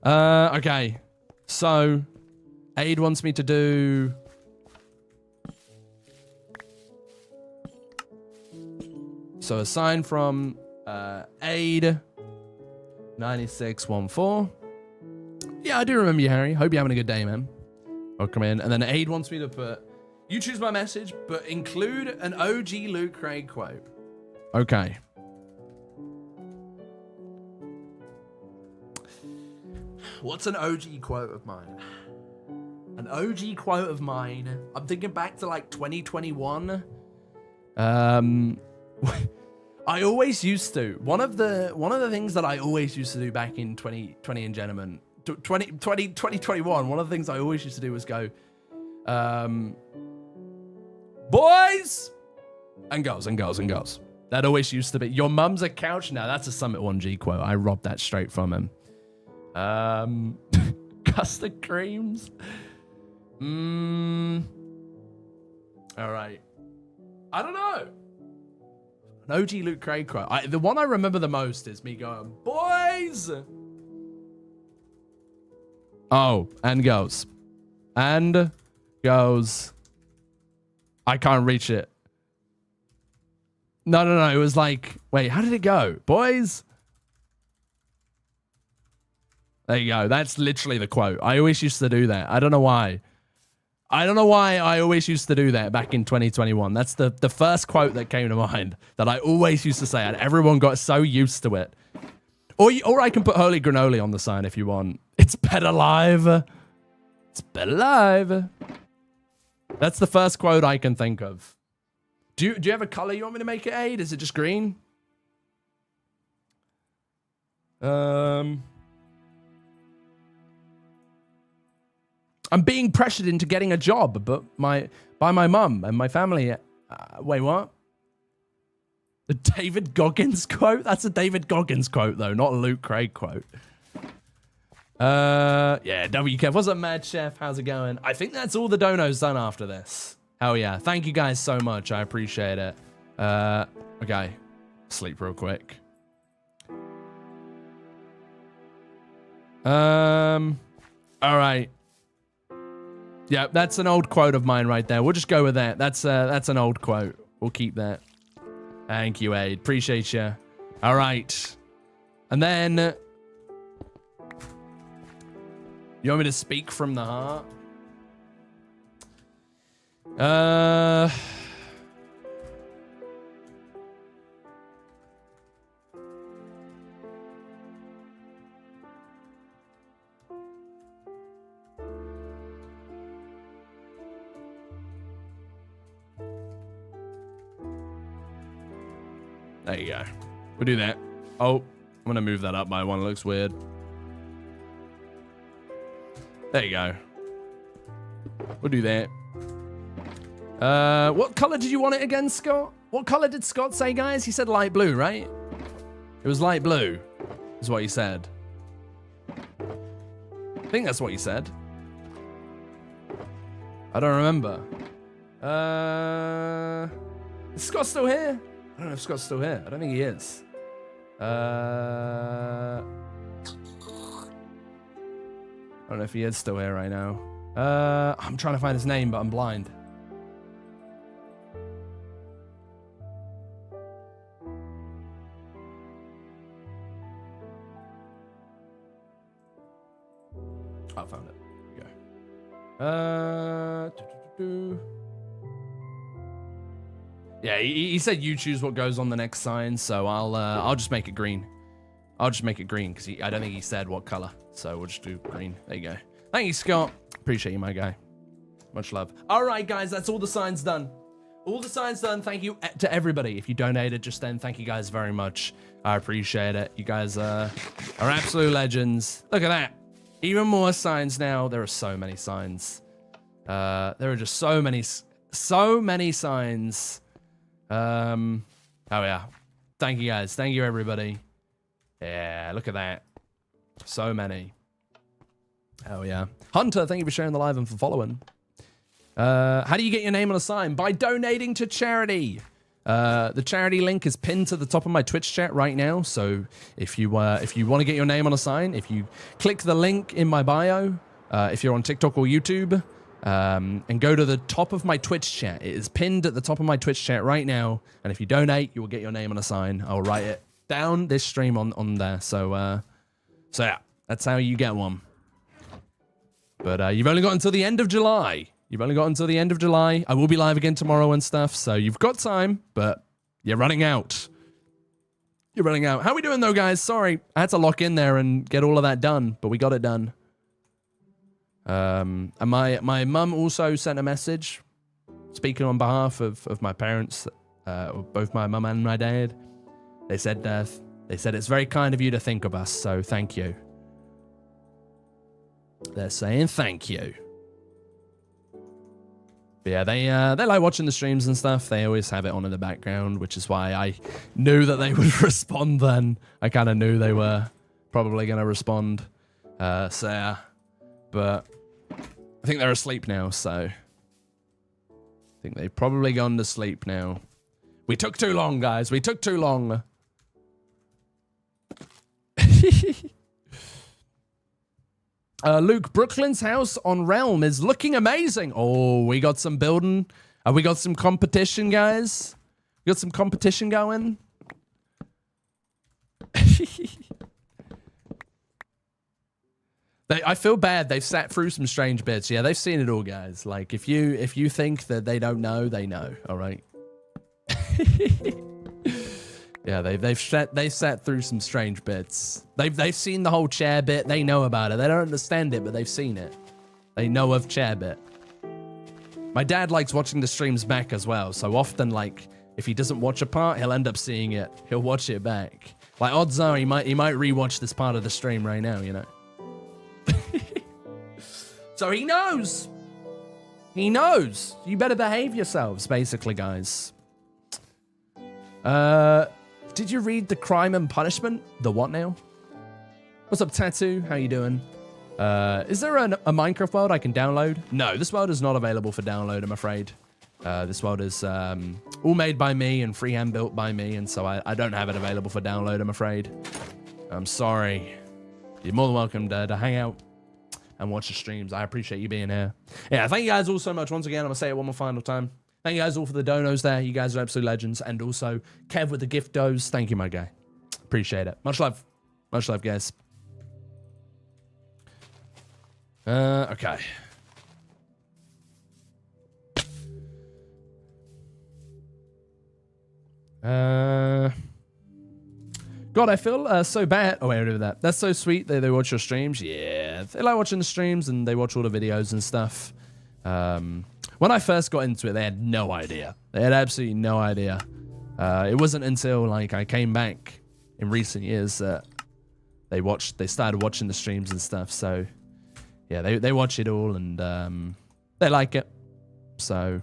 Okay. So, Aid wants me to do... So, a sign from Aid 9614. Yeah, I do remember you, Harry. Hope you're having a good day, man. Welcome in. And then Aid wants me to put, you choose my message, but include an OG LukeCraig quote. Okay. What's an OG quote of mine? An OG quote of mine. I'm thinking back to like 2021. I always used to. One of the things that I always used to do back in 2020 and gentlemen, 2021, one of the things I always used to do was go, boys and girls and girls and girls. That always used to be. Your mum's a couch. Now that's a Summit 1G quote. I robbed that straight from him. Custard creams. All right. I don't know. An OG LukeCraig quote. The one I remember the most is me going, boys. Oh, and goes. And goes. I can't reach it. No. It was like, wait, how did it go? Boys? There you go. That's literally the quote. I always used to do that. I don't know why. I always used to do that back in 2021. That's the first quote that came to mind that I always used to say, and everyone got so used to it. Or I can put Holy Granola on the sign if you want. It's better live. It's better live. That's the first quote I can think of. Do you have a color you want me to make it, Aid? Is it just green? I'm being pressured into getting a job, but by my mum and my family. Wait, what? The David Goggins quote? That's a David Goggins quote, though, not a LukeCraig quote. Yeah, WK. What's up, Mad Chef? How's it going? I think that's all the donos done after this. Hell yeah. Thank you guys so much. I appreciate it. Okay. Sleep real quick. All right. Yeah, that's an old quote of mine right there. We'll just go with that. That's an old quote. We'll keep that. Thank you, Aid. Appreciate you. All right. And then... You want me to speak from the heart? There you go. We'll do that. Oh, I'm going to move that up by one. It looks weird. There you go. We'll do that. What color did you want it again, Scott? What color did Scott say, guys? He said light blue, right? It was light blue, is what he said. I think that's what he said. I don't remember. Is Scott still here? I don't know if Scott's still here. I don't think he is. I don't know if he is still here right now. I'm trying to find his name, but I'm blind. I found it. There we go. Yeah, he said you choose what goes on the next sign, so I'll just make it green. I'll just make it green because I don't think he said what color, so we'll just do green. There you go. Thank you, Scott. Appreciate you, my guy. Much love. All right, guys, that's all the signs done. all the signs done. Thank you to everybody. If you donated just then, thank you guys very much. I appreciate it. You guys are absolute legends. Look at that. Even more signs now. There are so many signs. There are just so many signs. Oh yeah. Thank you guys. Thank you everybody. Yeah, look at that. So many. Oh yeah. Hunter, thank you for sharing the live and for following. How do you get your name on a sign? By donating to charity. The charity link is pinned to the top of my Twitch chat right now. So if you want to get your name on a sign, if you click the link in my bio, if you're on TikTok or YouTube, and go to the top of my Twitch chat. It is pinned at the top of my Twitch chat right now. And if you donate, you will get your name on a sign. I'll write it down this stream on there. So yeah, that's how you get one. But you've only got until the end of July. You've only got until the end of July. I will be live again tomorrow and stuff, so you've got time, but you're running out. You're running out. How are we doing, though, guys? Sorry, I had to lock in there and get all of that done, but we got it done. And my mum also sent a message, speaking on behalf of my parents, both my mum and my dad. They said it's very kind of you to think of us, so thank you. They're saying thank you. But yeah, they like watching the streams and stuff. They always have it on in the background, which is why I knew that they would respond then. I kind of knew they were probably going to respond. So yeah. But I think they're asleep now, so I think they've probably gone to sleep now. We took too long, guys. We took too long. Luke, Brooklyn's house on Realm is looking amazing. Oh, we got some building. We got some competition, guys. We got some competition going. I feel bad. They've sat through some strange bits. Yeah, they've seen it all, guys. Like, if you think that they don't know, they know. All right. Yeah, they've sat through some strange bits. They've seen the whole chair bit. They know about it. They don't understand it, but they've seen it. They know of chair bit. My dad likes watching the streams back as well. So often, like, if he doesn't watch a part, he'll end up seeing it. He'll watch it back. Like, odds are he might rewatch this part of the stream right now. You know. So he knows. He knows. You better behave yourselves, basically, guys. Did you read The Crime and Punishment? The what now? What's up, Tattoo? How you doing? Is there a Minecraft world I can download? No, this world is not available for download, I'm afraid. This world is all made by me and freehand built by me, and so I don't have it available for download, I'm afraid. I'm sorry. You're more than welcome to hang out and watch the streams. I appreciate you being here. Yeah, thank you guys all so much. Once again, I'm going to say it one more final time. Thank you guys all for the donos there. You guys are absolute legends. And also, Kev with the gift dos. Thank you, my guy. Appreciate it. Much love. Much love, guys. Okay. God, I feel so bad. Oh, wait, whatever that. That's so sweet. They watch your streams. Yeah, they like watching the streams and they watch all the videos and stuff. When I first got into it, they had no idea. They had absolutely no idea. It wasn't until like I came back in recent years that they started watching the streams and stuff. So yeah, they watch it all and they like it. So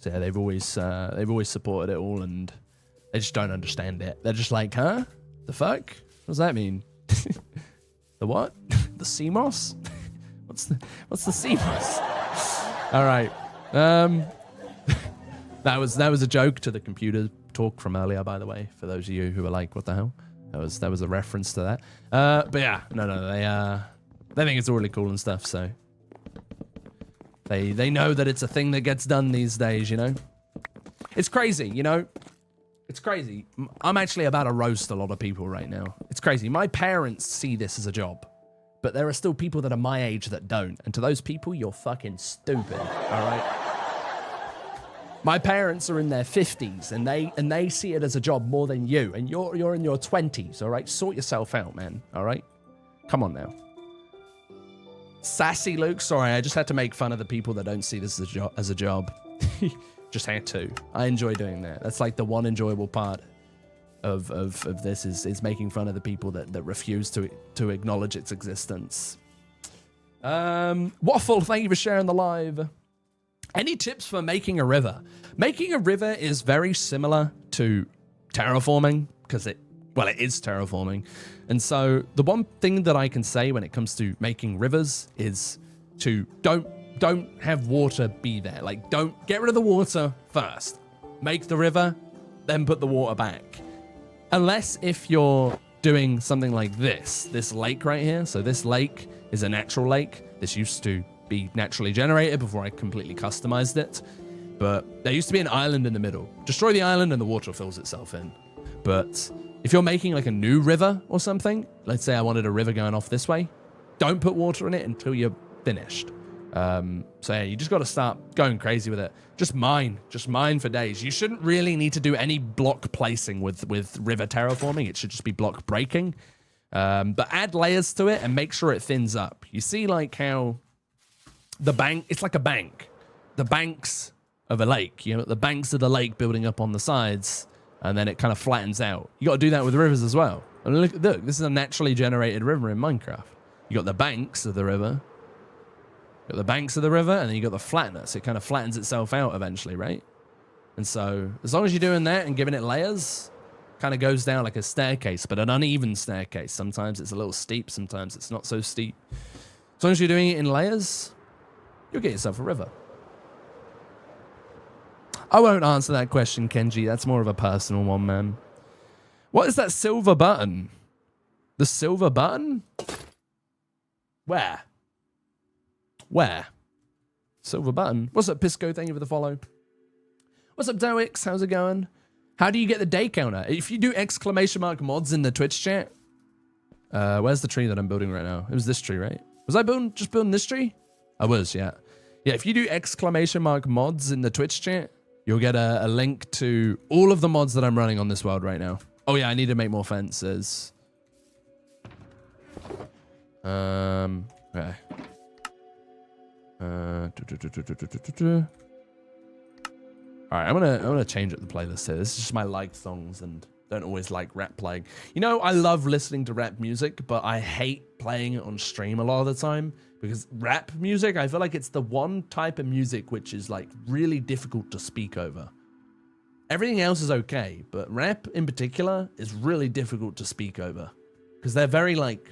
yeah, they've always supported it all and they just don't understand it. They're just like, huh? The fuck? What does that mean? The what? The CMOS? What's the CMOS? All right. That was a joke to the computer talk from earlier, by the way, for those of you who are like, what the hell? That was a reference to that. But yeah, no, they think it's all really cool and stuff, so they know that it's a thing that gets done these days, you know? It's crazy, you know? It's crazy. I'm actually about to roast a lot of people right now. It's crazy. My parents see this as a job. But there are still people that are my age that don't. And to those people, you're fucking stupid, all right? My parents are in their 50s, and they see it as a job more than you. And you're in your 20s, all right? Sort yourself out, man, all right? Come on now. Sassy Luke, sorry, I just had to make fun of the people that don't see this as a job. Just had to. I enjoy doing that. That's like the one enjoyable part of this is making fun of the people that refuse to acknowledge its existence. Waffle, thank you for sharing the live. Any tips for making a river? Making a river is very similar to terraforming because it is terraforming. And so the one thing that I can say when it comes to making rivers is to don't have water be there. Like, don't get rid of the water first. Make the river, then put the water back. Unless if you're doing something like this lake right here. So this lake is a natural lake. This used to be naturally generated before I completely customized it. But there used to be an island in the middle. Destroy the island and the water fills itself in. But if you're making like a new river or something, let's say I wanted a river going off this way, don't put water in it until you're finished. So yeah, you just got to start going crazy with it. Just mine for days. You shouldn't really need to do any block placing with river terraforming. It should just be block breaking. But add layers to it and make sure it thins up. You see like how the bank, it's like a bank. The banks of a lake, you know, the banks of the lake building up on the sides, and then it kind of flattens out. You got to do that with rivers as well. And look, this is a naturally generated river in Minecraft. You got the banks of the river. Got the banks of the river, and then you got the flatness. It kind of flattens itself out eventually, right? And so as long as you're doing that and giving it layers, kind of goes down like a staircase, but an uneven staircase. Sometimes it's a little steep, sometimes it's not so steep. As long as you're doing it in layers, you'll get yourself a river. I won't answer that question, Kenji. That's more of a personal one, man. What is that silver button? The silver button? Where? Silver button. What's up, Pisco? Thank you for the follow. What's up, Doix? How's it going? How do you get the day counter? If you do ! mods in the Twitch chat. Where's the tree that I'm building right now? It was this tree, right? Was I just building this tree? I was, yeah. Yeah, if you do ! mods in the Twitch chat, you'll get a link to all of the mods that I'm running on this world right now. Oh yeah, I need to make more fences. Okay. All right, I'm gonna change up the playlist here. This is just my liked songs, and don't always like rap playing. You know, I love listening to rap music, but I hate playing it on stream a lot of the time because rap music, I feel like it's the one type of music which is like really difficult to speak over. Everything else is okay, but rap in particular is really difficult to speak over because they're very like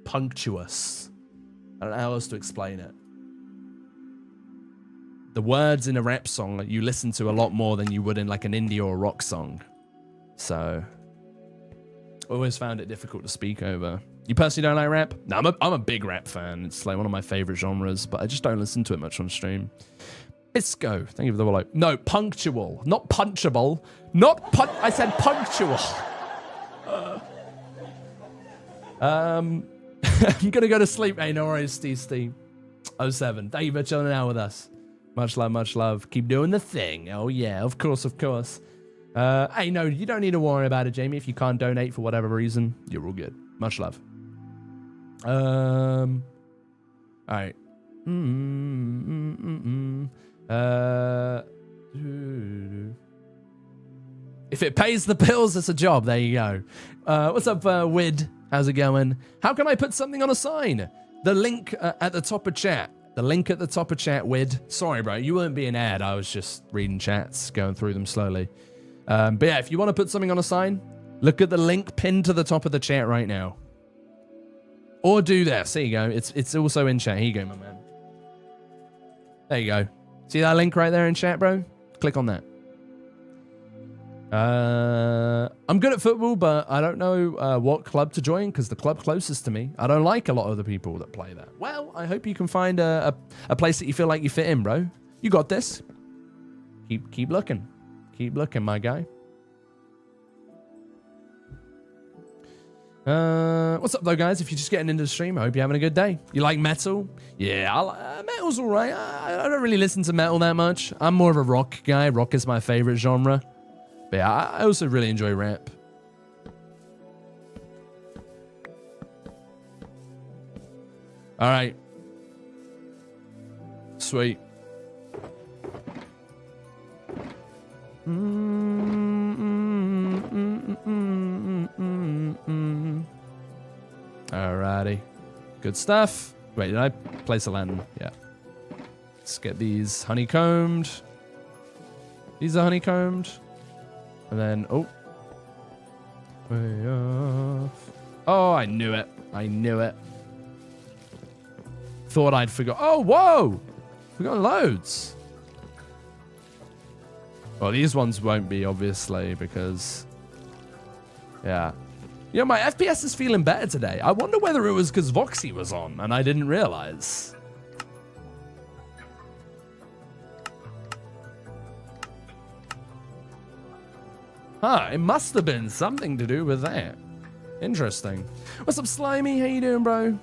punctuous. I don't know how else to explain it. The words in a rap song you listen to a lot more than you would in like an indie or rock song. So, always found it difficult to speak over. You personally don't like rap? No, I'm a big rap fan. It's like one of my favorite genres, but I just don't listen to it much on stream. Isco, thank you for the follow. No, punctual, not punchable. I said punctual. I'm gonna go to sleep. Hey, no worries, Steve. 07. Thank you for chilling out with us. Much love, much love. Keep doing the thing. Oh, yeah, of course. Hey, no, you don't need to worry about it, Jamie. If you can't donate for whatever reason, you're all good. Much love. All right. If it pays the bills, it's a job. There you go. What's up, Wid? How's it going? How can I put something on a sign? The link at the top of chat. The link at the top of chat, Wid. Sorry, bro. You weren't being ad. I was just reading chats, going through them slowly. But yeah, if you want to put something on a sign, look at the link pinned to the top of the chat right now. Or do this. There you go. It's also in chat. Here you go, my man. There you go. See that link right there in chat, bro? Click on that. I'm good at football, but I don't know what club to join because the club closest to me, I don't like a lot of the people that play there. Well, I hope you can find a place that you feel like you fit in, bro. You got this. Keep looking. Keep looking, my guy. What's up, though, guys? If you're just getting into the stream, I hope you're having a good day. You like metal? Yeah, metal's all right. I don't really listen to metal that much. I'm more of a rock guy. Rock is my favorite genre. But yeah, I also really enjoy rap. All right. Alrighty. Good stuff. Wait, did I place a lantern? Yeah. Let's get these honeycombed. These are honeycombed. And then, oh. Way off. Oh, I knew it. I knew it. Thought I'd forgot. Oh, whoa! We got loads. Well, these ones won't be, obviously, because... Yeah. You know, my FPS is feeling better today. I wonder whether it was because Voxy was on and I didn't realize. Huh, it must have been something to do with that. Interesting. What's up, Slimy? How you doing, bro?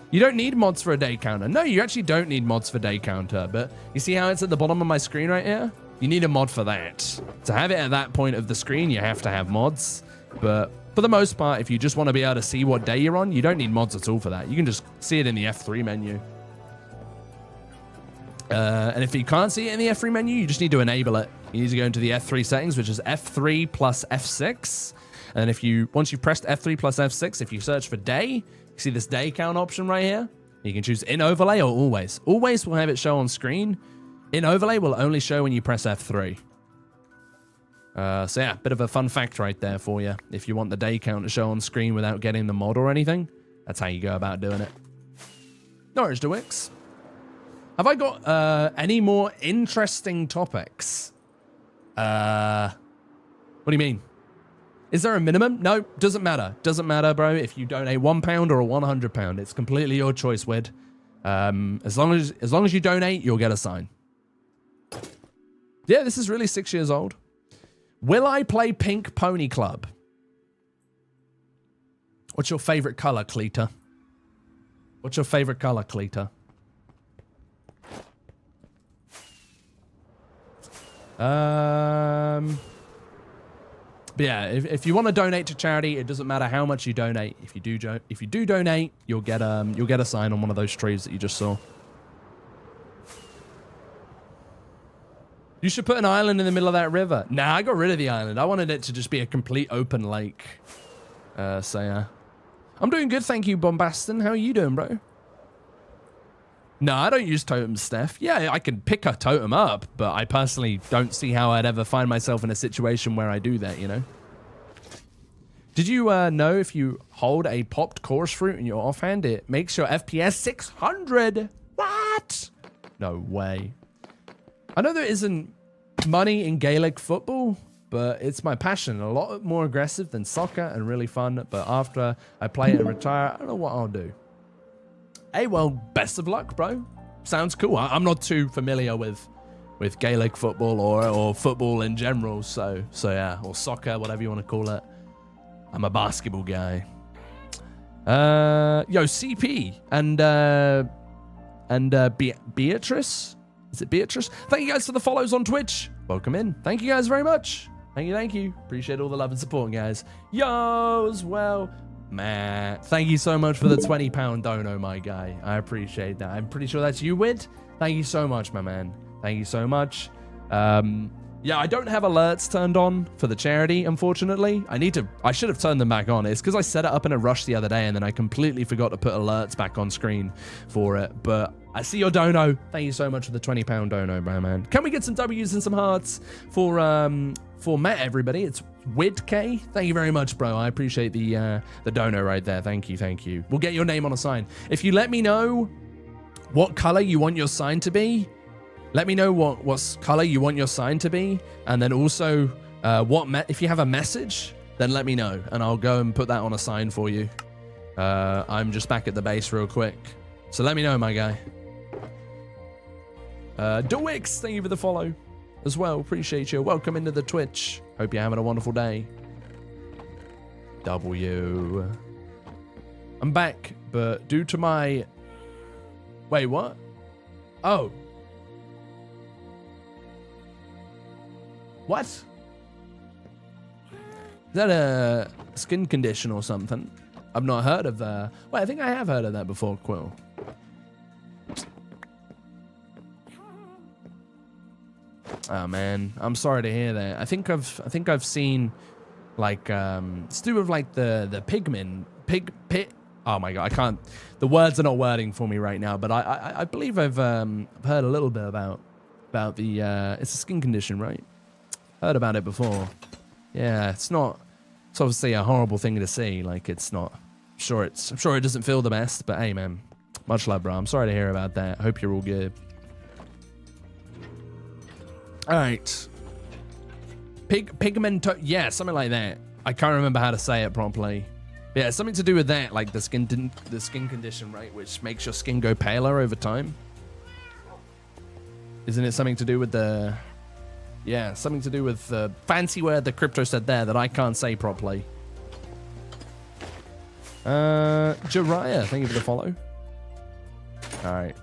You don't need mods for a day counter. No, you actually don't need mods for day counter, but you see how it's at the bottom of my screen right here? You need a mod for that. To have it at that point of the screen, you have to have mods. But for the most part, if you just want to be able to see what day you're on, you don't need mods at all for that. You can just see it in the F3 menu. And if you can't see it in the F3 menu, you just need to enable it. You need to go into the F3 settings, which is F3 plus F6. And if you, once you've pressed F3 plus F6, if you search for day, you see this day count option right here. You can choose in overlay or always. Always will have it show on screen. In overlay will only show when you press F3. So yeah, bit of a fun fact right there for you. If you want the day count to show on screen without getting the mod or anything, that's how you go about doing it. Norwich to Wix. Have I got any more interesting topics? What do you mean? Is there a minimum? No, doesn't matter. Doesn't matter, bro. If you donate £1 or a £100, it's completely your choice, Wid. As long as you donate, you'll get a sign. Yeah, this is really 6 years old. Will I play Pink Pony Club? What's your favorite color, Cleeta? What's your favorite color, Cleeta? But yeah, if you want to donate to charity, it doesn't matter how much you donate. If you do donate, you'll get a sign on one of those trees that you just saw. You should put an island in the middle of that river. Nah, I got rid of the island. I wanted it to just be a complete open lake. So yeah. I'm doing good, thank you, Bombastin. How are you doing, bro? No, I don't use totems, Steph. Yeah, I can pick a totem up, but I personally don't see how I'd ever find myself in a situation where I do that, you know? Did you know if you hold a popped chorus fruit in your offhand, it makes your FPS 600? What? No way. I know there isn't money in Gaelic football, but it's my passion. A lot more aggressive than soccer and really fun. But after I play it and retire, I don't know what I'll do. Hey, well, best of luck, bro. Sounds cool. I'm not too familiar with Gaelic football or football in general. So yeah, or soccer, whatever you want to call it. I'm a basketball guy. Yo, CP and Beatrice. Is it Beatrice? Thank you guys for the follows on Twitch. Welcome in. Thank you guys very much. Thank you. Appreciate all the love and support, guys. Yo, as well. Matt, thank you so much for the £20 dono, my guy. I appreciate that. I'm pretty sure that's you, Wid. Thank you so much, my man. Thank you so much. Yeah, I don't have alerts turned on for the charity, unfortunately. I should have turned them back on. It's because I set it up in a rush the other day and then I completely forgot to put alerts back on screen for it. But I see your dono. Thank you so muno for the £20 dono, my man. Can we get some W's and some hearts for Matt, everybody? It's WidK. Thank you very much, bro. I appreciate the dono right there. Thank you. We'll get your name on a sign. If you let me know what color you want your sign to be, let me know what color you want your sign to be, and then also if you have a message, then let me know, and I'll go and put that on a sign for you. I'm just back at the base real quick, so let me know, my guy. Dewix, thank you for the follow as well. Appreciate you. Welcome into the Twitch. Hope you're having a wonderful day. W. I'm back, but due to my... Wait, what? Oh. What? Is that a skin condition or something? I've not heard of that. Well, I think I have heard of that before, Quill. Oh man, I'm sorry to hear that. I think I've seen like it's to do with like the pigmen pig. Oh my god, I can't. The words are not wording for me right now, but I believe I've heard a little bit about the it's a skin condition, right? Heard about it before. Yeah, it's obviously a horrible thing to see. Like it's not. I'm sure it doesn't feel the best, but hey man, much love, bro. I'm sorry to hear about that. Hope you're all good. All right. Pigmento. Yeah, something like that. I can't remember how to say it properly. Yeah, something to do with that, like the skin condition, right, which makes your skin go paler over time. Isn't it something to do with the? Yeah, something to do with the fancy word that Crypto said there that I can't say properly. Jiraiya, thank you for the follow. All right.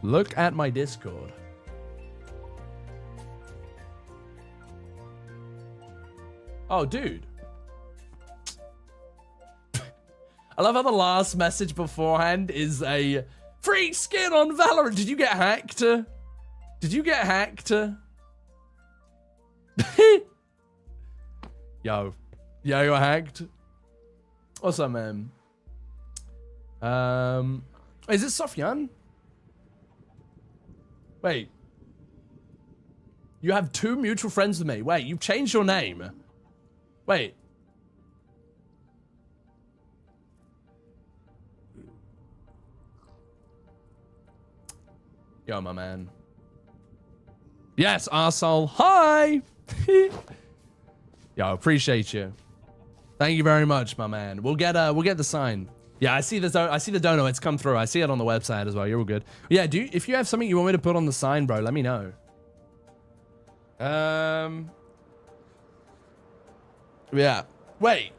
Look at my Discord. Oh, dude. I love how the last message beforehand is a free skin on Valorant. Did you get hacked? Did you get hacked? Yo, you're hacked. What's up, man? Is it Sofyan? Wait. You have 2 mutual friends with me. Wait, you've changed your name. Wait. Yo, my man. Yes, arsehole. Hi. Yo, appreciate you. Thank you very much, my man. We'll get the sign. Yeah, I see the dono. It's come through. I see it on the website as well. You're all good. Yeah, if you have something you want me to put on the sign, bro, let me know. Yeah. Wait.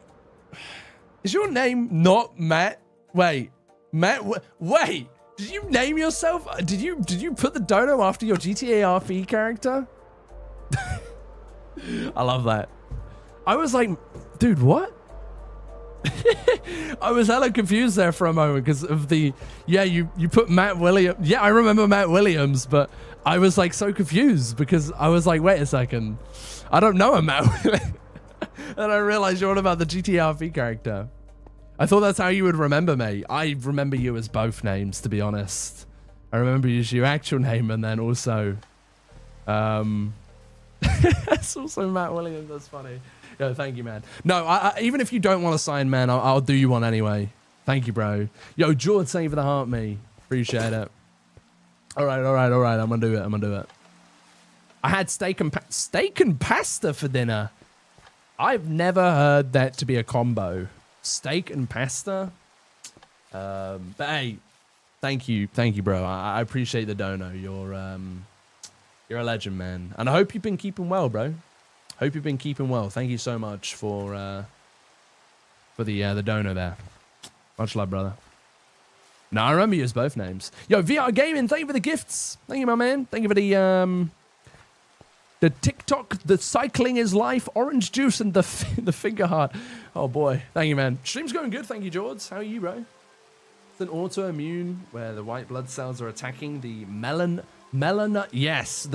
Is your name not Matt? Wait. Matt. Wait. Did you name yourself? Did you put the dono after your GTA RP character? I love that. I was like, dude, what? I was hella confused there for a moment because of the, yeah, you put Matt Williams. Yeah, I remember Matt Williams, but I was like so confused because I was like, wait a second. I don't know a Matt Williams. And I realized you're on about the GTRP character. I thought that's how you would remember me. I remember you as both names, to be honest. I remember you as your actual name and then also, that's also Matt Williams. That's funny. Yo, thank you, man. No, even if you don't want to sign, man, I'll do you one anyway. Thank you, bro. Yo, George, thank you for the heart, me. Appreciate it. All right. I'm gonna do it. I had steak and pasta for dinner. I've never heard that to be a combo. Steak and pasta. But hey, thank you, bro. I appreciate the dono. You're a legend, man. And I hope you've been keeping well, bro. Hope you've been keeping well. Thank you so much for the dono there. Much love, brother. No, I remember you as both names. Yo, VR Gaming, thank you for the gifts. Thank you, my man. Thank you for the TikTok, the cycling is life, orange juice, and the finger heart. Oh boy, thank you, man. Stream's going good, thank you, George. How are you, bro? It's an autoimmune where the white blood cells are attacking the melan. Yes,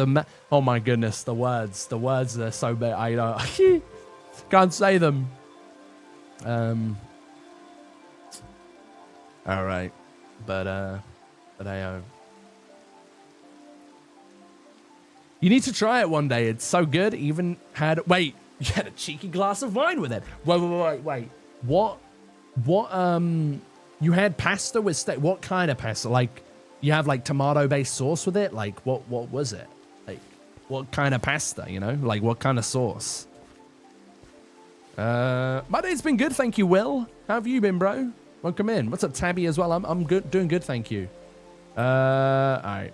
oh my goodness, the words are so bad. I can't say them. All right, but I you need to try it one day. It's so good. Even wait, you had a cheeky glass of wine with it. Wait. What? You had pasta with steak. What kind of pasta? Like, you have like tomato-based sauce with it? Like, what was it? Like, what kind of pasta, you know? Like, what kind of sauce? My day's been good, thank you, Will. How have you been, bro? Welcome in. What's up, Tabby, as well? I'm good, doing good, thank you. All right.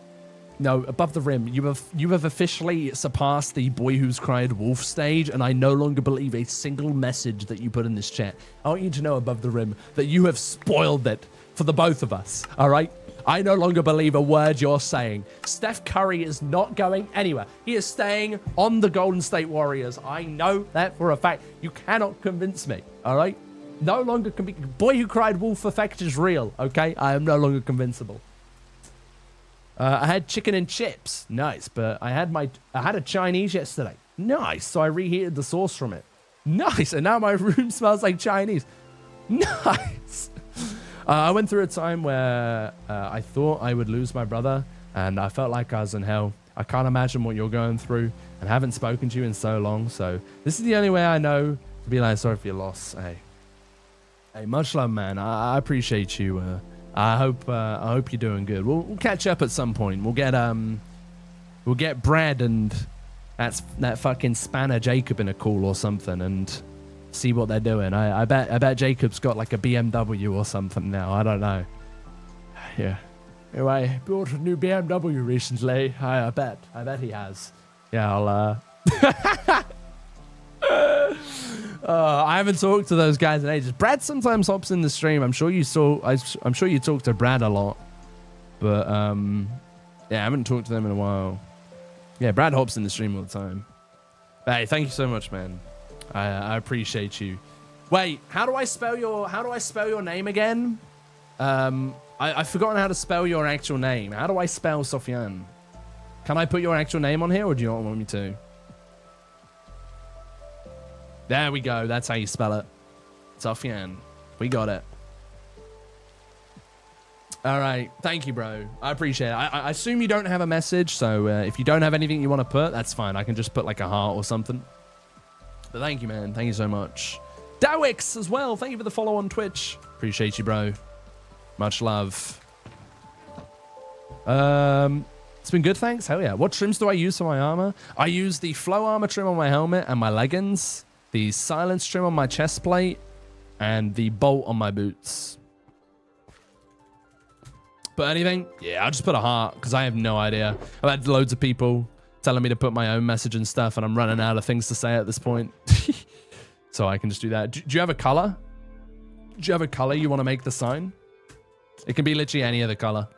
No, above the rim. You have officially surpassed the Boy Who's Cried Wolf stage, and I no longer believe a single message that you put in this chat. I want you to know, above the rim, that you have spoiled it for the both of us, all right? I no longer believe a word you're saying. Steph Curry is not going anywhere. He is staying on the Golden State Warriors. I know that for a fact. You cannot convince me, all right? No longer can be. Boy Who Cried Wolf effect is real, okay? I am no longer convincible. I had chicken and chips. Nice. But I had a Chinese yesterday. Nice. So I reheated the sauce from it. Nice. And now my room smells like Chinese. Nice. I went through a time where I thought I would lose my brother, and I felt like I was in hell. I can't imagine what you're going through, and I haven't spoken to you in so long. So this is the only way I know to be like, sorry for your loss. Hey, much love, man. I appreciate you. I hope you're doing good. We'll catch up at some point. We'll get Brad and that fucking spanner Jacob in a call or something, and see what they're doing. I bet Jacob's got like a BMW or something now. I don't know. Yeah. Anyway, I bought a new BMW recently. I bet he has. Yeah, I'll I haven't talked to those guys in ages. Brad sometimes hops in the stream. I'm sure you talk to Brad a lot. But yeah, I haven't talked to them in a while. Yeah, Brad hops in the stream all the time. But hey, thank you so much, man. I appreciate you. Wait, how do I spell your name again? I've forgotten how to spell your actual name. How do I spell Sofiane? Can I put your actual name on here, or do you not want me to? There we go. That's how you spell it. Sofiane. We got it. All right. Thank you, bro. I appreciate it. I assume you don't have a message, so if you don't have anything you want to put, that's fine. I can just put like a heart or something. But thank you, man. Thank you so much. Dawix as well. Thank you for the follow on Twitch. Appreciate you, bro. Much love. It's been good, thanks. Hell yeah. What trims do I use for my armor? I use the flow armor trim on my helmet and my leggings, the silence trim on my chest plate, and the bolt on my boots. Put anything? Yeah, I'll just put a heart because I have no idea. I've had loads of people telling me to put my own message and stuff, and I'm running out of things to say at this point. So I can just do that. Do you have a color? Do you have a color you want to make the sign? It can be literally any other color.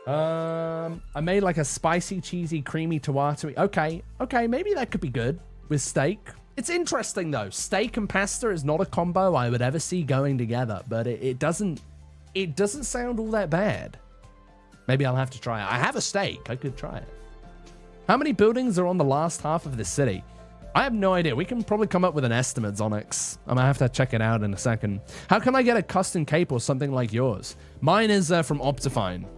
I made like a spicy, cheesy, creamy tomato. Okay, maybe that could be good with steak. It's interesting though. Steak and pasta is not a combo I would ever see going together, but it doesn't sound all that bad. Maybe I'll have to try it. I have a steak. I could try it. How many buildings are on the last half of the city? I have no idea. We can probably come up with an estimate, Zonix. I'm gonna have to check it out in a second. How can I get a custom cape or something like yours? Mine is from Optifine.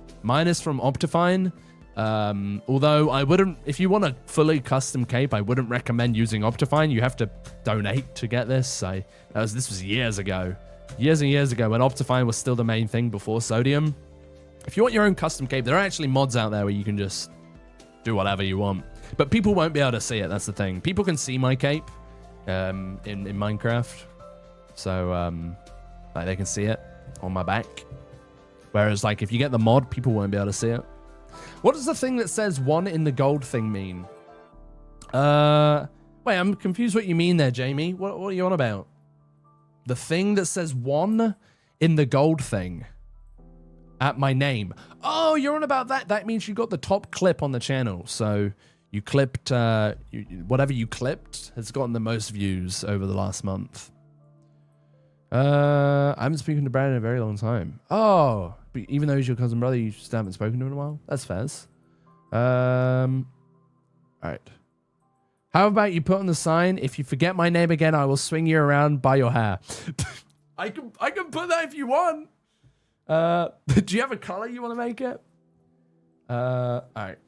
Although I wouldn't, if you want a fully custom cape, I wouldn't recommend using Optifine. You have to donate to get this. This was years ago. Years and years ago when Optifine was still the main thing before Sodium. If you want your own custom cape, there are actually mods out there where you can just do whatever you want. But people won't be able to see it. That's the thing. People can see my cape in Minecraft. So like they can see it on my back. Whereas like if you get the mod, people won't be able to see it. What does the thing that says 1 in the gold thing mean? Wait, I'm confused what you mean there, Jamie. What are you on about? The thing that says 1 in the gold thing at my name. Oh, you're on about that. That means you got the top clip on the channel. So you clipped, whatever you clipped has gotten the most views over the last month. I haven't spoken to Brad in a very long time. Oh, but even though he's your cousin brother, you just haven't spoken to him in a while? That's fairs. All right. How about you put on the sign, if you forget my name again, I will swing you around by your hair. I can put that if you want. Do you have a color you want to make it? All right.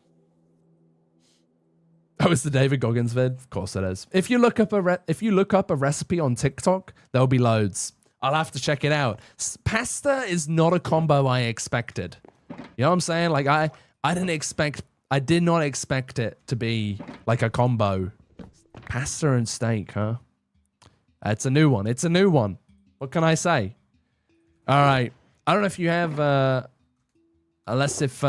Oh, it's the David Goggins vid? Of course it is. If you look up a recipe on TikTok, there'll be loads. I'll have to check it out. Pasta is not a combo I expected. You know what I'm saying? Like I did not expect it to be like a combo. Pasta and steak, huh? It's a new one. It's a new one. What can I say? All right. I don't know if you have, unless if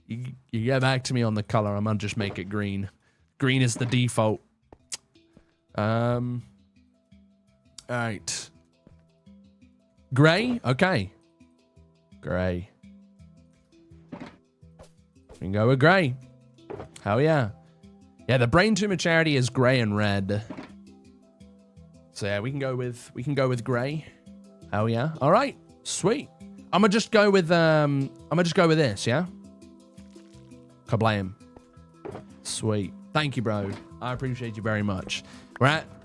you get back to me on the color, I'm gonna just make it green. Green is the default. All right. Gray? Okay. Gray. We can go with gray. Hell yeah. Yeah, the brain tumor charity is gray and red. So yeah, we can go with gray. Hell yeah. All right. Sweet. I'm gonna just go with this, yeah? Kablam. Sweet. Thank you, bro. I appreciate you very much.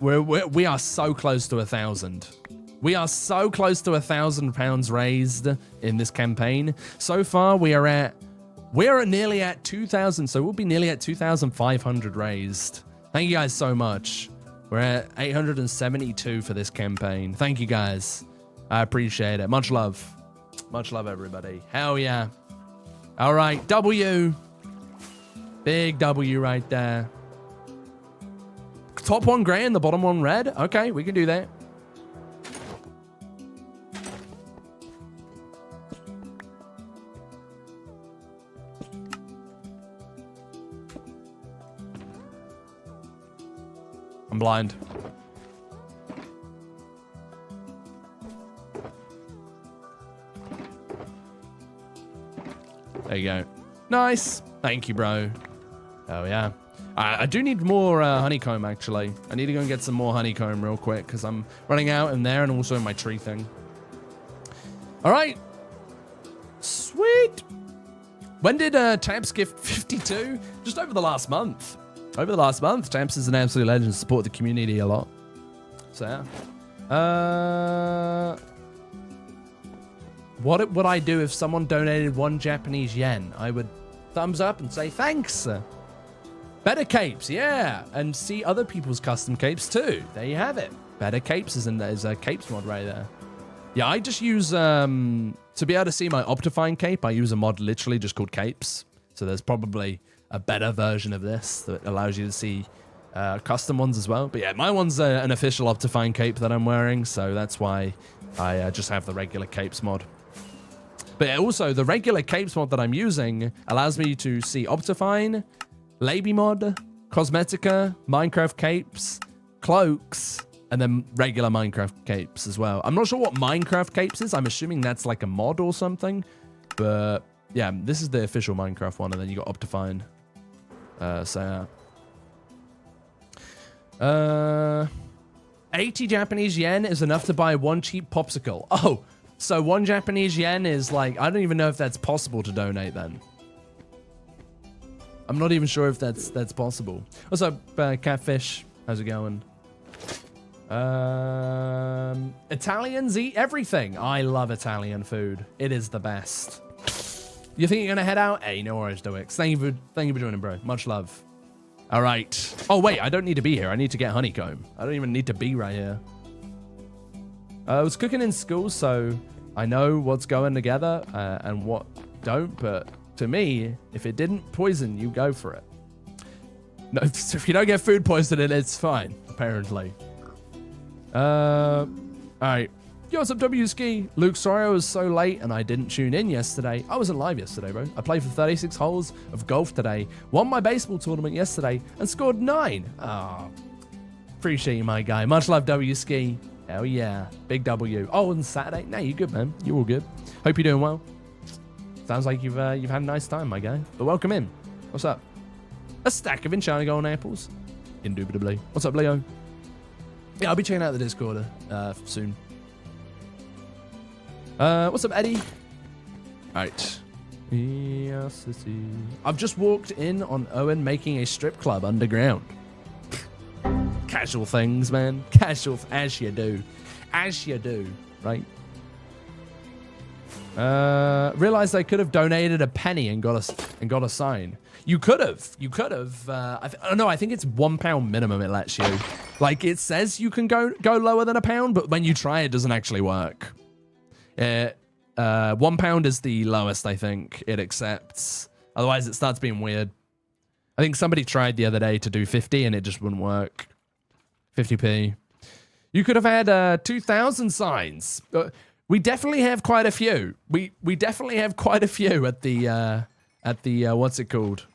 We are so close to 1,000. We are so close to £1,000 raised in this campaign. So far, we are nearly at 2,000. So we'll be nearly at 2,500 raised. Thank you guys so much. We're at 872 for this campaign. Thank you guys. I appreciate it. Much love. Much love, everybody. Hell yeah. All right, W. Big W right there. Top one gray and the bottom one red. Okay, we can do that. I'm blind. There you go. Nice. Thank you, bro. Oh, yeah. I do need more honeycomb, actually. I need to go and get some more honeycomb real quick because I'm running out in there and also in my tree thing. All right. Sweet. When did Tamps gift 52? Just over the last month. Over the last month. Tamps is an absolute legend. Support the community a lot. So, yeah. What would I do if someone donated 1 Japanese yen? I would thumbs up and say thanks. Better capes, yeah. And see other people's custom capes too. There you have it. Better capes is a capes mod right there. Yeah, I just use, to be able to see my Optifine cape, I use a mod literally just called capes. So there's probably a better version of this that allows you to see custom ones as well. But yeah, my one's an official Optifine cape that I'm wearing. So that's why I just have the regular capes mod. But yeah, also the regular capes mod that I'm using allows me to see Optifine, Laby mod, Cosmetica, Minecraft capes, cloaks, and then regular Minecraft capes as well. I'm not sure what Minecraft capes is. I'm assuming that's like a mod or something. But yeah, this is the official Minecraft one, and then you got Optifine. So yeah. 80 Japanese yen is enough to buy 1 cheap popsicle. Oh, so 1 Japanese yen is like, I don't even know if that's possible to donate then. I'm not even sure if that's possible. What's up, Catfish? How's it going? Italians eat everything. I love Italian food. It is the best. You think you're gonna head out? Hey, no worries, Doix. Thank you for joining, bro. Much love. All right. Oh wait, I don't need to be here. I need to get honeycomb. I don't even need to be right here. I was cooking in school, so I know what's going together and what don't. But to me, if it didn't poison you, go for it. No, if you don't get food poisoning, it's fine. Apparently. All right. Yo, what's up, W-Ski? Luke, sorry I was so late and I didn't tune in yesterday. I wasn't live yesterday, bro. I played for 36 holes of golf today, won my baseball tournament yesterday, and scored 9. Oh, appreciate you, my guy. Much love, W-Ski. Hell yeah. Big W. Oh, and Saturday? No, you good, man. You're all good. Hope you're doing well. Sounds like you've had a nice time, my guy. But welcome in. What's up? A stack of enchanted golden apples. Indubitably. What's up, Leo? Yeah, I'll be checking out the Discord soon. What's up, Eddie? Alright. Yes, I've just walked in on Owen making a strip club underground. Casual things, man. Casual, as you do. As you do, right? Realized I could have donated a penny and got a sign. You could have. You could have. No, I think it's £1 minimum it lets you. Like, it says you can go lower than £1, but when you try, it doesn't actually work. £1 is the lowest, I think, it accepts. Otherwise, it starts being weird. I think somebody tried the other day to do 50 and it just wouldn't work. 50p. You could have had 2,000 signs. We definitely have quite a few. We definitely have quite a few at the what's it called?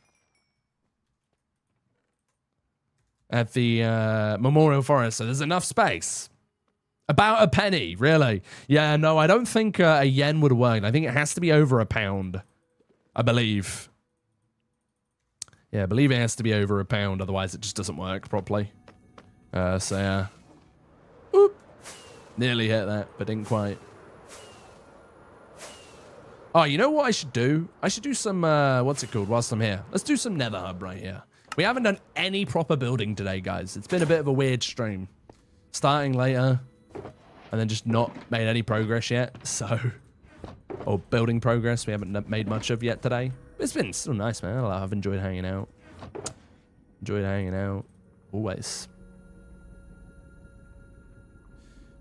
At the Memorial Forest. So there's enough space. About a penny, really. Yeah, no, I don't think a yen would work. I think it has to be over £1, I believe. Yeah, I believe it has to be over £1, otherwise it just doesn't work properly. So yeah. Oop. Nearly hit that, but didn't quite. Oh, you know what I should do? I should do some, what's it called, whilst I'm here. Let's do some nether hub right here. We haven't done any proper building today, guys. It's been a bit of a weird stream. Starting later, and then just not made any progress yet, so... Or building progress we haven't made much of yet today. It's been still nice, man. I've enjoyed hanging out. Enjoyed hanging out. Always.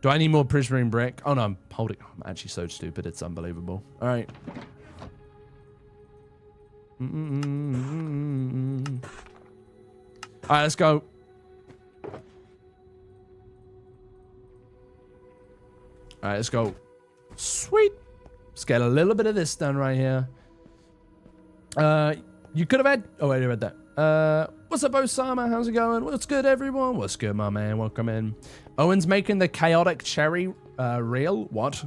Do I need more prismarine brick? Oh, no, I'm holding... I'm actually so stupid. It's unbelievable. All right. All right, let's go. All right, let's go. Sweet. Let's get a little bit of this done right here. You could have had... Oh, wait, I read that. What's up, Osama? How's it going? What's good, everyone? What's good, my man? Welcome in. Owen's making the chaotic cherry reel. What?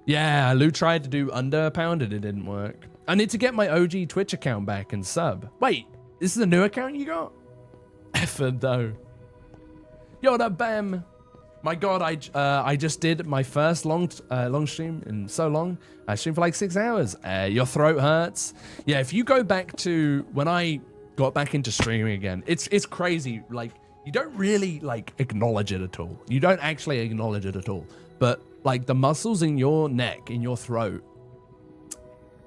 Yeah, Lou tried to do under a pound and it didn't work. I need to get my OG Twitch account back and sub. Wait, this is a new account you got? Effort, though. Yoda Bam. My God, I just did my first long stream in so long. I streamed for like 6 hours. Your throat hurts. Yeah, if you go back to when I got back into streaming again, it's crazy. Like, you don't really like acknowledge it at all. You don't actually acknowledge it at all. But like the muscles in your neck, in your throat,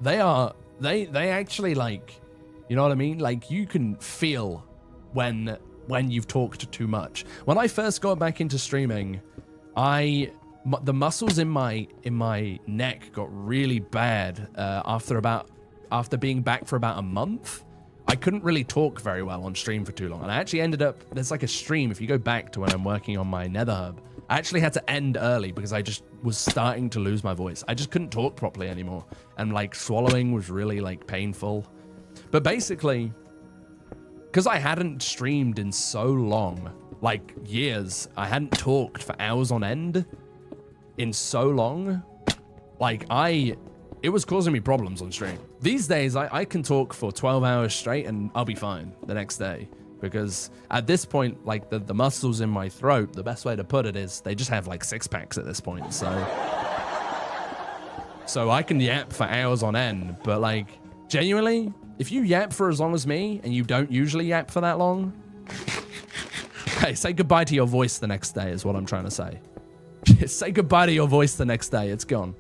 they actually, like, you know what I mean? Like, you can feel when you've talked too much. When I first got back into streaming, the muscles in my neck got really bad after being back for about a month. I couldn't really talk very well on stream for too long, and I actually ended up, there's like a stream, if you go back to when I'm working on my nether hub, I actually had to end early because I just was starting to lose my voice. I just couldn't talk properly anymore, and like swallowing was really like painful. But basically, because I hadn't streamed in so long, like years, I hadn't talked for hours on end in so long, like it was causing me problems on stream. These days, I can talk for 12 hours straight and I'll be fine the next day. Because at this point, like the muscles in my throat, the best way to put it is they just have like 6-packs at this point. So I can yap for hours on end, but like genuinely, if you yap for as long as me and you don't usually yap for that long, hey, say goodbye to your voice the next day is what I'm trying to say. Say goodbye to your voice the next day. It's gone.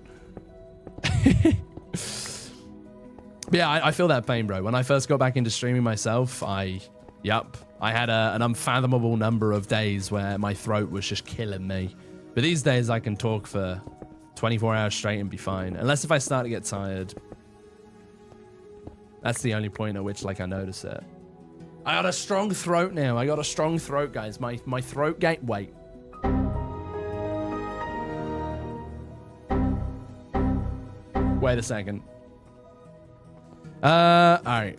Yeah, I feel that pain, bro. When I first got back into streaming myself, I had an unfathomable number of days where my throat was just killing me. But these days I can talk for 24 hours straight and be fine. Unless if I start to get tired. That's the only point at which like I notice it. I got a strong throat now. I got a strong throat, guys. My throat gate. Wait. Wait a second. All right.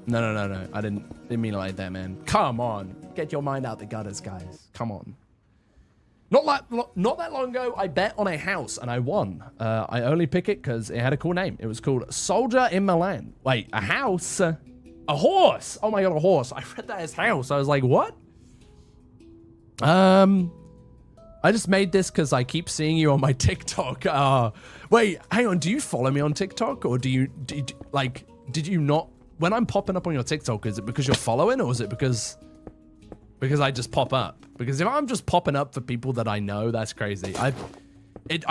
No. I didn't mean it like that, man. Come on. Get your mind out the gutters, guys. Come on. Not that long ago, I bet on a house and I won. I only pick it because it had a cool name. It was called Soldier in Milan. Wait, a house? A horse? Oh my God, a horse. I read that as house. I was like, what? I just made this because I keep seeing you on my TikTok. Wait, hang on. Do you follow me on TikTok, or did you not? When I'm popping up on your TikTok, is it because you're following, or is it because I just pop up? Because if I'm just popping up for people that I know, that's crazy. I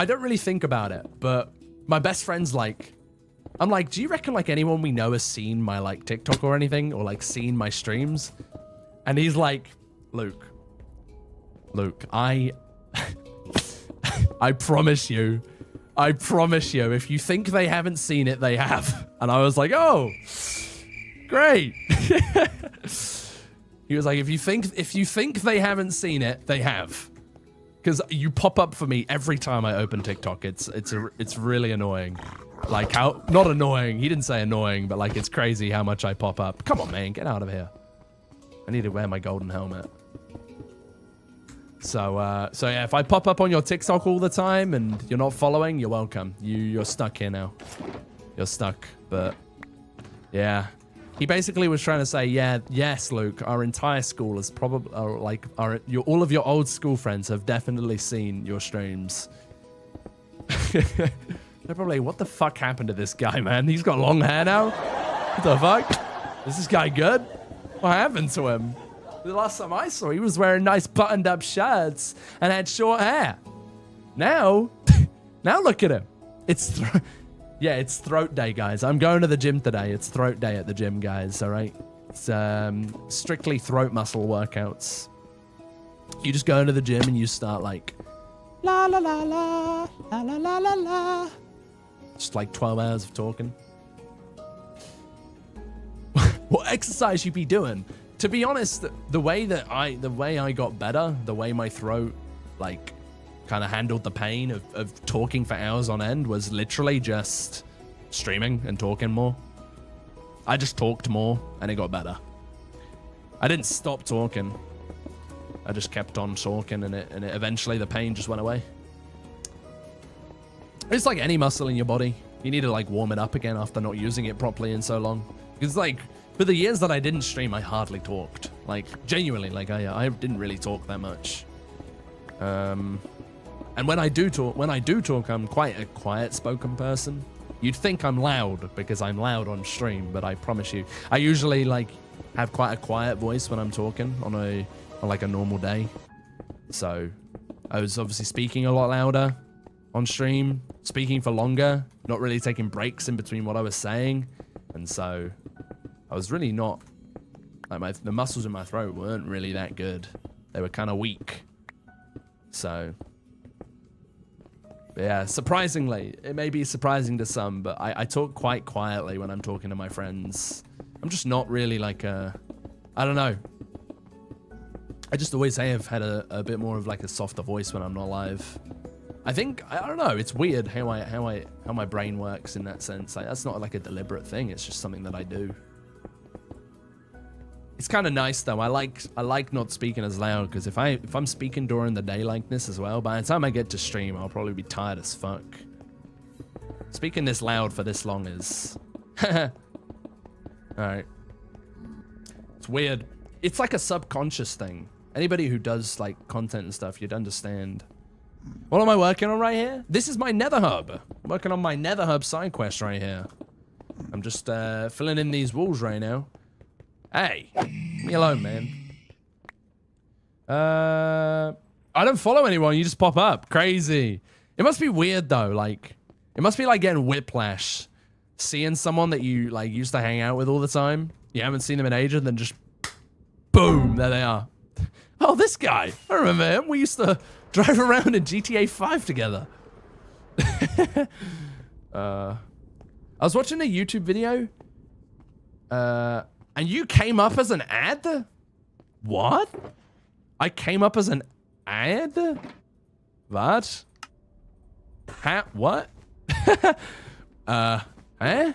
don't really think about it, but my best friend's like, I'm like, do you reckon like anyone we know has seen my like TikTok or anything, or like seen my streams? And he's like, Luke, I promise you, if you think they haven't seen it, they have. And I was like, oh, great. He was like, if you think they haven't seen it, they have. Because you pop up for me every time I open TikTok. It's really annoying. Like how, not annoying, he didn't say annoying, but like it's crazy how much I pop up. Come on, man, get out of here. I need to wear my golden helmet. So yeah, if I pop up on your TikTok all the time and you're not following, you're welcome. You're stuck here now. You're stuck, but yeah. He basically was trying to say, yeah, yes, Luke, our entire school is probably, all of your old school friends have definitely seen your streams. They're probably, what the fuck happened to this guy, man? He's got long hair now? What the fuck? Is this guy good? What happened to him? The last time I saw, he was wearing nice buttoned-up shirts and had short hair. Now, now look at him. It's throat day, guys. I'm going to the gym today. It's throat day at the gym, guys, all right? It's strictly throat muscle workouts. You just go into the gym and you start like, la la la la, la la la la la. Just like 12 hours of talking. What exercise you be doing? To be honest, the way I got better, the way my throat like kind of handled the pain of talking for hours on end was literally just streaming and talking more. I just talked more and it got better. I didn't stop talking. I just kept on talking and it eventually the pain just went away. It's like any muscle in your body. You need to like warm it up again after not using it properly in so long. Because like for the years that I didn't stream, I hardly talked. Like genuinely, like I didn't really talk that much. And when I do talk, I'm quite a quiet spoken person. You'd think I'm loud because I'm loud on stream, but I promise you, I usually like have quite a quiet voice when I'm talking on like a normal day. So I was obviously speaking a lot louder on stream, speaking for longer, not really taking breaks in between what I was saying. And so I was really not, like the muscles in my throat weren't really that good. They were kind of weak. So yeah, surprisingly, it may be surprising to some, but I talk quite quietly when I'm talking to my friends. I'm just not really like I don't know. I just always have had a bit more of like a softer voice when I'm not live. I think, I don't know, it's weird how my brain works in that sense. Like, that's not like a deliberate thing, it's just something that I do. It's kind of nice though. I like not speaking as loud because if I'm speaking during the day like this as well, by the time I get to stream, I'll probably be tired as fuck. Speaking this loud for this long is alright. It's weird. It's like a subconscious thing. Anybody who does like content and stuff, you'd understand. What am I working on right here? This is my Nether Hub. I'm working on my Nether Hub side quest right here. I'm just filling in these walls right now. Hey, leave me alone, man. I don't follow anyone. You just pop up. Crazy. It must be weird though. Like, it must be like getting whiplash, seeing someone that you like used to hang out with all the time. You haven't seen them in ages, and then just boom, there they are. Oh, this guy. I remember him. We used to drive around in GTA 5 together. I was watching a YouTube video. And you came up as an ad? What? I came up as an ad? What? What? Eh?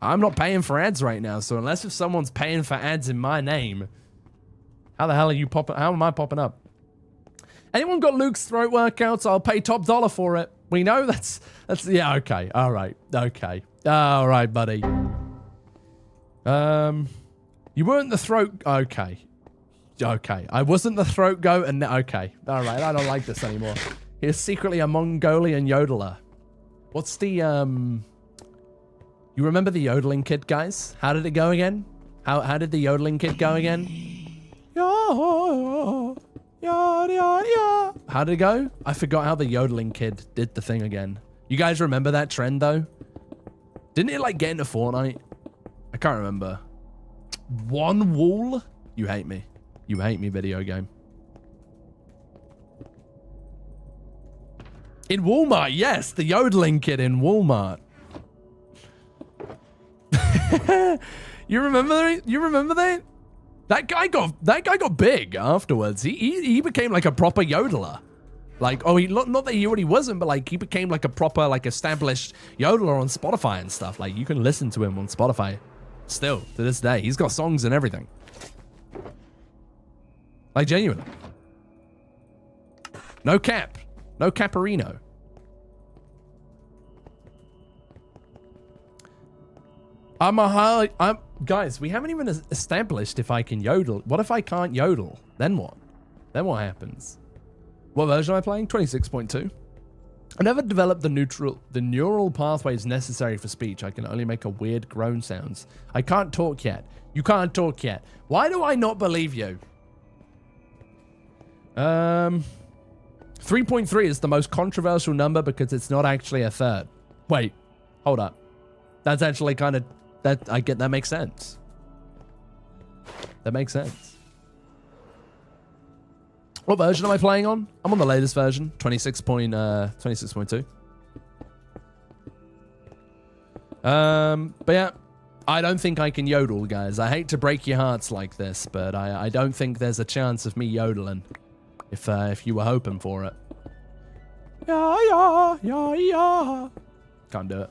I'm not paying for ads right now, so unless if someone's paying for ads in my name, how the hell are you popping? How am I popping up? Anyone got Luke's throat workouts? I'll pay top dollar for it. We know that's yeah, okay. All right. Okay. All right, buddy. You weren't the throat. Okay. Okay. I wasn't the throat goat and okay. All right. I don't like this anymore. He's secretly a Mongolian yodeler. What's the, you remember the yodeling kit, guys? How did it go again? How did the yodeling kit go again? How did it go? I forgot how the yodeling kid did the thing again. You guys remember that trend though? Didn't it like get into Fortnite? I can't remember. One wall? You hate me. You hate me, video game. In Walmart, yes, the yodeling kid in Walmart. You remember that? That guy got big afterwards. He became like a proper yodeler. Like, oh, not that he already wasn't, but like he became like a proper like established yodeler on Spotify and stuff. Like you can listen to him on Spotify still to this day. He's got songs and everything. Like genuinely. No cap. No caparino. Guys, we haven't even established if I can yodel. What if I can't yodel? Then what? Then what happens? What version am I playing? 26.2. I never developed the neural pathways necessary for speech. I can only make a weird groan sounds. I can't talk yet. You can't talk yet. Why do I not believe you? 3.3 is the most controversial number because it's not actually a third. Wait, hold up. That's actually kind of that makes sense. That makes sense. What version am I playing on? I'm on the latest version, 26.2. But yeah, I don't think I can yodel, guys. I hate to break your hearts like this, but I don't think there's a chance of me yodeling if you were hoping for it. Yeah, yeah, yeah, yeah. Can't do it.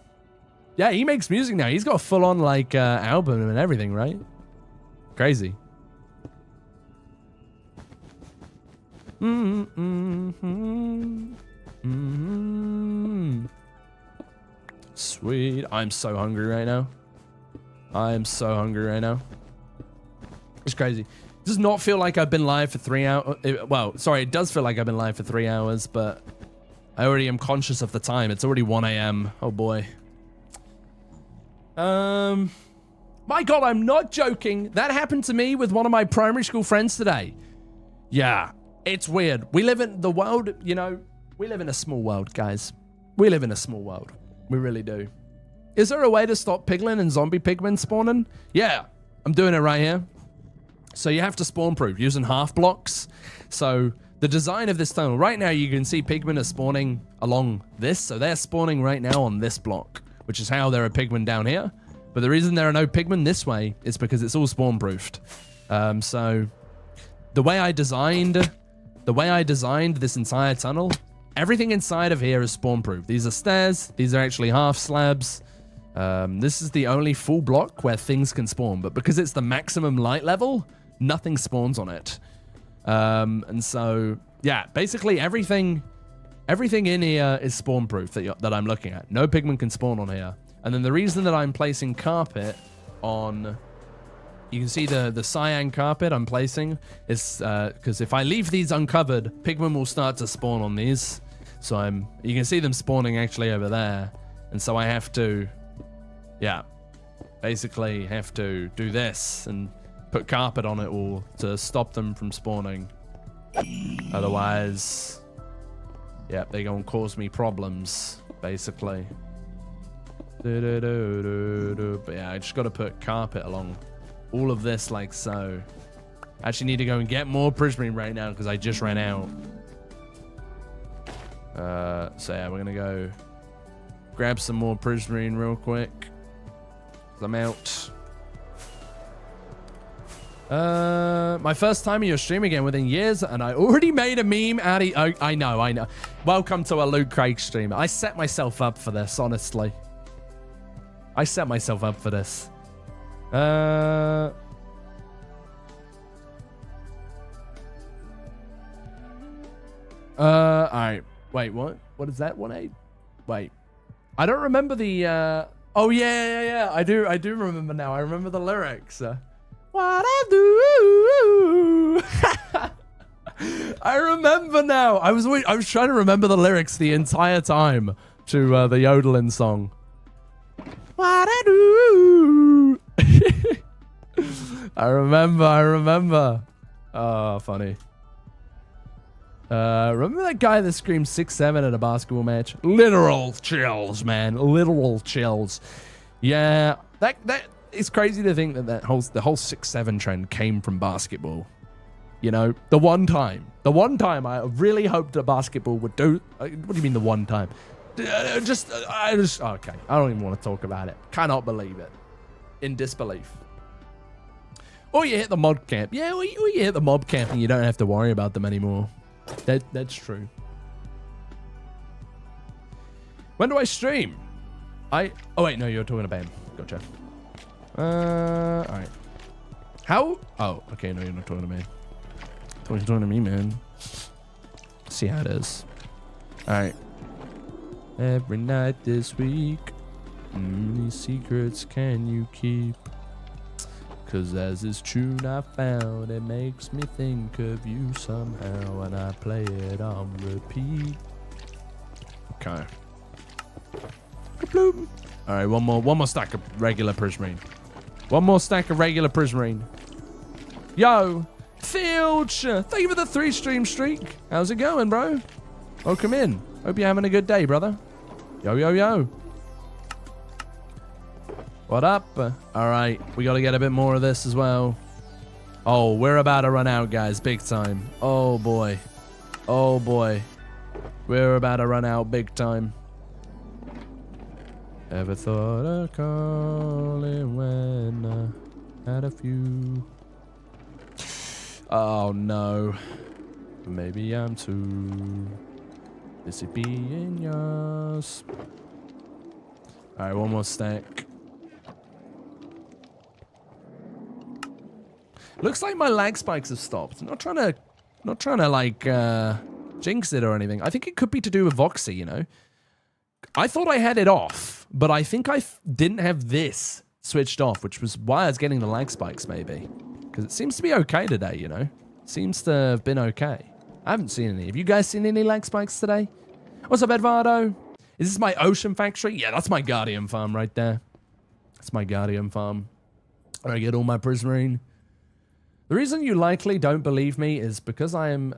Yeah, he makes music now. He's got a full-on like album and everything, right? Crazy. Sweet. I'm so hungry right now. It's crazy. It does not feel like I've been live for 3 hours. Well, sorry, it does feel like I've been live for 3 hours, but I already am conscious of the time. It's already 1 a.m. Oh boy. My God, I'm not joking. That happened to me with one of my primary school friends today. Yeah. It's weird. We live in the world, you know, we live in a small world, guys. We live in a small world. We really do. Is there a way to stop piglin and zombie pigmen spawning? Yeah, I'm doing it right here. So you have to spawn proof using half blocks. So the design of this tunnel, right now you can see pigmen are spawning along this. So they're spawning right now on this block, which is how there are pigmen down here. But the reason there are no pigmen this way is because it's all spawn proofed. So the way I designed this entire tunnel, everything inside of here is spawn-proof. These are stairs. These are actually half slabs. This is the only full block where things can spawn, but because it's the maximum light level, nothing spawns on it. And so, yeah, basically everything in here is spawn-proof that I'm looking at. No pigmen can spawn on here. And then the reason that I'm placing carpet on... You can see the cyan carpet I'm placing is because if I leave these uncovered, pigmen will start to spawn on these. So you can see them spawning actually over there. And so I have to, yeah, basically have to do this and put carpet on it all to stop them from spawning. Otherwise, yeah, they're going to cause me problems, basically. But yeah, I just got to put carpet along all of this like so. I actually need to go and get more prismarine right now because I just ran out. So yeah, we're gonna go grab some more prismarine real quick. I'm out. My first time in your stream again within years, and I already made a meme out of... Oh, I know. Welcome to a LukeCraig stream. I set myself up for this, honestly. I set myself up for this. Alright. Wait, what? What is that? 1-8? Wait. I don't remember the, Oh, yeah. I do remember now. I remember the lyrics. What I do. I remember now. I was trying to remember the lyrics the entire time to the yodeling song. What I do. I remember. Oh, funny. Remember that guy that screamed 6'7" at a basketball match? Literal chills, man. Literal chills. Yeah, that it's crazy to think that the whole 6'7" trend came from basketball. You know, the one time I really hoped that basketball would do. What do you mean the one time? I just okay. I don't even want to talk about it. Cannot believe it. In disbelief. Or you hit the mob camp. Yeah, or you hit the mob camp and you don't have to worry about them anymore. That's true. When do I stream? Oh wait, no, you're talking about him. Gotcha. Alright. How? Oh, okay, no, you're not talking to me. You're talking to me, man. See how it is. Alright. Every night this week, many secrets can you keep? Cause as this tune I found, it makes me think of you somehow, and I play it on repeat. Okay. All right, one more stack of regular prismarine. One more stack of regular prismarine. Yo, Filch, thank you for the 3-stream streak. How's it going, bro? Welcome in. Hope you're having a good day, brother. Yo, yo, yo. What up? All right, we got to get a bit more of this as well. Oh, we're about to run out, guys, big time. Oh, boy. Oh, boy. We're about to run out big time. Ever thought of calling when I had a few? Oh, no. Maybe I'm too busy being yours. All right, one more stack. Looks like my lag spikes have stopped. Not trying to like jinx it or anything. I think it could be to do with Voxy, you know. I thought I had it off, but I think I didn't have this switched off, which was why I was getting the lag spikes, maybe. Because it seems to be okay today, you know. Seems to have been okay. I haven't seen any. Have you guys seen any lag spikes today? What's up, Edvardo? Is this my ocean factory? Yeah, that's my Guardian farm right there. That's my Guardian farm. Where I get all my prismarine. The reason you likely don't believe me is because I am,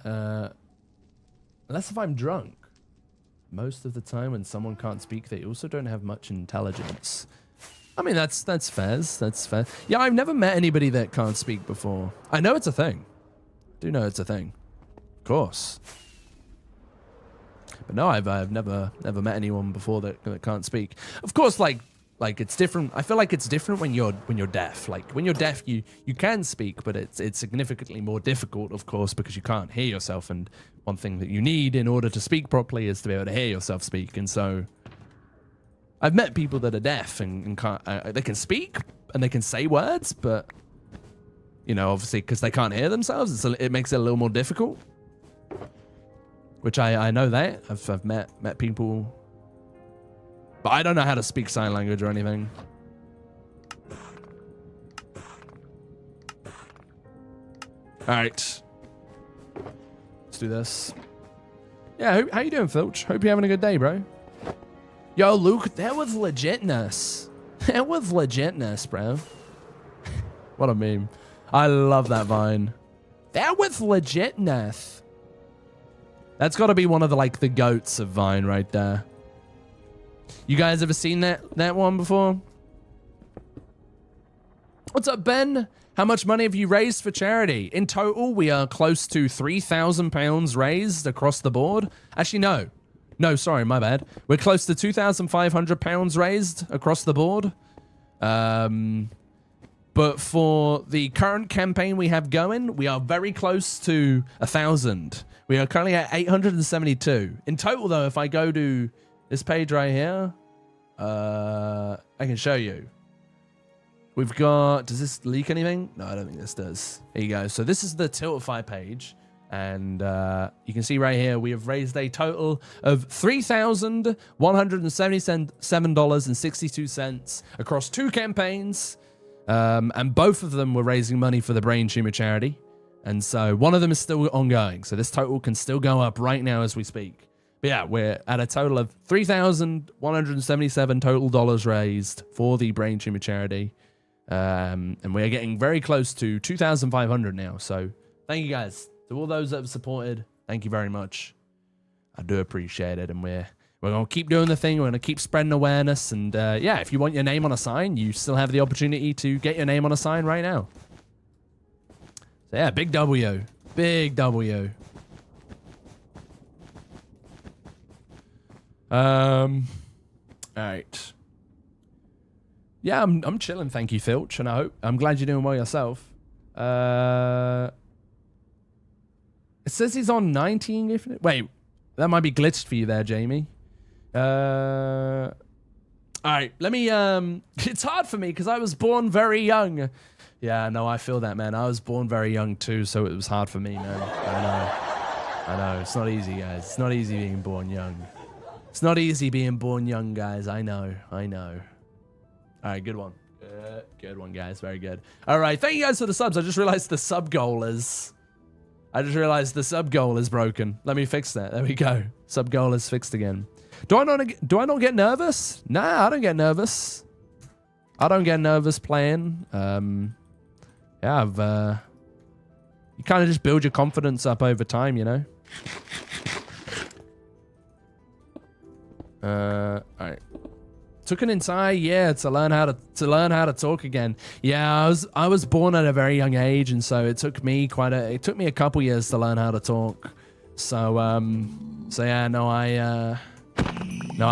unless if I'm drunk. Most of the time when someone can't speak, they also don't have much intelligence. I mean, that's fair. That's fair. Yeah, I've never met anybody that can't speak before. I know it's a thing. I do know it's a thing. Of course. But no, I've never met anyone before that can't speak. Of course, like it's different. I feel like it's different when you're deaf. Like when you're deaf, you can speak, but it's significantly more difficult, of course, because you can't hear yourself. And one thing that you need in order to speak properly is to be able to hear yourself speak. And so, I've met people that are deaf and can't. They can speak and they can say words, but you know, obviously, because they can't hear themselves, it makes it a little more difficult. Which I know that I've met people. But I don't know how to speak sign language or anything. All right. Let's do this. Yeah, how you doing, Filch? Hope you're having a good day, bro. Yo, Luke, that was legitness. That was legitness, bro. What a meme. I love that vine. That was legitness. That's got to be one of the goats of Vine right there. You guys ever seen that one before? What's up, Ben? How much money have you raised for charity? In total, we are close to £3,000 raised across the board. Actually, no. No, sorry, my bad. We're close to £2,500 raised across the board. But for the current campaign we have going, we are very close to 1,000. We are currently at 872. In total, though, if I go to this page right here, I can show you. We've got, does this leak anything? No, I don't think this does. Here you go. So this is the Tiltify page. And you can see right here, we have raised a total of $3,177.62 across 2 campaigns. And both of them were raising money for the Brain Tumor charity. And so one of them is still ongoing. So this total can still go up right now as we speak. But yeah, we're at a total of $3,177 total dollars raised for the Brain Tumor charity. And we're getting very close to 2,500 now. So thank you guys. To all those that have supported, thank you very much. I do appreciate it. And we're going to keep doing the thing. We're going to keep spreading awareness. And yeah, if you want your name on a sign, you still have the opportunity to get your name on a sign right now. So yeah, big W. Big W. All right. Yeah, I'm chilling, thank you, Filch, and I'm glad you're doing well yourself. It says he's on 19. Wait, that might be glitched for you there, Jamie. All right, let me. It's hard for me because I was born very young. Yeah, no, I feel that, man. I was born very young too, so it was hard for me, man. I know. It's not easy, guys. It's not easy being born young. It's not easy being born young, guys. I know. All right, good one. Good one, guys. Very good. All right, thank you guys for the subs. I just realized the sub goal is I just realized the sub goal is broken. Let me fix that. There we go. Sub goal is fixed again. Do I not get nervous? Nah, I don't get nervous. I don't get nervous playing. Yeah, you kind of just build your confidence up over time, you know? All right. Took an entire year to learn how to talk again. Yeah, I was born at a very young age, and so it took me a couple years to learn how to talk. So yeah, no, I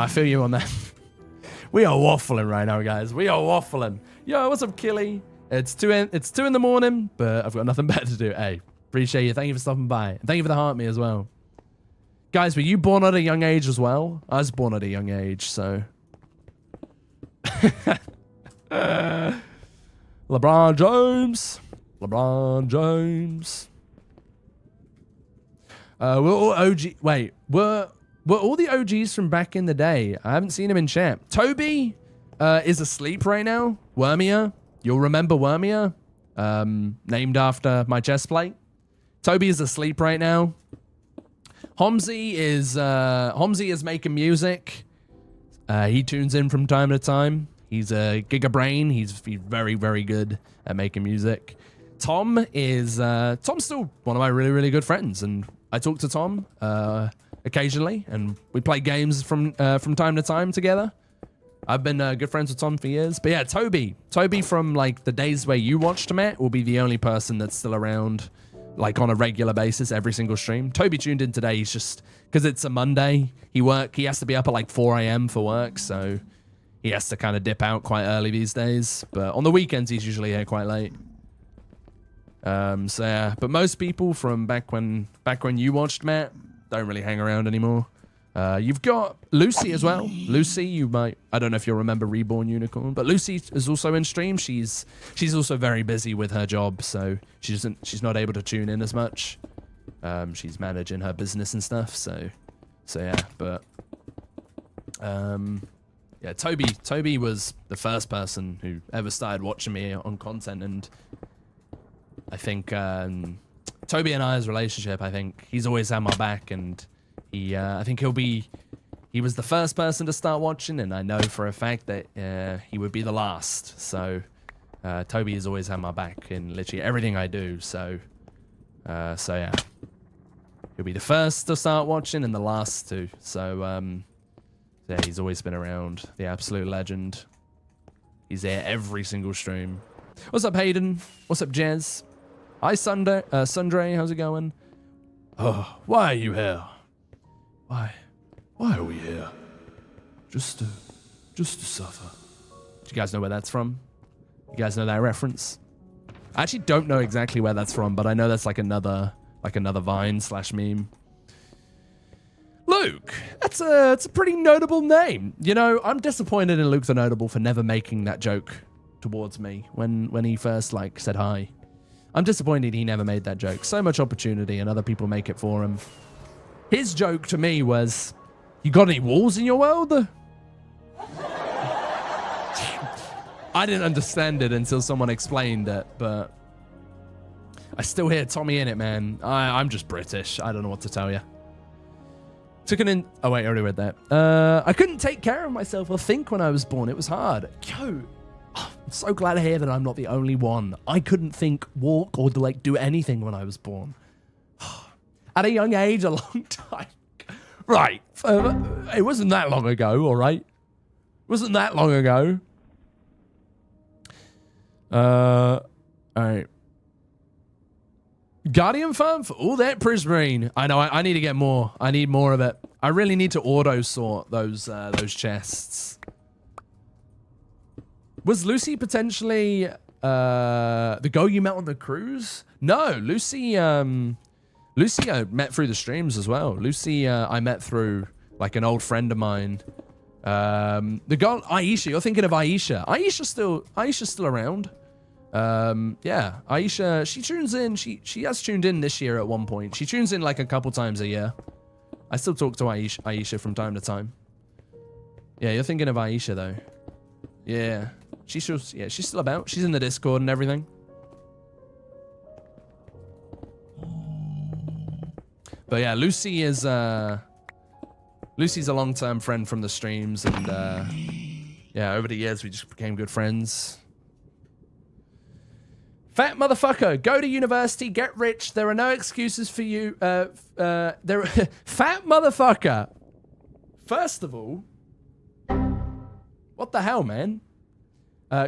feel you on that. We are waffling right now, guys. We are waffling. Yo, what's up, Killy? It's 2 in the morning, but I've got nothing better to do. Hey, appreciate you. Thank you for stopping by. And thank you for the heart me as well. Guys, were you born at a young age as well? I was born at a young age, so. LeBron James. LeBron James. We're all OG. Wait, were all the OGs from back in the day? I haven't seen him in chat. Toby is asleep right now. Wormia. You'll remember Wormia. Named after my chest plate. Toby is asleep right now. Homsy is making music. He tunes in from time to time. He's a gigabrain. He's very, very good at making music. Tom's still one of my really, really good friends, and I talk to Tom occasionally, and we play games from time to time together. I've been good friends with Tom for years. But yeah, Toby from like the days where you watched Matt will be the only person that's still around like on a regular basis every single stream. Toby tuned in today. He's just, because it's a Monday, he has to be up at like 4 a.m. for work, so he has to kind of dip out quite early these days. But on the weekends, he's usually here quite late. So yeah, but most people from back when you watched Matt don't really hang around anymore. You've got Lucy as well. Lucy, I don't know if you'll remember Reborn Unicorn, but Lucy is also in stream. She's also very busy with her job, so she's not able to tune in as much. She's managing her business and stuff, so yeah, but yeah, Toby was the first person who ever started watching me on content, and I think Toby and I's relationship, I think he's always had my back, and I think he was the first person to start watching, and I know for a fact that he would be the last. So Toby has always had my back in literally everything I do. So yeah, he'll be the first to start watching and the last to. So yeah, he's always been around. The absolute legend. He's there every single stream. What's up, Hayden? What's up, Jez? Hi, Sundre. How's it going? Oh, why are you here? Why are we here? Just to suffer. Do you guys know where that's from? You guys know that reference? I actually don't know exactly where that's from, but I know that's like another Vine/meme. Luke, it's a pretty notable name. You know, I'm disappointed in Luke the Notable for never making that joke towards me when he first like said hi. I'm disappointed he never made that joke. So much opportunity, and other people make it for him. His joke to me was, "You got any walls in your world?" I didn't understand it until someone explained it, but I still hear Tommy in it, man. I'm just British. I don't know what to tell you. Oh wait, I already read that. I couldn't take care of myself or think when I was born. It was hard. Yo, I'm so glad to hear that I'm not the only one. I couldn't think, walk, or do anything when I was born. At a young age, a long time. Right. It wasn't that long ago, all right? It wasn't that long ago. All right. Guardian farm for all that prismarine. I know, I need to get more. I need more of it. I really need to auto-sort those chests. Was Lucy potentially the girl you met on the cruise? No, Lucy I met through the streams as well. Lucy I met through like an old friend of mine. The girl Aisha, you're thinking of Aisha. Aisha's still around. Yeah, Aisha, she tunes in. She has tuned in this year at one point. She tunes in like a couple times a year. I still talk to Aisha from time to time. Yeah, you're thinking of Aisha though. Yeah, she's still about. She's in the Discord and everything. But yeah, Lucy's a long-term friend from the streams, and yeah, over the years we just became good friends. Fat motherfucker, go to university, get rich. There are no excuses for you. Fat motherfucker. First of all, what the hell, man?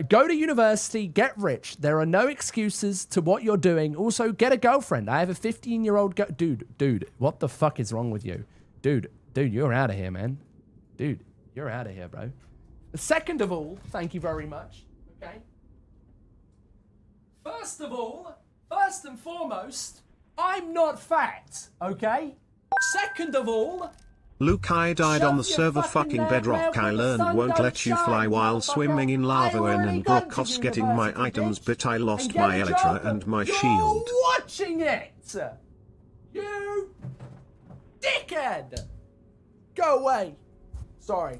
Go to university, get rich. There are no excuses to what you're doing. Also, get a girlfriend. I have a 15-year-old Dude, what the fuck is wrong with you? Dude, you're out of here, man. Dude, you're out of here, bro. Second of all, thank you very much. Okay. First of all, first and foremost, I'm not fat, okay? Second of all... Luke, I died on the server fucking bedrock. I learned won't let you fly while swimming in lava and broke costs getting my items, but I lost my elytra and my shield. You're watching it! You dickhead! Go away! Sorry.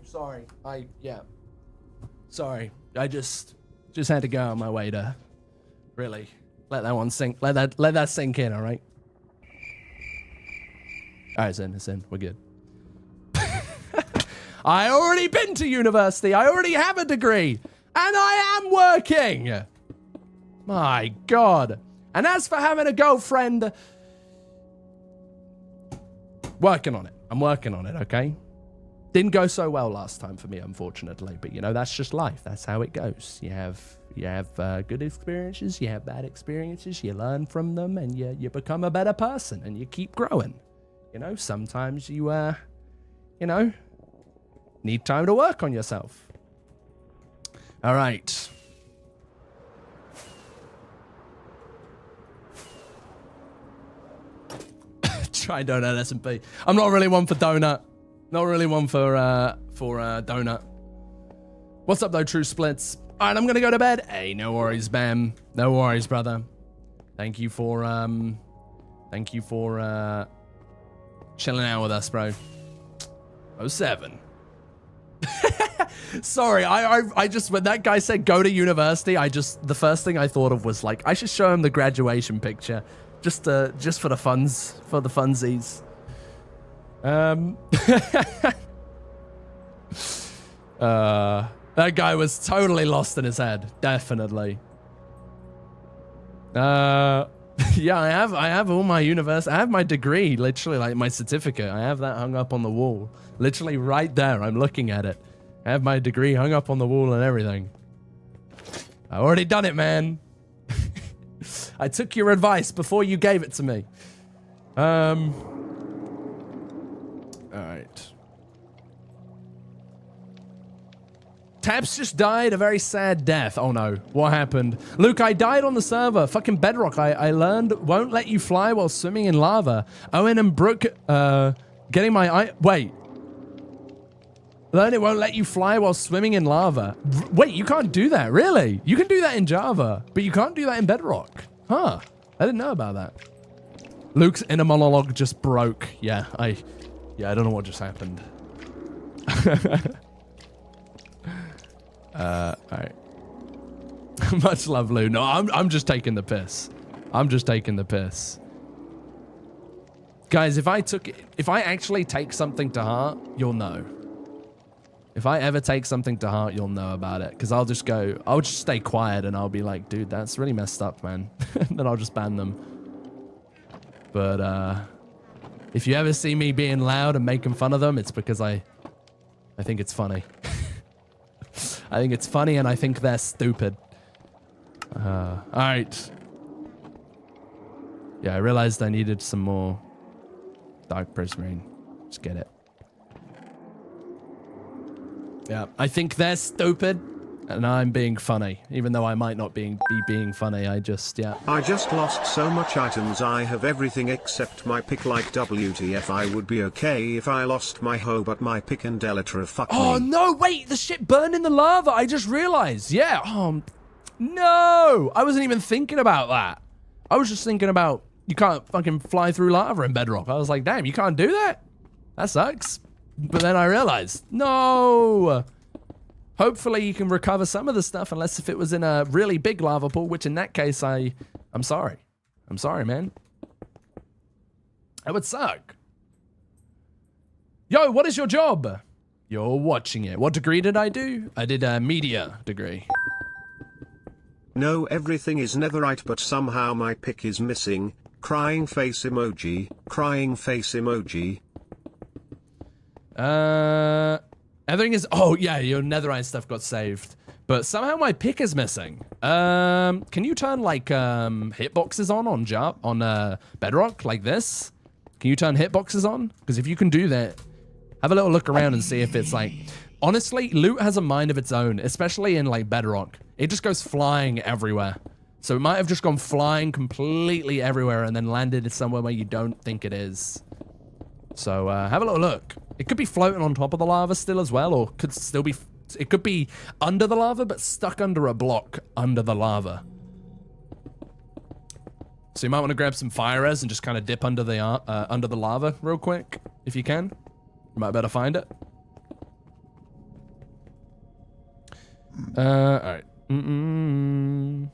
Sorry, I just had to go on my way to really let that one sink. Let that sink in, alright? Alright, it's in. We're good. I already been to university. I already have a degree. And I am working. My God. And as for having a girlfriend, working on it. I'm working on it, okay? Didn't go so well last time for me, unfortunately. But, you know, that's just life. That's how it goes. You have good experiences. You have bad experiences. You learn from them. And you become a better person. And you keep growing. You know, sometimes you know, need time to work on yourself. All right. Try donut S&P. I'm not really one for donut. Not really one for donut. What's up though, True Splits? All right, I'm gonna go to bed. Hey, no worries, Bam. No worries, brother. Thank you for chilling out with us, bro. 07. Sorry, I just, when that guy said go to university, the first thing I thought of was like, I should show him the graduation picture. Just for the funsies. That guy was totally lost in his head. Definitely. Yeah, I have all my I have my degree, literally, like my certificate. I have that hung up on the wall. Literally right there. I'm looking at it. I have my degree hung up on the wall and everything. I already done it, man. I took your advice before you gave it to me. All right. Taps just died a very sad death. Oh no, what happened? Luke, I died on the server. Fucking bedrock. I learned won't let you fly while swimming in lava. Owen and Brooke, getting my wait. Learn it won't let you fly while swimming in lava. Wait, you can't do that, really? You can do that in Java, but you can't do that in Bedrock. Huh, I didn't know about that. Luke's inner monologue just broke. Yeah, I don't know what just happened. All right. Much love, Lou. No, I'm just taking the piss. I'm just taking the piss. Guys, if I actually take something to heart, you'll know. If I ever take something to heart, you'll know about it. Because I'll just stay quiet and I'll be like, dude, that's really messed up, man. Then I'll just ban them. But if you ever see me being loud and making fun of them, it's because I think it's funny. I think it's funny and I think they're stupid. All right. Yeah, I realized I needed some more dark prismarine. Just get it. Yeah, I think they're stupid, and I'm being funny. Even though I might not be being funny, I just lost so much items. I have everything except my pick. Like WTF, I would be okay if I lost my hoe, but my pick and elytra fuck me. Oh no, wait, the shit burned in the lava. I just realized. Yeah, no, I wasn't even thinking about that. I was just thinking about you can't fucking fly through lava in Bedrock. I was like, damn, you can't do that? That sucks. But then I realized, no. Hopefully you can recover some of the stuff, unless if it was in a really big lava pool, which in that case, I'm sorry. I'm sorry, man. That would suck. Yo, what is your job? You're watching it. What degree did I do? I did a media degree. No, everything is netherite, but somehow my pick is missing. Crying face emoji. Crying face emoji. Everything is. Oh yeah, your netherite stuff got saved, but somehow my pick is missing. Can you turn like hitboxes on Bedrock like this? Can you turn hitboxes on? Because if you can do that, have a little look around and see if it's like. Honestly, loot has a mind of its own, especially in like Bedrock. It just goes flying everywhere. So it might have just gone flying completely everywhere and then landed somewhere where you don't think it is. So have a little look. It could be floating on top of the lava still as well, or could still be. It could be under the lava, but stuck under a block under the lava. So you might want to grab some fire res and just kind of dip under the lava real quick if you can. You might better find it. All right. I'm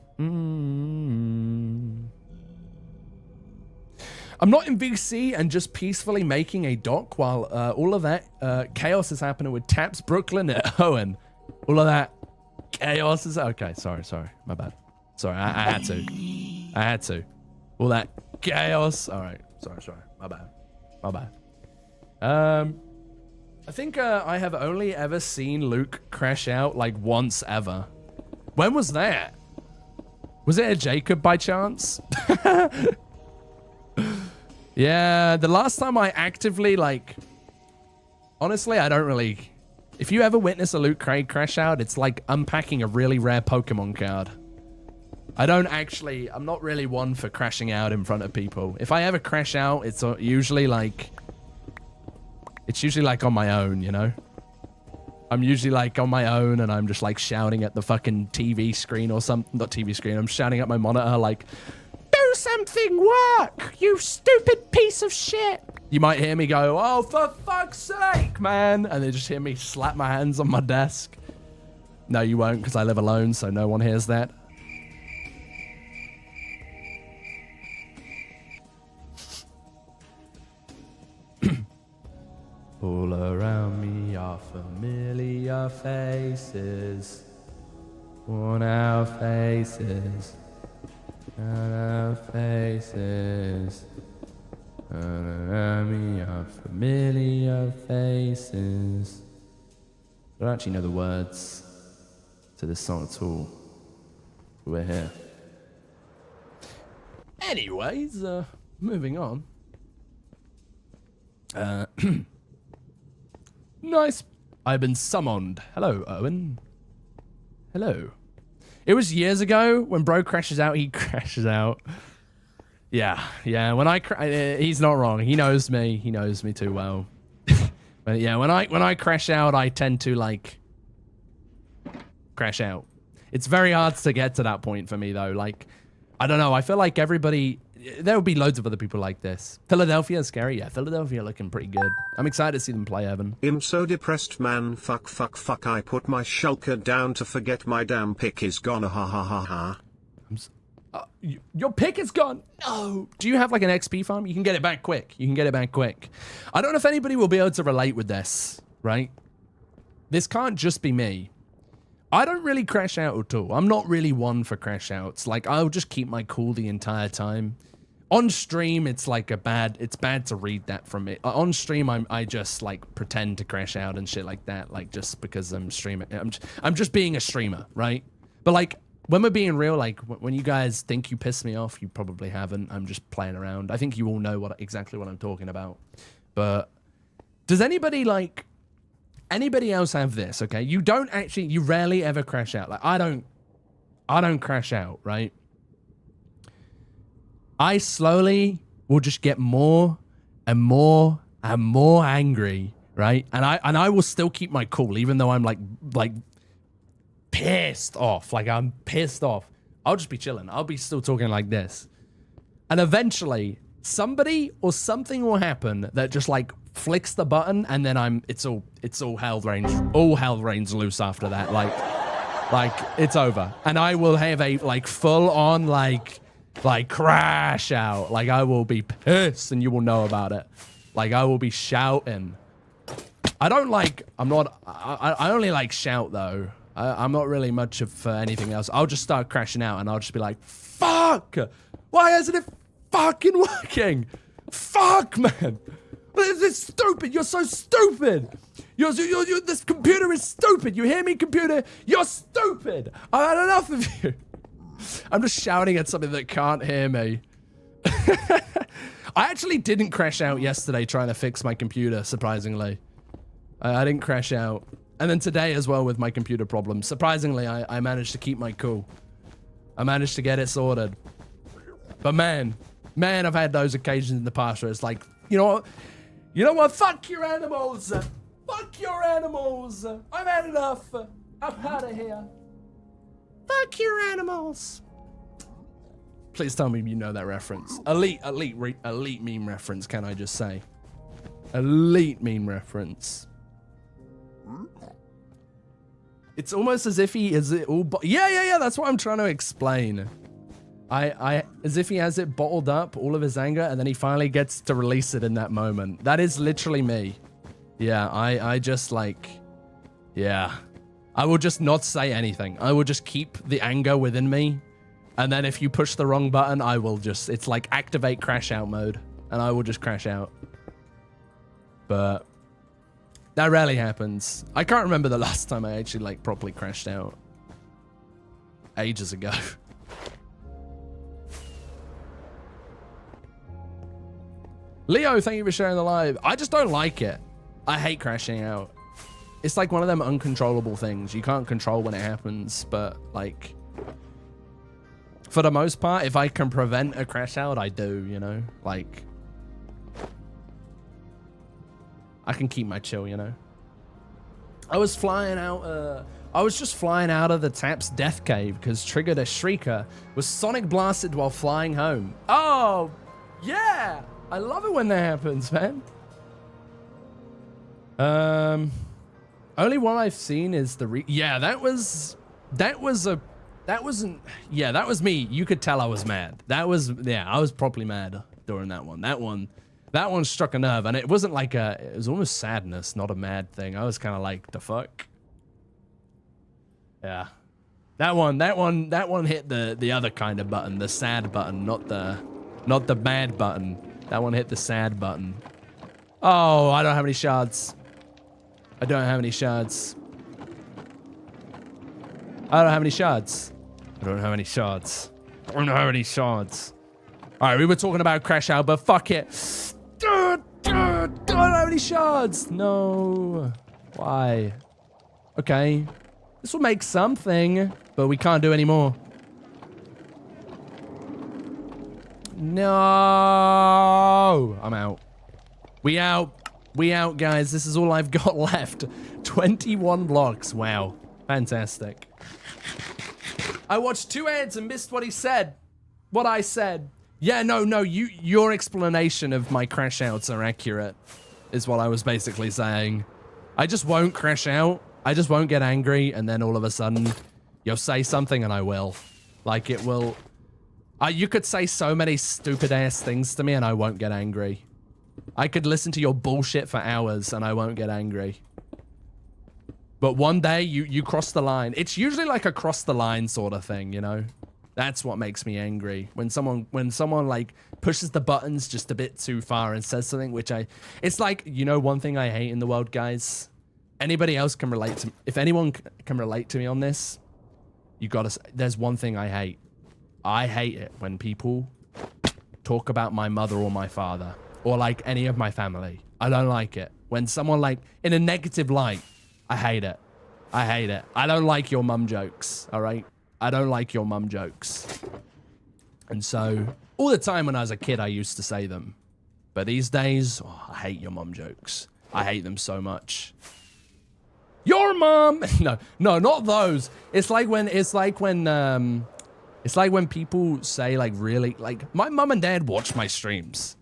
not in VC and just peacefully making a dock while all of that chaos is happening with Taps Brooklyn at Owen. All of that chaos is okay. Sorry, my bad. Sorry, I had to. All that chaos. All right, sorry, my bad. I think I have only ever seen Luke crash out like once ever. When was that? Was it a Jacob by chance? Yeah, the last time I actively like... Honestly, I don't really... If you ever witness a LukeCraig crash out, it's like unpacking a really rare Pokemon card. I'm not really one for crashing out in front of people. If I ever crash out, it's usually like on my own, you know? I'm usually like on my own and I'm just like shouting at the fucking TV screen or something. Not TV screen, I'm shouting at my monitor like, do something, work, you stupid piece of shit. You might hear me go, oh, for fuck's sake, man. And then just hear me slap my hands on my desk. No, you won't because I live alone, so no one hears that. All around me are familiar faces, worn out faces, worn out faces. All around me are familiar faces. I don't actually know the words to this song at all. We're here. Anyways, moving on. Nice. I've been summoned. Hello, Owen. Hello. It was years ago when bro crashes out, he crashes out. Yeah. When he's not wrong. He knows me. He knows me too well. But yeah, when I crash out, I tend to like crash out. It's very hard to get to that point for me though. Like, I don't know. I feel like there will be loads of other people like this. Philadelphia is scary. Yeah, Philadelphia looking pretty good. I'm excited to see them play, Evan. I'm so depressed, man. Fuck. I put my shulker down to forget my damn pick is gone. Ha ha ha ha. Your pick is gone. No. Do you have like an XP farm? You can get it back quick. I don't know if anybody will be able to relate with this, right? This can't just be me. I don't really crash out at all. I'm not really one for crash outs. Like, I'll just keep my cool the entire time. On stream, it's like it's bad to read that from it. On stream, I just like pretend to crash out and shit like that, like just because I'm streaming. I'm just being a streamer, right? But like when we're being real, like when you guys think you piss me off, you probably haven't. I'm just playing around. I think you all know exactly what I'm talking about. But does anybody else have this? Okay, you rarely ever crash out. Like I don't crash out, right? I slowly will just get more and more and more angry, right? And I will still keep my cool, even though I'm like pissed off. Like I'm pissed off. I'll just be chilling. I'll be still talking like this. And eventually somebody or something will happen that just like flicks the button and then it's all hell rains loose after that. Like it's over. And I will have a like full on like crash out. Like I will be pissed and you will know about it. Like I will be shouting. I don't like, I only like shout though. I'm not really much of anything else. I'll just start crashing out and I'll just be like, fuck! Why isn't it fucking working? Fuck, man! This is stupid. You're so stupid. This computer is stupid. You hear me, computer? You're stupid. I've had enough of you. I'm just shouting at something that can't hear me. I actually didn't crash out yesterday trying to fix my computer, surprisingly. I didn't crash out. And then today as well with my computer problems. Surprisingly, I managed to keep my cool. I managed to get it sorted. But man, I've had those occasions in the past where it's like, you know what? Fuck your animals. Fuck your animals. I've had enough. I'm out of here. Fuck your animals. Please tell me you know that reference. Elite meme reference, can I just say? Elite meme reference. It's almost as if he is it all. Yeah. That's what I'm trying to explain. As if he has it bottled up, all of his anger, and then he finally gets to release it in that moment. That is literally me. Yeah, I just like, yeah. I will just not say anything. I will just keep the anger within me. And then if you push the wrong button, I will just, it's like activate crash out mode. And I will just crash out. But that rarely happens. I can't remember the last time I actually like properly crashed out. Ages ago. Leo, thank you for sharing the live. I just don't like it. I hate crashing out. It's like one of them uncontrollable things. You can't control when it happens, but like, for the most part, if I can prevent a crash out, I do, you know? Like, I can keep my chill, you know? I was flying out, I was just flying out of the Tap's death cave because Triggered a Shrieker was sonic blasted while flying home. Oh, yeah! I love it when that happens, man. Only one I've seen is the yeah, that was me. You could tell I was mad. I was properly mad during that one. That one struck a nerve, and it wasn't like it was almost sadness, not a mad thing. I was kind of like, the fuck? Yeah. That one hit the other kind of button, the sad button, not the mad button. That one hit the sad button. Oh, I don't have any shards. I don't have any shards. I don't have any shards. I don't have any shards. I don't have any shards. All right, we were talking about crash out, but fuck it. I don't have any shards. No. Why? Okay. This will make something, but we can't do any more. No. I'm out. We out. We out, guys. This is all I've got left. 21 blocks. Wow. Fantastic. I watched 2 ads and missed what he said. What I said. Yeah, no. Your explanation of my crash outs are accurate, is what I was basically saying. I just won't crash out. I just won't get angry, and then all of a sudden, you'll say something and I will. Like, it will... you could say so many stupid-ass things to me and I won't get angry. I could listen to your bullshit for hours and I won't get angry. But one day, you cross the line. It's usually like a cross the line sort of thing, you know? That's what makes me angry. When someone like pushes the buttons just a bit too far and says something which it's like, you know, one thing I hate in the world, guys? Anybody else can relate to me. If anyone can relate to me on this, there's one thing I hate. I hate it when people talk about my mother or my father or like any of my family. I don't like it. When someone like, in a negative light, I hate it. I hate it. I don't like your mum jokes, all right? I don't like your mum jokes. And so, all the time when I was a kid, I used to say them. But these days, I hate your mum jokes. I hate them so much. Your mom! No, not those. It's like when people say like really, like, my mum and dad watch my streams.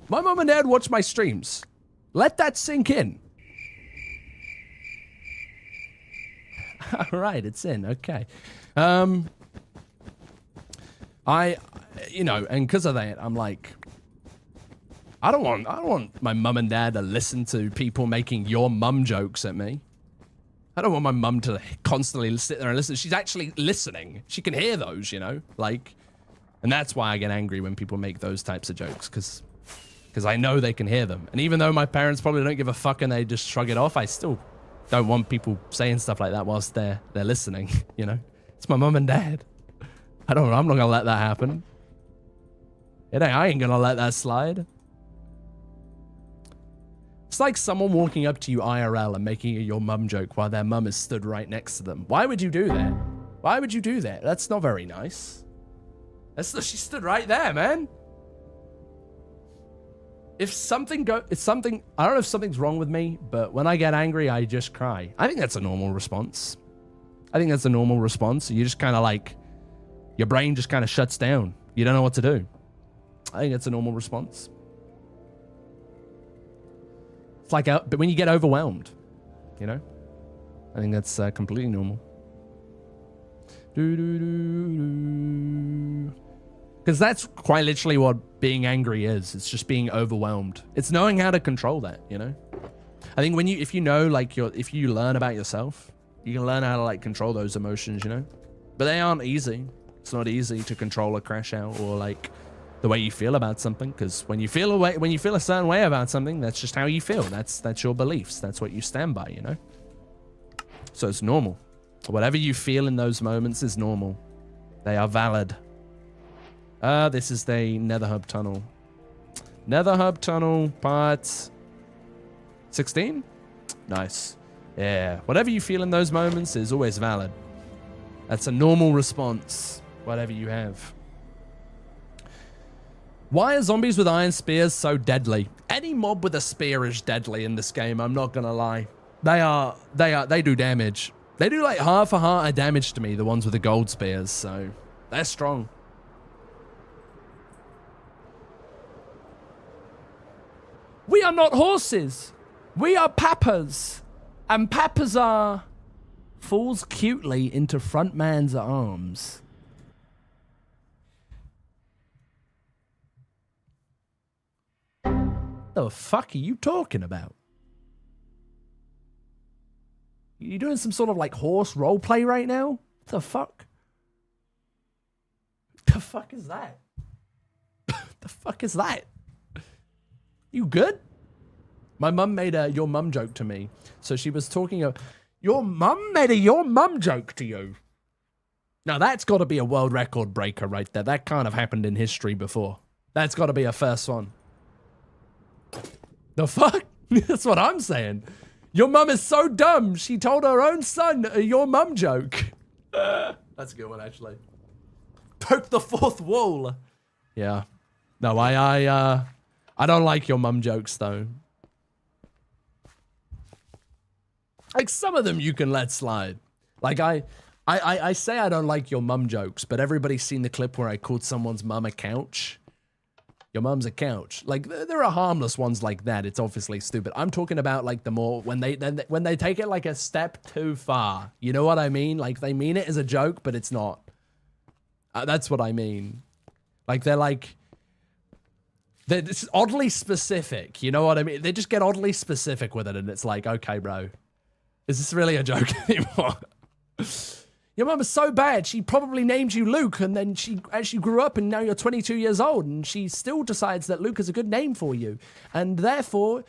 My mum and dad watch my streams. Let that sink in. All right, it's in. Okay. And because of that, I'm like, I don't want my mum and dad to listen to people making your mum jokes at me. I don't want my mum to constantly sit there and listen. She's actually listening. She can hear those, you know, like, and that's why I get angry when people make those types of jokes, because I know they can hear them. And even though my parents probably don't give a fuck and they just shrug it off, I still don't want people saying stuff like that whilst they're listening, you know. It's my mum and dad. I'm not gonna let that happen. I ain't gonna let that slide. It's like someone walking up to you IRL and making a your mum joke while their mum is stood right next to them. Why would you do that? Why would you do that? That's not very nice. She stood right there, man. I don't know if something's wrong with me, but when I get angry, I just cry. I think that's a normal response. You just kind of like, your brain just kind of shuts down. You don't know what to do. I think that's a normal response. It's like, but when you get overwhelmed, you know, I think that's completely normal. Because that's quite literally what being angry is. It's just being overwhelmed. It's knowing how to control that, you know. I think if you learn about yourself, you can learn how to like control those emotions, you know. But they aren't easy. It's not easy to control a crash out or like the way you feel about something, because when you feel a certain way about something, that's just how you feel. That's your beliefs. That's what you stand by, you know? So it's normal. Whatever you feel in those moments is normal. They are valid. This is the Nether Hub Tunnel. Nether Hub Tunnel, part 16? Nice. Yeah, whatever you feel in those moments is always valid. That's a normal response, whatever you have. Why are zombies with iron spears so deadly? Any mob with a spear is deadly in this game, I'm not gonna lie. They do damage. They do like half a heart of damage to me, the ones with the gold spears, so they're strong. We are not horses. We are papas. And papas falls cutely into front man's arms. The fuck are you talking about? You doing some sort of like horse role play right now? What the fuck? The fuck is that? The fuck is that? You good? My mum made a your mum joke to me. So she was talking your mum made a your mum joke to you. Now that's got to be a world record breaker right there. That can't have happened in history before. That's got to be a first one. The fuck? That's what I'm saying. Your mum is so dumb. She told her own son a your mum joke. That's a good one, actually. Poke the fourth wall. Yeah. No, I don't like your mum jokes, though. Like, some of them you can let slide. Like, I say I don't like your mum jokes, but everybody's seen the clip where I called someone's mum a couch. Your mum's a couch. Like, there are harmless ones like that. It's obviously stupid. I'm talking about, like, the more, when they take it, like, a step too far. You know what I mean? Like, they mean it as a joke, but it's not. That's what I mean. Like, they're it's oddly specific. You know what I mean? They just get oddly specific with it, and it's like, okay, bro. Is this really a joke anymore? Your mum is so bad, she probably named you Luke, and then as you grew up and now you're 22 years old, and she still decides that Luke is a good name for you. And therefore,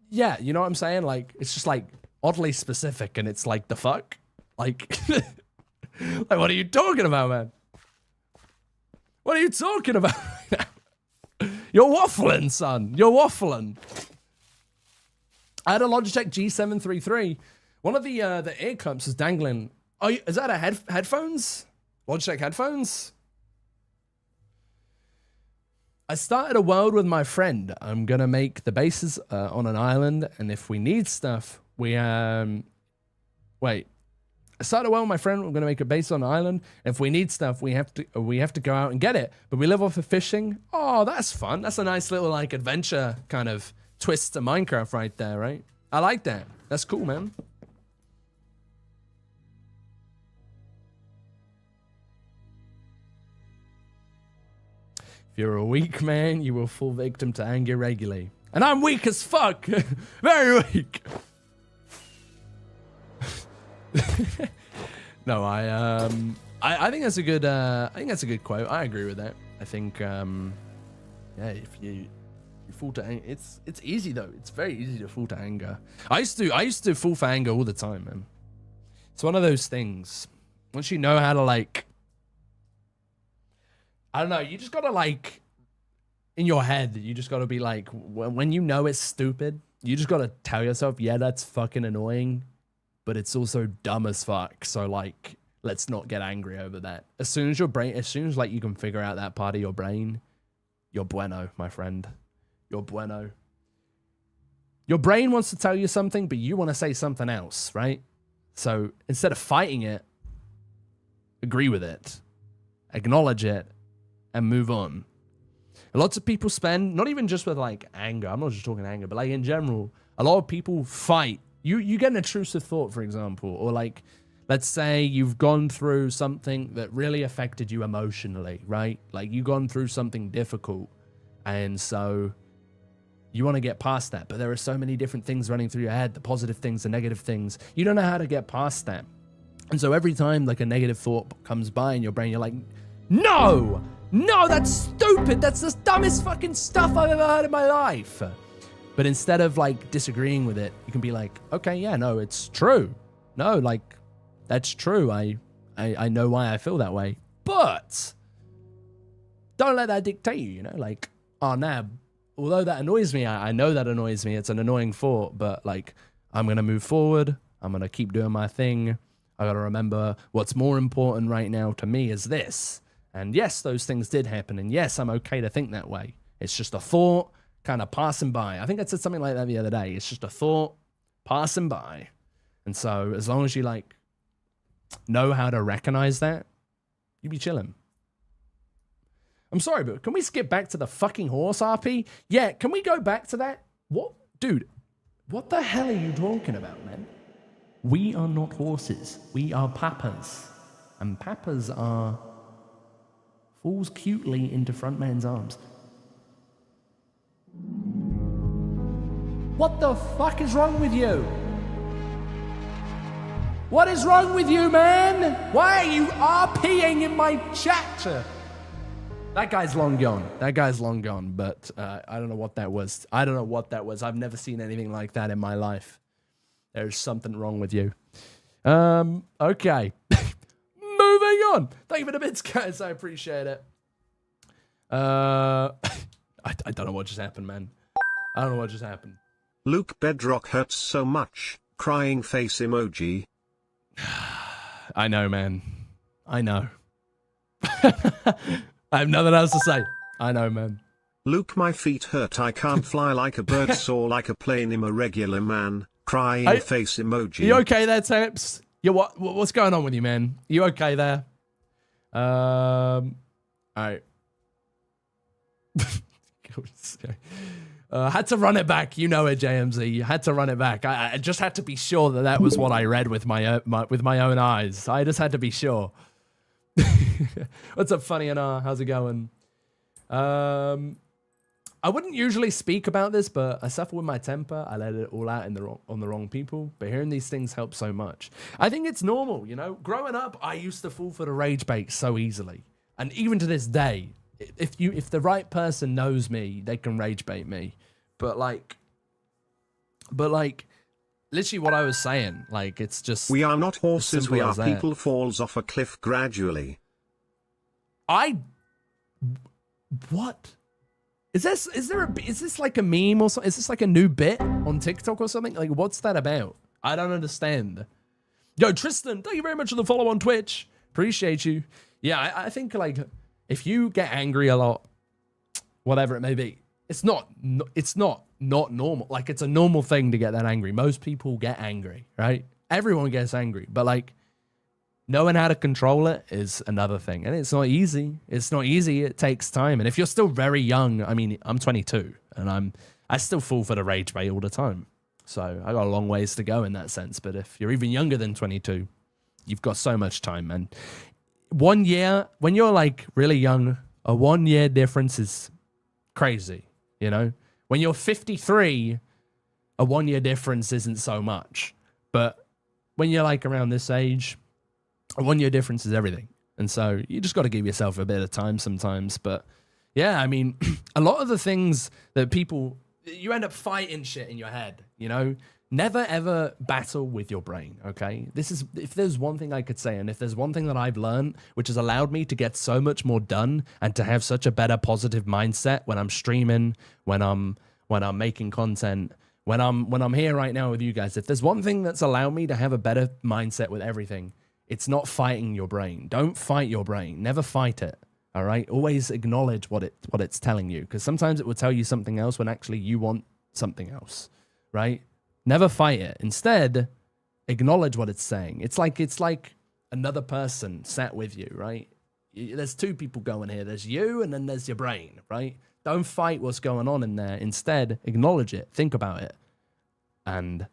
yeah, you know what I'm saying? Like, it's just like oddly specific, and it's like, the fuck? Like, like, what are you talking about, man? What are you talking about right now? You're waffling, son. You're waffling. I had a Logitech G733. One of the ear cups is dangling. Oh, is that a headphones? Logitech headphones? I started a world with my friend. I'm gonna make the bases on an island, and if we need stuff, we wait. I started a world with my friend. We're gonna make a base on an island. If we need stuff, we have to go out and get it. But we live off of fishing. Oh, that's fun. That's a nice little like adventure kind of twist to Minecraft right there, right? I like that. That's cool, man. If you're a weak man, you will fall victim to anger regularly. And I'm weak as fuck. Very weak. No, I think that's a good quote. I agree with that. I think yeah, if you fall to anger, it's easy though. It's very easy to fall to anger. I used to fall for anger all the time, man. It's one of those things. Once you know how to, like, I don't know, you just gotta, like, in your head, you just gotta be like, when you know it's stupid, you just gotta tell yourself, yeah, that's fucking annoying, but it's also dumb as fuck. So, like, let's not get angry over that. As soon as like you can figure out that part of your brain, you're bueno, my friend. You're bueno. Your brain wants to tell you something, but you want to say something else, right? So instead of fighting it, agree with it, acknowledge it, and move on. And lots of people spend, not even just with like anger, I'm not just talking anger, but like in general, a lot of people fight. You get an intrusive thought, for example, or like, let's say you've gone through something that really affected you emotionally, right? Like you've gone through something difficult, and so you want to get past that, but there are so many different things running through your head, the positive things, the negative things. You don't know how to get past that. And so every time like a negative thought comes by in your brain, you're like, no, that's stupid. That's the dumbest fucking stuff I've ever heard in my life. But instead of like disagreeing with it, you can be like, okay, yeah, no, it's true. No, like, that's true. I know why I feel that way. But don't let that dictate you, you know? Like, oh, nah, although that annoys me, I know that annoys me. It's an annoying thought, but like, I'm going to move forward. I'm going to keep doing my thing. I got to remember what's more important right now to me is this. And yes, those things did happen. And yes, I'm okay to think that way. It's just a thought kind of passing by. I think I said something like that the other day. It's just a thought passing by. And so as long as you like know how to recognize that, you be chilling. I'm sorry, but can we skip back to the fucking horse, RP? Yeah, can we go back to that? What? Dude, what the hell are you talking about, man? We are not horses. We are papas. And papas are falls cutely into front man's arms. What the fuck is wrong with you? What is wrong with you, man? Why are you RPing in my chat? That guy's long gone. That guy's long gone, but I don't know what that was. I've never seen anything like that in my life. There's something wrong with you. Okay. Moving on. Thank you for the bits, guys. I appreciate it. I don't know what just happened, man. I don't know what just happened. Luke Bedrock hurts so much. Crying face emoji. I know, man. I know. I have nothing else to say. I know, man. Luke, my feet hurt. I can't fly like a bird, soar like a plane. I'm a regular man. Crying face emoji. You okay there, Taps? What's going on with you, man? You okay there? All right. Had to run it back. You know it, JMZ. You had to run it back. I just had to be sure that was what I read with my own eyes. I just had to be sure. What's up, Funny and how's it going? I wouldn't usually speak about this, but I suffer with my temper. I let it all out on the wrong people. But hearing these things helps so much. I think it's normal, you know. Growing up, I used to fall for the rage bait so easily, and even to this day, if the right person knows me, they can rage bait me. But like, literally what I was saying, like, it's just, we are not horses. We are that. People falls off a cliff gradually. What? Is this like a meme or something? Is this like a new bit on TikTok or something? Like, what's that about? I don't understand. Yo, Tristan, thank you very much for the follow on Twitch. Appreciate you. Yeah, I think like if you get angry a lot, whatever it may be, it's not normal. Like, it's a normal thing to get that angry. Most people get angry, right? Everyone gets angry, but like knowing how to control it is another thing. And it's not easy. It's not easy. It takes time. And if you're still very young, I mean, I'm 22 and I still fall for the rage bait all the time. So I got a long ways to go in that sense. But if you're even younger than 22, you've got so much time, man. 1 year, when you're like really young, A 1 year difference is crazy, you know? When you're 53, a 1 year difference isn't so much. But when you're like around this age, a 1 year difference is everything. And so you just got to give yourself a bit of time sometimes. But yeah, I mean, a lot of the things that people, you end up fighting shit in your head, you know? Never ever battle with your brain, okay? This is, if there's one thing I could say, and if there's one thing that I've learned, which has allowed me to get so much more done and to have such a better positive mindset when I'm streaming, when I'm making content, when I'm here right now with you guys, if there's one thing that's allowed me to have a better mindset with everything, it's not fighting your brain. Don't fight your brain. Never fight it. All right? Always acknowledge what it's telling you, because sometimes it will tell you something else when actually you want something else, right? Never fight it. Instead, acknowledge what it's saying. It's like another person sat with you, right? There's two people going here. There's you and then there's your brain, right? Don't fight what's going on in there. Instead, acknowledge it. Think about it. And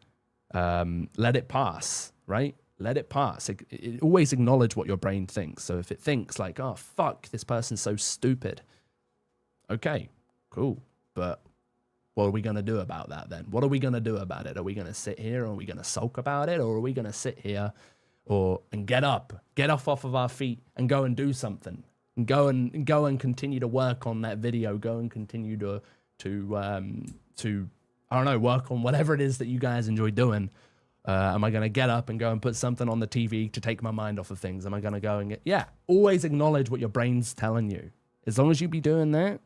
let it pass, right? Let it pass. Always acknowledge what your brain thinks. So if it thinks like, oh, fuck, this person's so stupid. Okay, cool. But what are we going to do about that then? What are we going to do about it? Are we going to sit here, or are we going to sulk about it? Or are we going to sit here and get off of our feet and go and do something? And go and continue to work on that video. Go and continue to I don't know, work on whatever it is that you guys enjoy doing. Am I going to get up and go and put something on the TV to take my mind off of things? Am I going to go and always acknowledge what your brain's telling you. As long as you be doing that,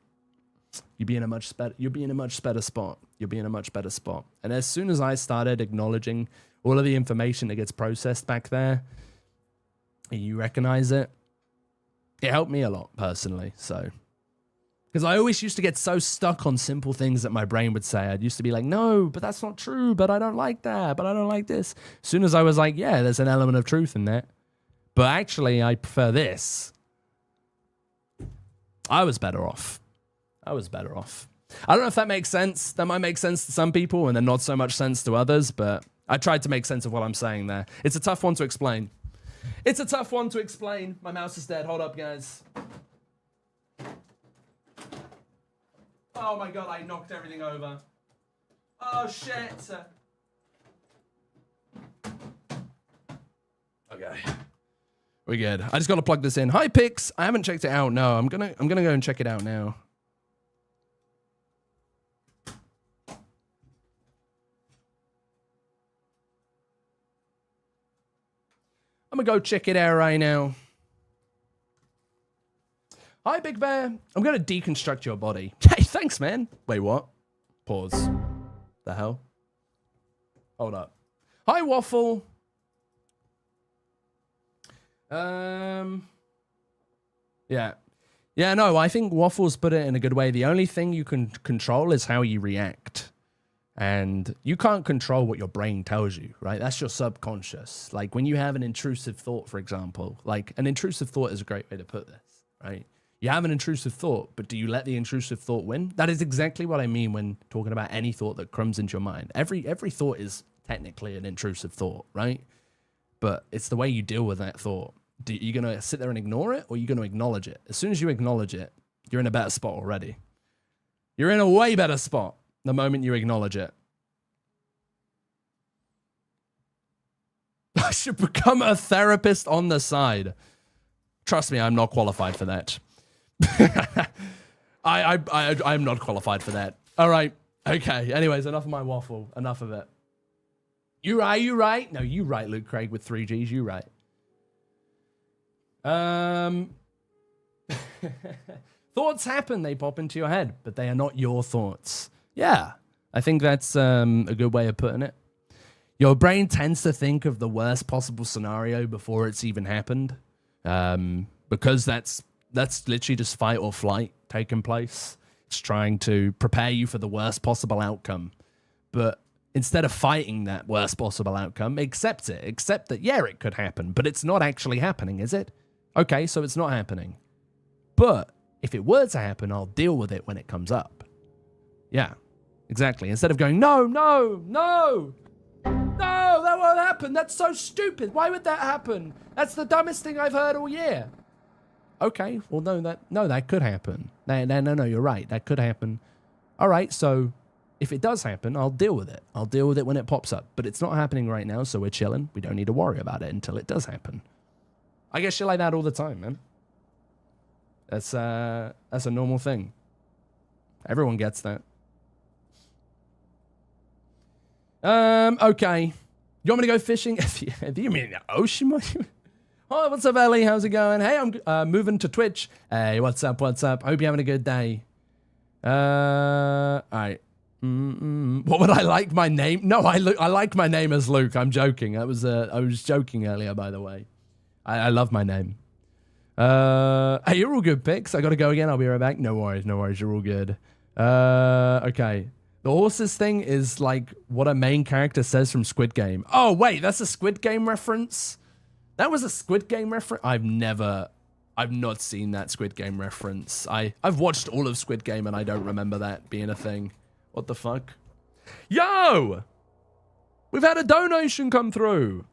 you'll be in a much better spot. You'll be in a much better spot. And as soon as I started acknowledging all of the information that gets processed back there, and you recognize it, it helped me a lot personally. So, because I always used to get so stuck on simple things that my brain would say. I'd used to be like, no, but that's not true. But I don't like that. But I don't like this. As soon as I was like, yeah, there's an element of truth in that. But actually, I prefer this. I was better off. I don't know if that makes sense. That might make sense to some people and then not so much sense to others, but I tried to make sense of what I'm saying there. It's a tough one to explain. My mouse is dead. Hold up, guys. Oh my god, I knocked everything over. Oh shit. Okay. We're good. I just got to plug this in. Hi, Pix. I haven't checked it out. No, I'm gonna go and check it out now. I'm gonna go check it out right now. Hi, Big Bear. I'm gonna deconstruct your body. Hey, thanks, man. Wait, what? Pause. The hell? Hold up. Hi, Waffle. Yeah, no, I think Waffles put it in a good way. The only thing you can control is how you react. And you can't control what your brain tells you, right? That's your subconscious. Like when you have an intrusive thought, for example, like an intrusive thought is a great way to put this, right? You have an intrusive thought, but do you let the intrusive thought win? That is exactly what I mean when talking about any thought that comes into your mind. Every thought is technically an intrusive thought, right? But it's the way you deal with that thought. Are you going to sit there and ignore it, or are you going to acknowledge it? As soon as you acknowledge it, you're in a better spot already. You're in a way better spot the moment you acknowledge it. I should become a therapist on the side. Trust me, I'm not qualified for that. I'm not qualified for that. All right. Okay. Anyways, enough of my waffle. Enough of it. You right? No, you right, LukeCraig with 3 Gs. You right. Thoughts happen. They pop into your head, but they are not your thoughts. Yeah. I think that's a good way of putting it. Your brain tends to think of the worst possible scenario before it's even happened, because that's literally just fight or flight taking place. It's trying to prepare you for the worst possible outcome. But instead of fighting that worst possible outcome, accept it. Accept that, yeah, it could happen, but it's not actually happening, is it? Okay, so it's not happening. But if it were to happen, I'll deal with it when it comes up. Yeah, exactly. Instead of going, no, that won't happen. That's so stupid. Why would that happen? That's the dumbest thing I've heard all year. Okay, well, no, that could happen. No, you're right. That could happen. All right, so if it does happen, I'll deal with it. I'll deal with it when it pops up. But it's not happening right now, so we're chilling. We don't need to worry about it until it does happen. I get shit like that all the time, man. That's a normal thing. Everyone gets that. Okay. You want me to go fishing? If you mean the ocean? Oh, what's up, Ellie? How's it going? Hey, I'm moving to Twitch. Hey, what's up? Hope you're having a good day. All right. What would I like my name? No, I like my name as Luke. I'm joking. I was joking earlier, by the way. I love my name. Hey, you're all good, Pix. I gotta go again. I'll be right back. No worries. You're all good. Okay. The horses thing is like what a main character says from Squid Game. Oh, wait, that's a Squid Game reference? That was a Squid Game reference? I've not seen that Squid Game reference. I've watched all of Squid Game and I don't remember that being a thing. What the fuck? Yo! We've had a donation come through.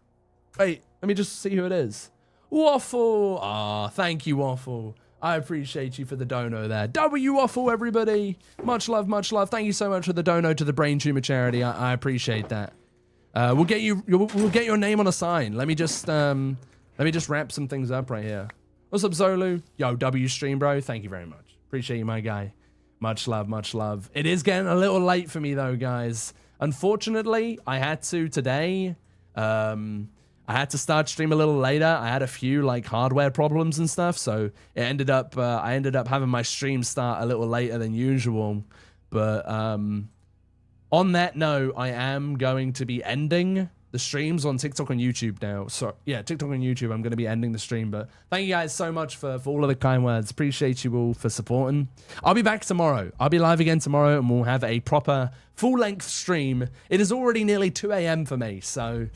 Wait, let me just see who it is. Waffle. Ah, thank you, Waffle. I appreciate you for the dono there. W Waffle, everybody. Much love, much love. Thank you so much for the dono to the Brain Tumor Charity. I appreciate that. We'll get your name on a sign. Let me just wrap some things up right here. What's up, Zolu? Yo, W stream, bro. Thank you very much. Appreciate you, my guy. Much love, much love. It is getting a little late for me though, guys. Unfortunately, I had to today. I had to start stream a little later. I had a few like hardware problems and stuff, so it ended up I ended up having my stream start a little later than usual. But on that note, I am going to be ending the streams on TikTok and YouTube now. So yeah, TikTok and YouTube, I'm going to be ending the stream. But thank you guys so much for all of the kind words. Appreciate you all for supporting. I'll be back tomorrow. I'll be live again tomorrow and we'll have a proper full-length stream. It is already nearly 2 a.m. for me, so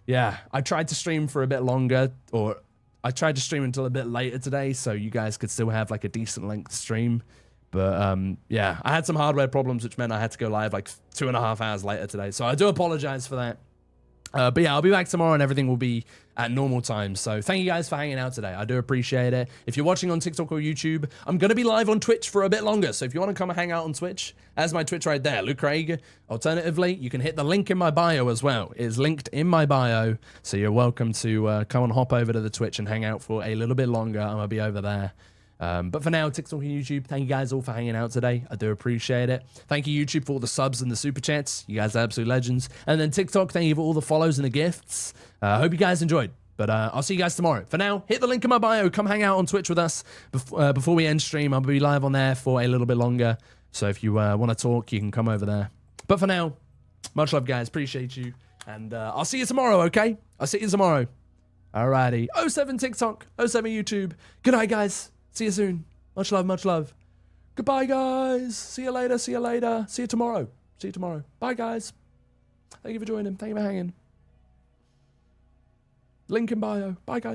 yeah, I tried to stream for a bit longer, or I tried to stream until a bit later today, so you guys could still have like a decent length stream. But yeah, I had some hardware problems, which meant I had to go live like 2.5 hours later today. So I do apologize for that. But yeah, I'll be back tomorrow and everything will be at normal time. So thank you guys for hanging out today. I do appreciate it. If you're watching on TikTok or YouTube, I'm going to be live on Twitch for a bit longer. So if you want to come and hang out on Twitch, there's my Twitch right there, LukeCraig. Alternatively, you can hit the link in my bio as well. It is linked in my bio. So you're welcome to come and hop over to the Twitch and hang out for a little bit longer. I'm going to be over there. But for now, TikTok and YouTube, thank you guys all for hanging out today. I do appreciate it. Thank you, YouTube, for all the subs and the super chats. You guys are absolute legends. And then TikTok, thank you for all the follows and the gifts. I hope you guys enjoyed. But I'll see you guys tomorrow. For now, hit the link in my bio. Come hang out on Twitch with us before we end stream. I'll be live on there for a little bit longer. So if you want to talk, you can come over there. But for now, much love, guys. Appreciate you. And I'll see you tomorrow, okay? I'll see you tomorrow. Alrighty. 07 TikTok, 07 YouTube. Good night, guys. See you soon. Much love, much love. Goodbye, guys. See you later, see you later. See you tomorrow. See you tomorrow. Bye, guys. Thank you for joining. Thank you for hanging. Link in bio. Bye, guys.